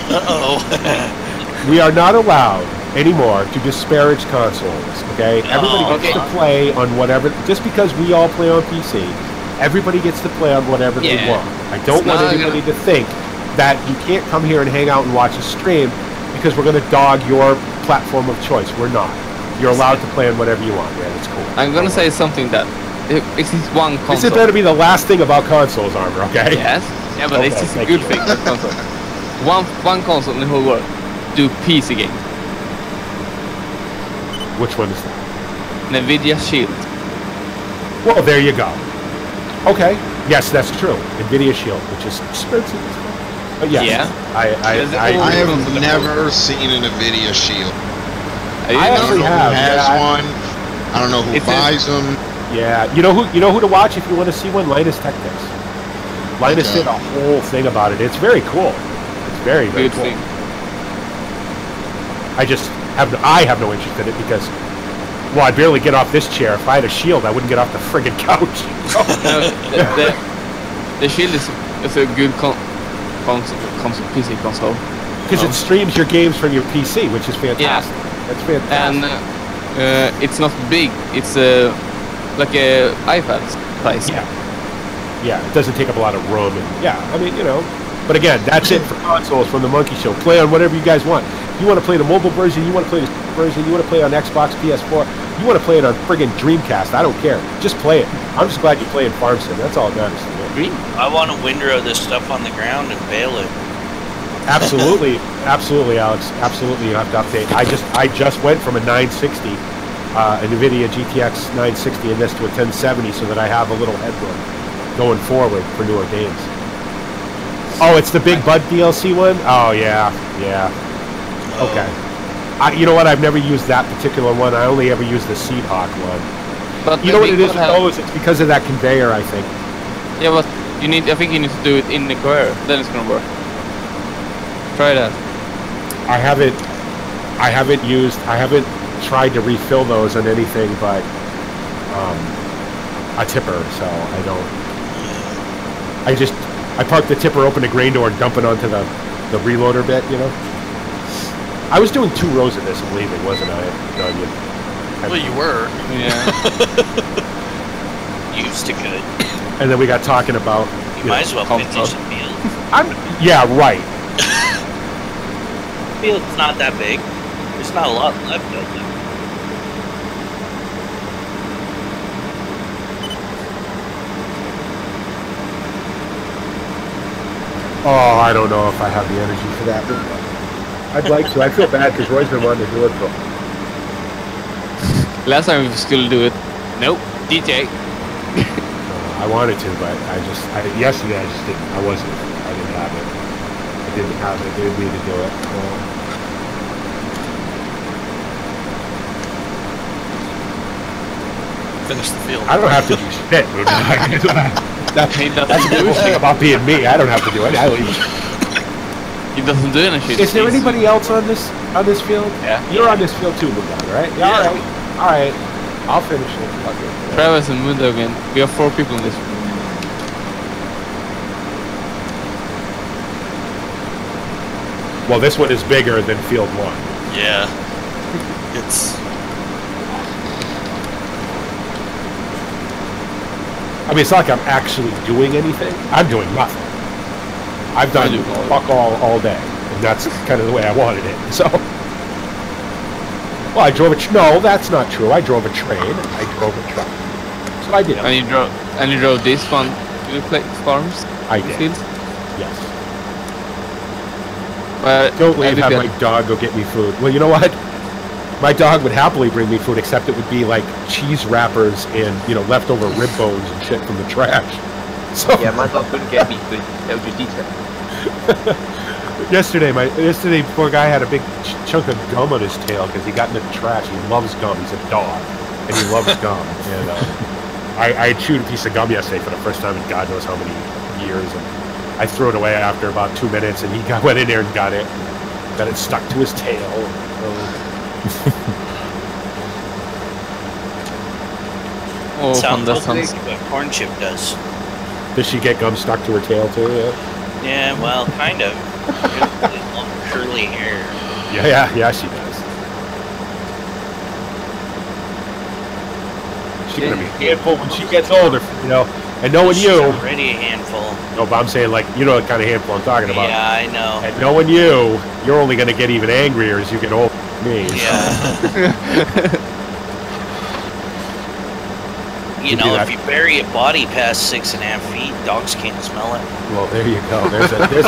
now. Uh-oh. We are not allowed anymore to disparage consoles, okay? Everybody gets to play on whatever, just because we all play on PC, everybody gets to play on whatever they want. I don't want anybody to think that you can't come here and hang out and watch a stream because we're going to dog your platform of choice. We're not. You're allowed to play on whatever you want, man. It's cool. I'm going to say something that it's one console. This is going to be the last thing about consoles, Armor, okay? Yes. Yeah, but it's just a good thing. One console in the whole world do PC games. Which one is that? NVIDIA Shield. Well, there you go. Okay. Yes, that's true. NVIDIA Shield, which is expensive. But yes, yeah. I have never seen an NVIDIA Shield. I actually have. Who has one? I don't know who buys them. Yeah. You know who to watch if you want to see one? Linus Tech Tips. Linus did a whole thing about it. It's very cool. It's very, very cool. I have no interest in it because Well, I barely get off this chair. If I had a shield, I wouldn't get off the friggin' couch. The shield is a good PC console. Because it streams your games from your PC, which is fantastic. Yeah. That's fantastic. And it's not big. It's like a iPad size. Yeah. Yeah, it doesn't take up a lot of room. And yeah, I mean, you know. But again, that's it for consoles from the Monkey Show. Play on whatever you guys want. You want to play the mobile version, you want to play the version, you want to play on Xbox, PS4, you want to play it on friggin' Dreamcast, I don't care. Just play it. I'm just glad you play in Farm Sim. That's all that matters to me. I want to windrow this stuff on the ground and bale it. Absolutely, absolutely, Alex. Absolutely, you have to update. I just went from a 960, a NVIDIA GTX 960 in this to a 1070 so that I have a little headroom going forward for newer games. Oh, it's the Big Bud DLC one? Oh, yeah, yeah. Okay. You know what? I've never used that particular one. I only ever used the Seed Hawk one. But you know what it is with those? It's because of that conveyor, I think. Yeah, but you need. I think you need to do it in the conveyor. Then it's gonna work. Try that. I haven't tried to refill those on anything but a tipper, so I don't. I park the tipper, open the grain door, and dump it onto the reloader bit, you know? I was doing 2 rows of this and leaving, wasn't I? Onion. Well, you were. Yeah. Used to good. And then we got talking about... You might as well finish the field. Yeah, right. The field's not that big. There's not a lot left of it. Oh, I don't know if I have the energy for that. I'd like to. I feel bad because Roy's been wanting to do it for... Last time we still do it. Nope. DJ. I wanted to, but yesterday I just didn't. I didn't have it. I didn't have it. They didn't need to do it. Finish the field. I don't have to do shit. That's the cool thing about being me. I don't have to do it. I leave. He doesn't do anything. Is there anybody else on this field? Yeah. You're on this field too, Moondog, right? Yeah. All right. I'll finish it. Okay. Travis and Moondog again. We have 4 people in this field. Well, this one is bigger than field 1. Yeah. It's... I mean, it's not like I'm actually doing anything. I'm doing nothing. I've done fuck all day, and that's kind of the way I wanted it. So, well, I drove no, that's not true. I drove a train. I drove a truck. So I did. And you drove this one to the farms. I did. Fields? Yes. Don't have my dog go get me food. Well, you know what? My dog would happily bring me food, except it would be like cheese wrappers and, you know, leftover rib bones and shit from the trash. So yeah, my dog couldn't get me food. That would just eat it. Yesterday, poor guy had a big chunk of gum on his tail because he got into the trash. He loves gum. He's a dog, and he loves gum. And I chewed a piece of gum yesterday for the first time in God knows how many years. And I threw it away after about 2 minutes, and he went in there and got it stuck to his tail. Sounds like what Corn Chip does. Does she get gum stuck to her tail too? Yeah, well, kind of. Long curly hair. Yeah, she does. She's gonna be a handful when she gets older, you know. And knowing you, already a handful. No, but I'm saying, like, you know the kind of handful I'm talking about. Yeah, I know. And knowing you're only gonna get even angrier as you get older. Me. Yeah. You know, if you bury a body past 6.5 feet, dogs can't smell it. Well, there you go. There's a Monkey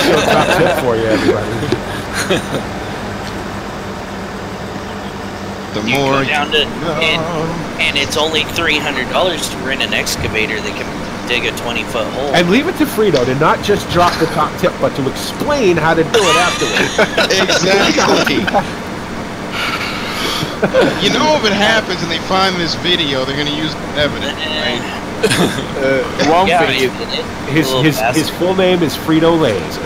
Show top tip for you, everybody. You go down to and it's only $300 to rent an excavator that can dig a 20-foot hole. And leave it to Frito to not just drop the top tip, but to explain how to do it afterwards. Exactly. You know, if it happens and they find this video, they're going to use evidence, right? His full name is Frito Lays.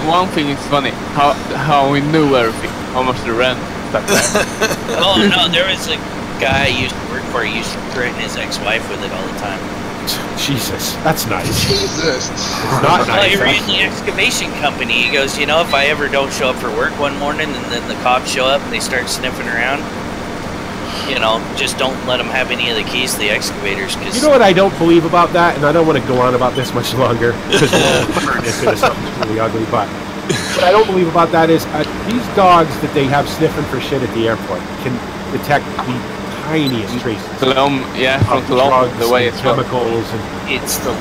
One thing is funny, how we knew everything, how much the rent. Oh no, there was a guy I used to work for. He used to threaten his ex-wife with it all the time. Jesus, that's nice. Jesus. It's not Well, nice. he ran the excavation company. He goes, you know, if I ever don't show up for work one morning and then the cops show up and they start sniffing around, you know, just don't let them have any of the keys to the excavators. Cause You know what I don't believe about that, and I don't want to go on about this much longer because we'll turn this into something really ugly. But what I don't believe about that is these dogs that they have sniffing for shit at the airport can detect the tiniest traces. Yeah, from drugs, the way and chemicals, and it's the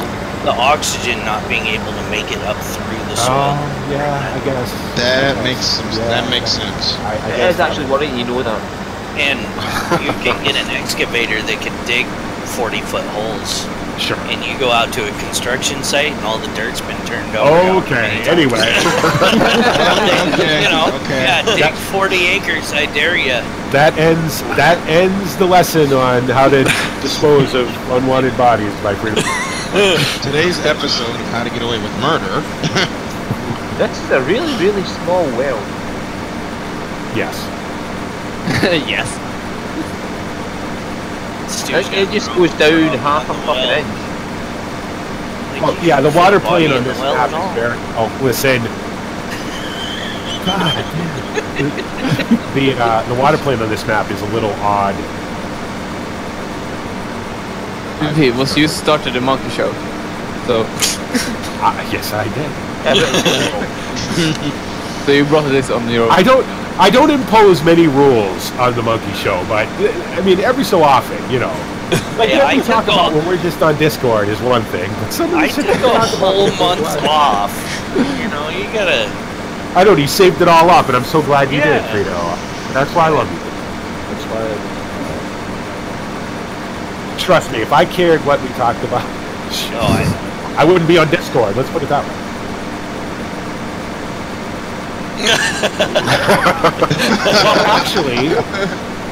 oxygen not being able to make it up through the soil. Oh, yeah, I guess that makes sense. I It guess is actually worrying, you know that. And you can get an excavator that can dig 40-foot holes. Sure. And you go out to a construction site and all the dirt's been turned over. Okay, anyway. You know, yeah, dig 40 acres, I dare you. That ends the lesson on how to dispose of unwanted bodies by freedom. Today's episode of How to Get Away with Murder. This is a really, really small well. Yes. Yes. It just goes down half a fucking inch. Well, yeah, the water plane on this map is very... Oh, listen. God damn. The water plane on this map is a little odd. Okay, was you started the monkey show, so... Yes, I did. So you brought this on your own. I don't impose many rules on the monkey show, but I mean every so often, you know. Like yeah, we talk about when we're just on Discord is one thing, but I took a whole month off. You know, you gotta. I know, you saved it all up, and I'm so glad you did, Frito. That's why I love you. That's why. Trust me, if I cared what we talked about, I wouldn't be on Discord. Let's put it that way. Well, actually,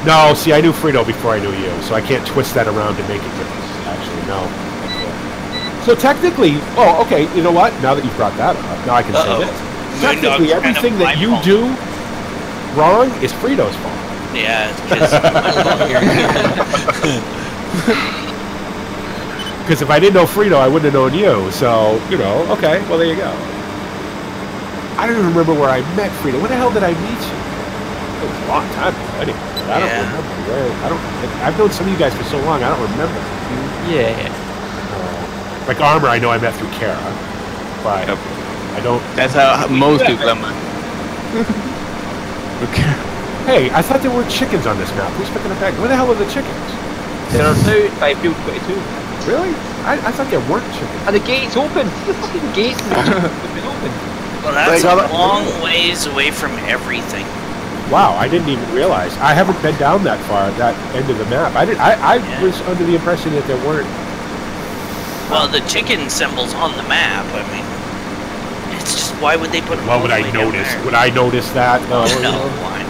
no. See, I knew Frito before I knew you, so I can't twist that around to make it different. Actually, no. So technically, okay. You know what? Now that you've brought that up, now I can say this. Technically, everything that you do wrong is Frito's fault. Yeah, because if I didn't know Frito, I wouldn't have known you. So, you know, okay. Well, there you go. I don't even remember where I met Frito. When the hell did I meet you? It was a long time ago. Anyway, I don't remember where. I've known some of you guys for so long. I don't remember. Yeah. Like Armor, I know I met through Kara, but I don't. That's how most people are. Okay. Hey, I thought there were chickens on this map. Who's picking up that? Where the hell are the chickens? They're out by field 22. Really? I thought there weren't chickens. And the gate's open. The fucking gate's open. Well, that's a long ways away from everything. Wow, I didn't even realize. I haven't been down that far, that end of the map. I was under the impression that there weren't. Well, the chicken symbol's on the map. I mean, it's just why would they put? What would I notice? Would I notice that? No, why not?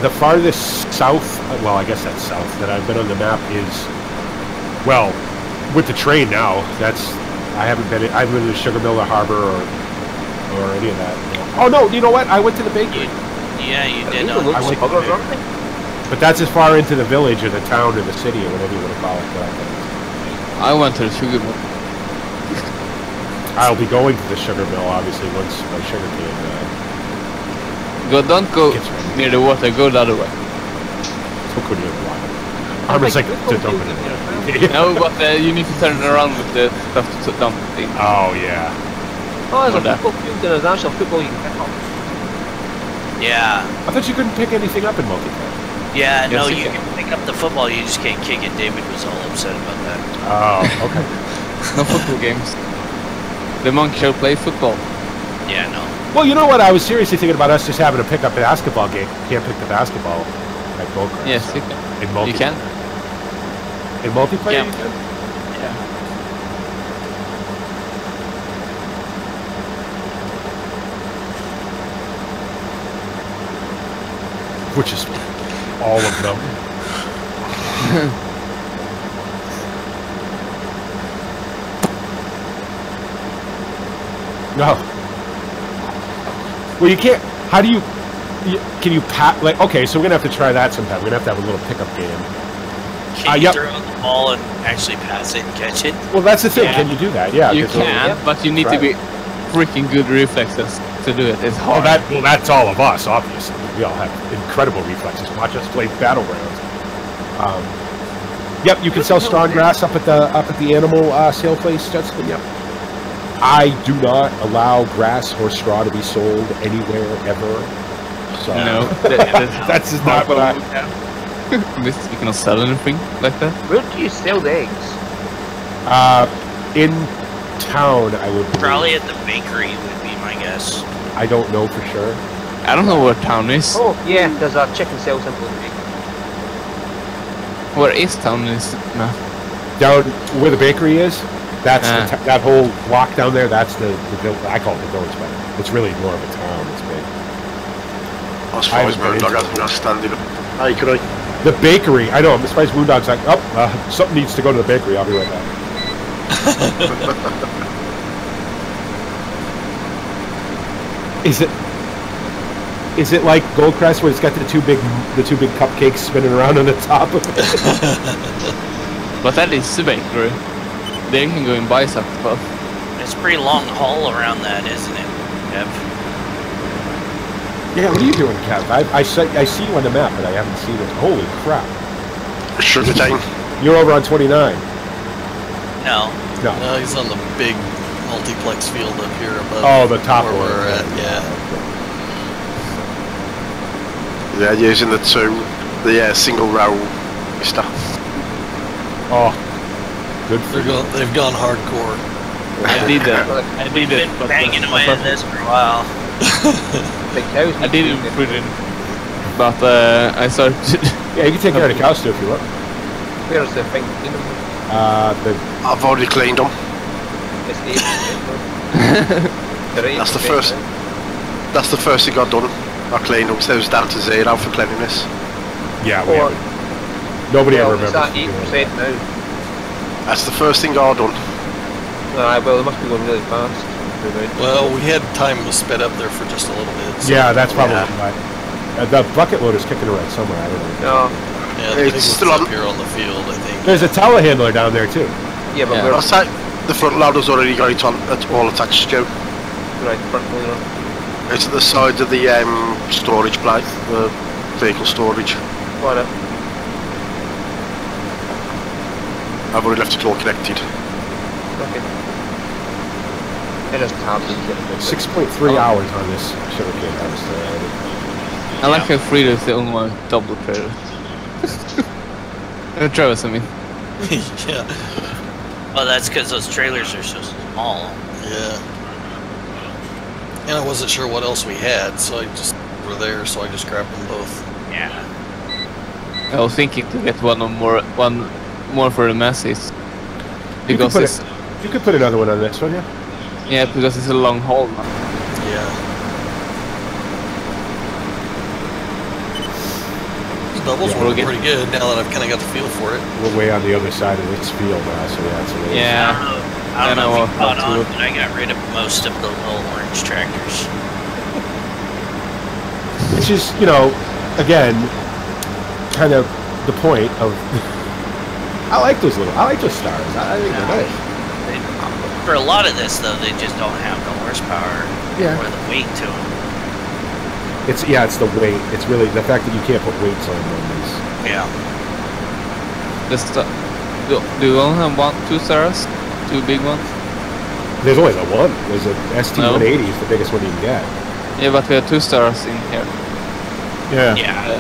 The farthest south, well, I guess that's south, that I've been on the map is, well, with the train now. I haven't been to Sugar Mill or Harbor or any of that. Oh no, you know what? I went to the bakery. Yeah, you did. But that's as far into the village or the town or the city or whatever you want to call it. I went to the Sugar Mill. I'll be going to the Sugar Mill, obviously, once my sugar cane. Don't go near the water. Go the other way. Don't go near the water. I'm just like, don't go near the water. No, but you need to turn around with the stuff to dump things. Oh yeah. Oh, there's a football field. There's actual football you can pick up. Yeah. I thought you couldn't pick anything up in multiplayer. Yeah, no, you can pick up the football, you just can't kick it. David was all upset about that. Oh, okay. No football games. The monkey show plays football. Yeah, no. Well, you know what? I was seriously thinking about us just having to pick up a basketball game. Can't pick the basketball at Goldcrest. Yes, you can. In multiplayer. You can. In multiplayer, you can. Yeah. Which is all of them. No. Well, you can't. How do you can you pat? Like, okay, so we're gonna have to try that sometime. We're gonna have to have a little pickup game. Can you throw the ball and actually pass it and catch it? Well, that's the thing. Yeah. Can you do that? Yeah, you can, but you need to be freaking good reflexes to do it. It's hard. Well, that's all of us, obviously. We all have incredible reflexes. Watch us play Battlegrounds. Yep, you can sell strong grass up at the animal sale place, Judson. Yep. I do not allow grass or straw to be sold anywhere ever. So no, that's just not what I. You cannot sell anything like that. Where do you sell the eggs? In town, I would believe. Probably at the bakery would be my guess. I don't know for sure. I don't know where town is. Oh yeah, there's a chicken sales in the bakery. Where is town is now? Down where the bakery is. That's that whole block down there. That's the I call it the village, but it's really more of a town. It's big. As far as Moondog, I'm not standing up. Hey, could I? The bakery. I know. I'm surprised Moondog's like, something needs to go to the bakery. I'll be right back. Is it like Goldcrest where it's got the two big cupcakes spinning around on the top of it? But that is the bakery. They can go and buy stuff. It's a pretty long haul around that, isn't it, Kev? Yeah, what are you doing, Kev? I see you on the map, but I haven't seen it. Holy crap. Sugar time. You're over on 29. No. No, he's on the big multiplex field up here above. Oh, the top where one. we're at, yeah. Yeah, using the single row stuff. Oh, good for you. They've gone hardcore. I did that. We've been banging away at this for a while. I didn't put it in, but I started. Yeah, you can take care of the cows too if you want. Where's the thing? I've already cleaned them. That's the first. That's the first thing I've done. I cleaned them, so it was down to 0 for cleanliness. Yeah, nobody ever remembers. It's at 8% now. That's the first thing I've done. Well, it must be going really fast. Well, we had time was sped up there for just a little bit. So yeah, that's probably why. The bucket loader's kicking around somewhere. I don't know. No. Yeah, the it's still up here on the field, I think. There's a telehandler down there too. Yeah, but the front loader's already got it on. It's all attached, Joe. Right, front loader. It's at the side of the storage plate, the vehicle storage. What up? I've already left it all connected. Okay. It just taps. 6.3 hours on this sugarcane harvester. I like how Frida is the only one double trailer. Travis, I mean. Yeah. Well, that's because those trailers are so small. Yeah. And I wasn't sure what else we had, so I just were there, so I just grabbed them both. Yeah. I was thinking to get one more for the masses. Because you could put another one on this one, yeah? Yeah, because it's a long haul now. Yeah. Doubles were pretty good now that I've kind of got the feel for it. We're way on the other side of this field now, so yeah, it's amazing. Yeah. I don't know if you caught on, but I got rid of most of the little orange tractors. Which is, again, kind of the point of. I like those stars. I think they're nice. For a lot of this, though, they just don't have the horsepower or the weight to them. It's the weight. It's really the fact that you can't put weights on them. Yeah. Do you only have 2 stars? 2 big ones? There's only the one. There's a ST-180 is the biggest one you can get. Yeah, but we have 2 stars in here. Yeah. Yeah.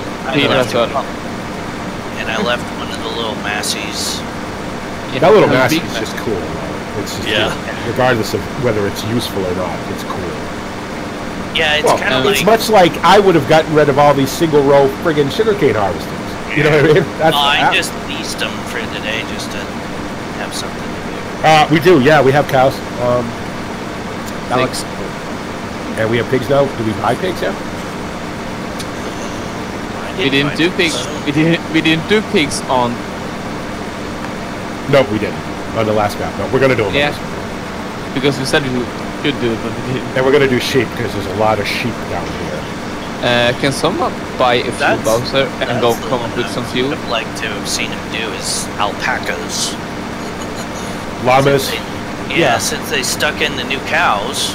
And I left one of the little Massies. Yeah, that little Massey is just cool. It's just cool. Regardless of whether it's useful or not, it's cool. Yeah, it's kind of like... It's much like I would have gotten rid of all these single-row friggin' sugarcane harvesters. You know what I mean? I just leased them for today just to have something to do. We do, yeah. We have cows. Alex. And we have pigs now. Do we buy pigs yet? We didn't do pigs. We didn't do pigs on. No, we didn't. On the last map. No, we're gonna do them. Yeah. Because we said we could do, but and we're gonna do sheep because there's a lot of sheep down here. Can someone buy a fuel bowser and go come up with some fuel? I'd like to have seen him do is alpacas. Llamas? Yeah, since they stuck in the new cows,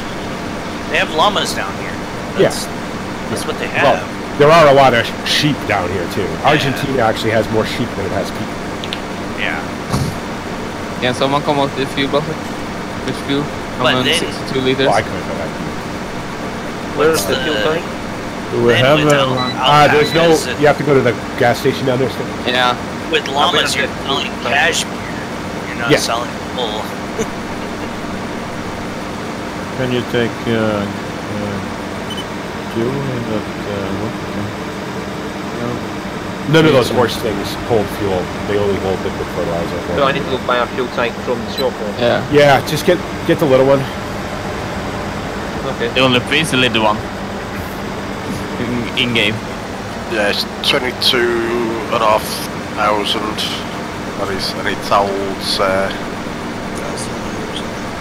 they have llamas down here. That's what they have. Well, there are a lot of sheep down here too. Argentina actually has more sheep than it has people. Yeah. Can someone come up with a fuel bowser? With fuel? But then, 62 liters? Oh, I couldn't go back. Where's the fuel tank? Do we have there's no. You have to go to the gas station down there still. Yeah. With llamas, you're selling cashmere. You're not selling wool. Can you take fuel in that? None of those horse things hold fuel. They only hold liquid fertilizer. So I need to go buy a fuel tank from the shop. Yeah. Yeah, just get the little one. Okay. The only please the little one. In game. Yeah, it's 22,500. That is, and it holds.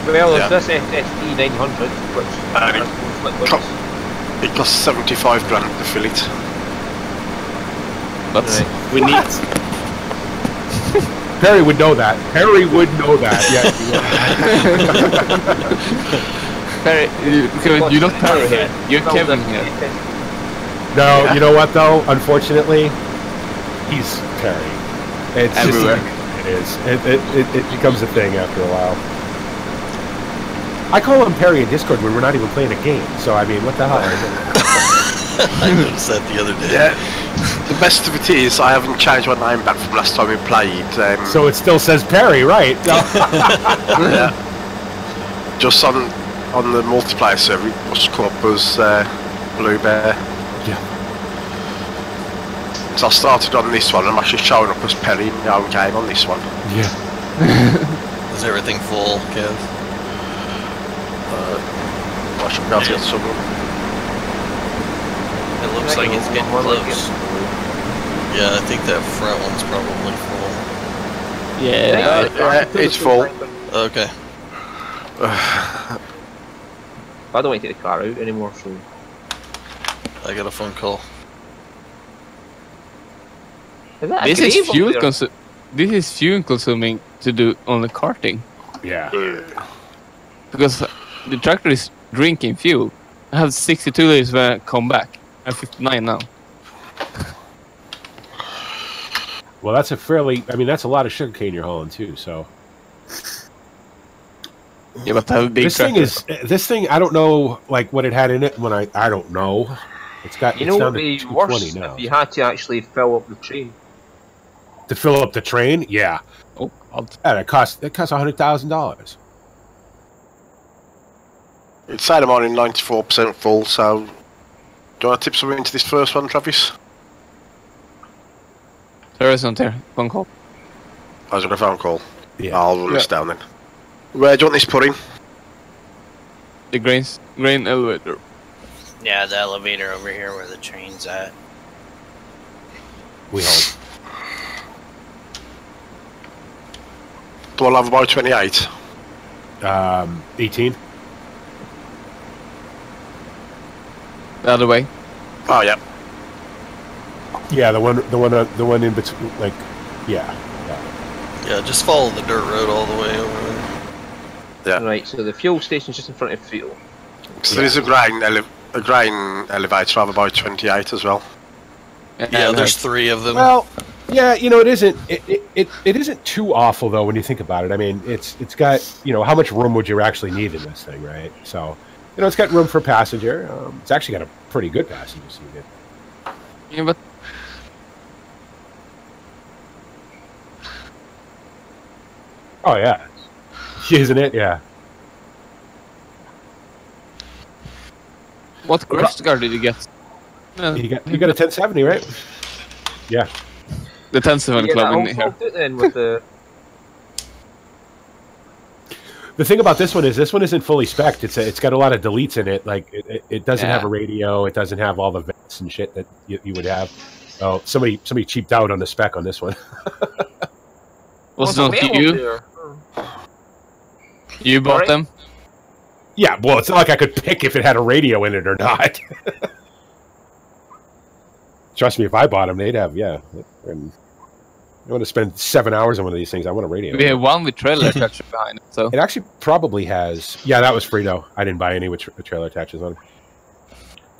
Well, there's this FSD 900, which it costs 75 grand to fill it. But we need. Perry would know that. Perry would know that. Yeah. Perry, you're not Perry here. You're Kevin here. No, you know what though? Unfortunately, he's Perry. It's everywhere. Just, it is. It becomes a thing after a while. I call him Perry in Discord when we're not even playing a game. So I mean, what the hell? I noticed that the other day. Yeah. The best of it is I haven't changed my name back from last time we played. So it still says Perry, right? Yeah. Just on the multiplayer server, it was come up as Blue Bear. Yeah. So I started on this one, and I'm actually showing up as Perry in my own game on this one. Yeah. Is everything full, Kev? I should be able to get some. It looks like it's getting close. Yeah, I think that front one's probably full. Yeah, it's full. Okay. I don't want to take the car out anymore, so I got a phone call. This is fuel consuming to do on the karting. Yeah. Because the tractor is drinking fuel. I have 62 liters when I come back. I have 59 now. Well, that's a fairly. I mean, that's a lot of sugarcane you're hauling too. So. Yeah, but I have a big tractor. This thing. I don't know, like what it had in it when I don't know. It's got. You know what would be worse now. If you had to actually fill up the train. To fill up the train, yeah. Oh, yeah, it costs $100,000. It's saying I'm only 94% full, so do you want to tip something into this first one, Travis? There isn't there. Phone call. I was on a phone call. Yeah. I'll run this down then. Where do you want this put in? The grain elevator. Yeah, the elevator over here where the train's at. We hope. 12 by 28. 18. The other way. Oh yeah. Yeah, the one in between, like, yeah. Yeah, just follow the dirt road all the way over there. Yeah. Right, so the fuel station's just in front of fuel. So there is a grain elevator over by 28 as well. Yeah, there's 3 of them. Well, yeah, you know, it isn't. It isn't too awful though when you think about it. I mean, it's got, you know, how much room would you actually need in this thing, right? So, you know, it's got room for passenger. It's actually got a pretty good passenger seat. Yeah, but oh yeah, isn't it? Yeah. What crash car did you get? You got a 1070, right? Yeah. The 1070 club in here. Then with the thing about this one isn't fully spec'd. It's got a lot of deletes in it. Like it doesn't have a radio. It doesn't have all the vents and shit that you would have. Oh, somebody cheaped out on the spec on this one. Was it not you? You bought them? Yeah, well, it's not like I could pick if it had a radio in it or not. Trust me, if I bought them, they'd have, yeah. And I want to spend 7 hours on one of these things. I want a radio. We have one with trailer attachment behind it, so. It actually probably has. Yeah, that was free, though. I didn't buy any with trailer attaches on them.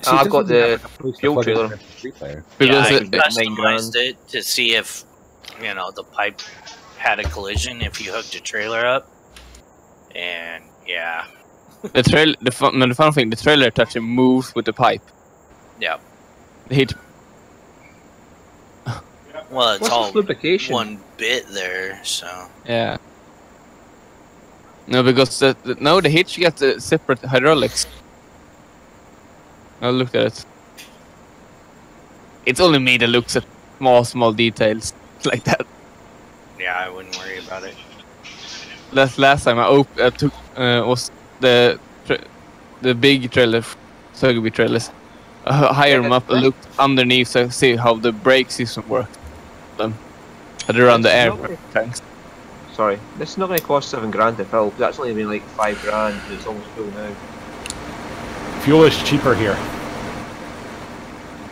See, I've got the fuel trailer. Yeah, I customized it to see if, you know, the pipe had a collision if you hooked a trailer up. And, yeah. The fun thing, the trailer attachment moves with the pipe. Yeah. The heat. Well, it's all lubrication? one bit there, so. Yeah. No, because the hitch gets the separate hydraulics. I looked at it. It's only me that looks at small details like that. Yeah, I wouldn't worry about it. Last time I took was the big trailer, Sugby trailers. Higher them up, and looked underneath to see how the brake system worked. Had to run the air tanks. Sorry, this is not going to cost $7 to fill. That's only been like $5 and it's almost full now. Fuel is cheaper here.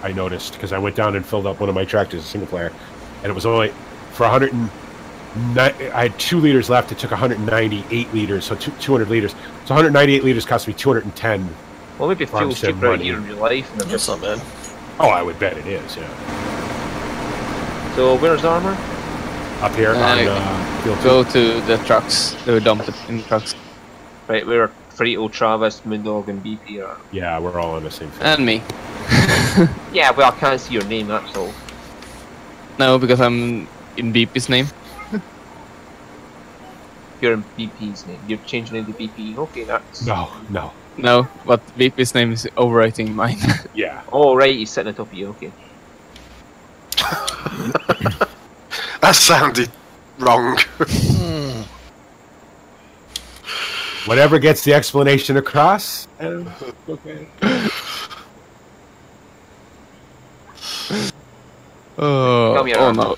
I noticed because I went down and filled up one of my tractors, a single player, and it was only for 100. I had 2 liters left. It took 198 liters, so 200 liters. So 198 liters cost me 210. Well, maybe fuel's cheaper out here in real life. And that's not bad. Oh, I would bet it is. Yeah. So where's the armor? Up here on field 2. Go to the trucks. They were dumped in the trucks. Right, we're Frito, Travis, Moondog, and BP are. Yeah, we're all on the same thing. And me. Yeah, well, I can't see your name, that's all. No, because I'm in BP's name. You're in BP's name. You're changing into BP. Okay, that's. No. No, but BP's name is overwriting mine. Yeah. Oh, right, he's sitting on top of you, okay. That sounded wrong. Whatever gets the explanation across. Okay. Oh no.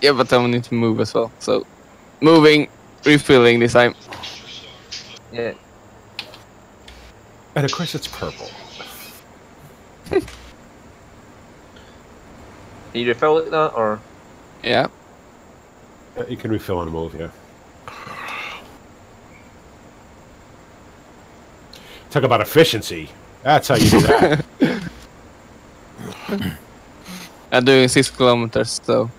Yeah, but I need to move as well. So, moving, refilling this time. Yeah. And of course it's purple. Can you refill it that, or? Yeah. You can refill on a move, yeah. Talk about efficiency. That's how you do that. I'm doing 6 kilometers, so.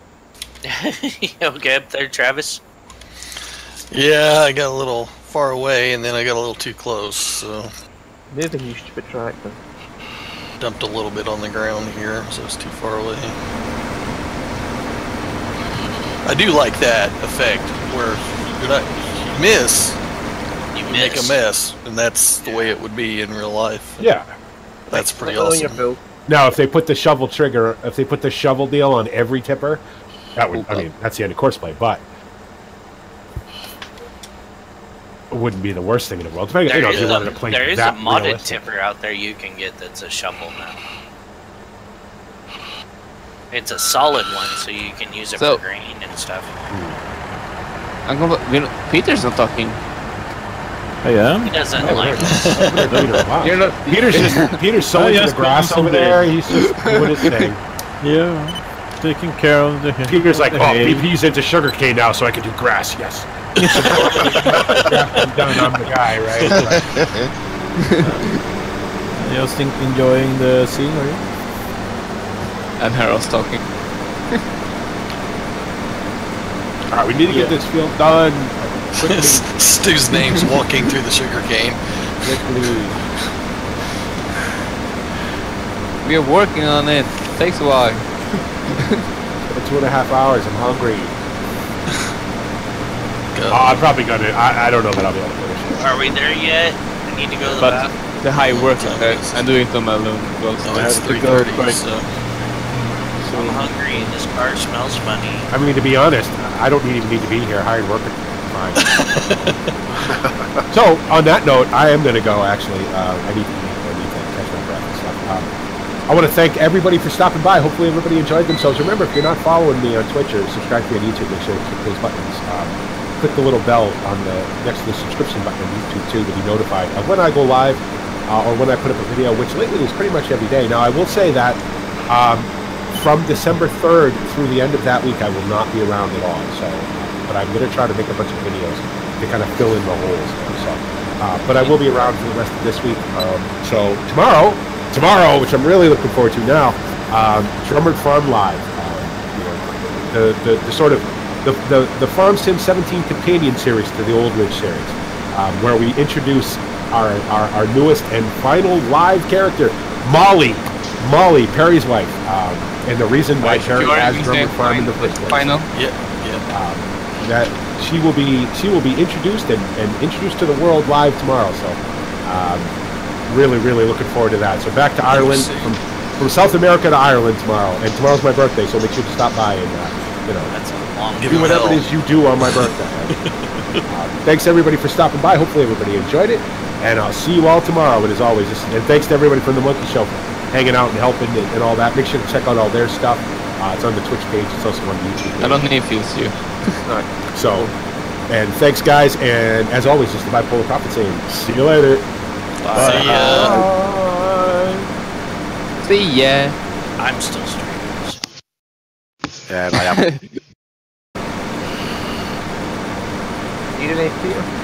Okay, up there, Travis? Yeah, I got a little far away, and then I got a little too close, so. Moving, you stupid tractor. Dumped a little bit on the ground here, so it's too far away. I do like that effect, where you're not, you miss, you make a mess, and that's the way it would be in real life. Yeah. That's pretty awesome. Now, if they put the shovel trigger, if they put the shovel deal on every tipper, that would, I mean, that's the end of course play, but it wouldn't be the worst thing in the world. Depending, you know, if you wanted to play there is that a modded realistic. tipper out there you can get that's a shovel now. It's a solid one, so you can use it for grain and stuff. I'm gonna, Peter's not talking. I am? He doesn't like Wow. Peter's sowing the grass over there. He's just doing his thing. Yeah, taking care of the. Peter's like, oh, BP's into sugarcane now, so I can do grass. Yes. I'm done. I'm the guy, right? Just enjoying the scenery. And Harold's talking. Alright, we need to get this field done. Stu's name's walking through the sugarcane. We are working on it. Takes a while. 2.5 hours. I'm hungry. I'm probably gonna. I don't know that I'll be able to finish it. Are we there yet? I need to go to the bathroom. The high work I'm doing it on my own. Well, it's 3:30, so. I'm hungry and this car smells funny. I mean, to be honest, I don't even need to be here. Hired worker, fine. So, on that note, I am going to go, actually. I need to eat. I need to catch my breath and stuff. I want to thank everybody for stopping by. Hopefully everybody enjoyed themselves. Remember, if you're not following me on Twitch or subscribe to me on YouTube, make sure to click those buttons. click the little bell on the next to the subscription button on YouTube too to be notified of when I go live or when I put up a video, which lately is pretty much every day. Now I will say that from December 3rd through the end of that week, I will not be around at all. So, but I'm going to try to make a bunch of videos to kind of fill in the holes. So, but I will be around for the rest of this week. So tomorrow, which I'm really looking forward to now, Drummer Farm Live. The sort of the Farm Sim 17 companion series to the Old Ridge series, where we introduce our newest and final live character, Molly, Perry's wife, and the reason why Perry has Drummer Farm in the first place. Final. That she will be introduced and introduced to the world live tomorrow. So really looking forward to that. So back to Ireland, from South America to Ireland tomorrow, and tomorrow's my birthday, so make sure to stop by and that's a long do whatever it is you do on my birthday. Thanks everybody for stopping by. Hopefully everybody enjoyed it, and I'll see you all tomorrow. And as always, and thanks to everybody from the Monkey Show for hanging out and helping and all that. Make sure to check out all their stuff. It's on the Twitch page. It's also on the YouTube page. I don't need feels you. So, and thanks guys, and as always, just the Bipolar Prophet saying, see you later. Bye. See ya. I'm still streaming. So. Yeah, I am. Need an AP?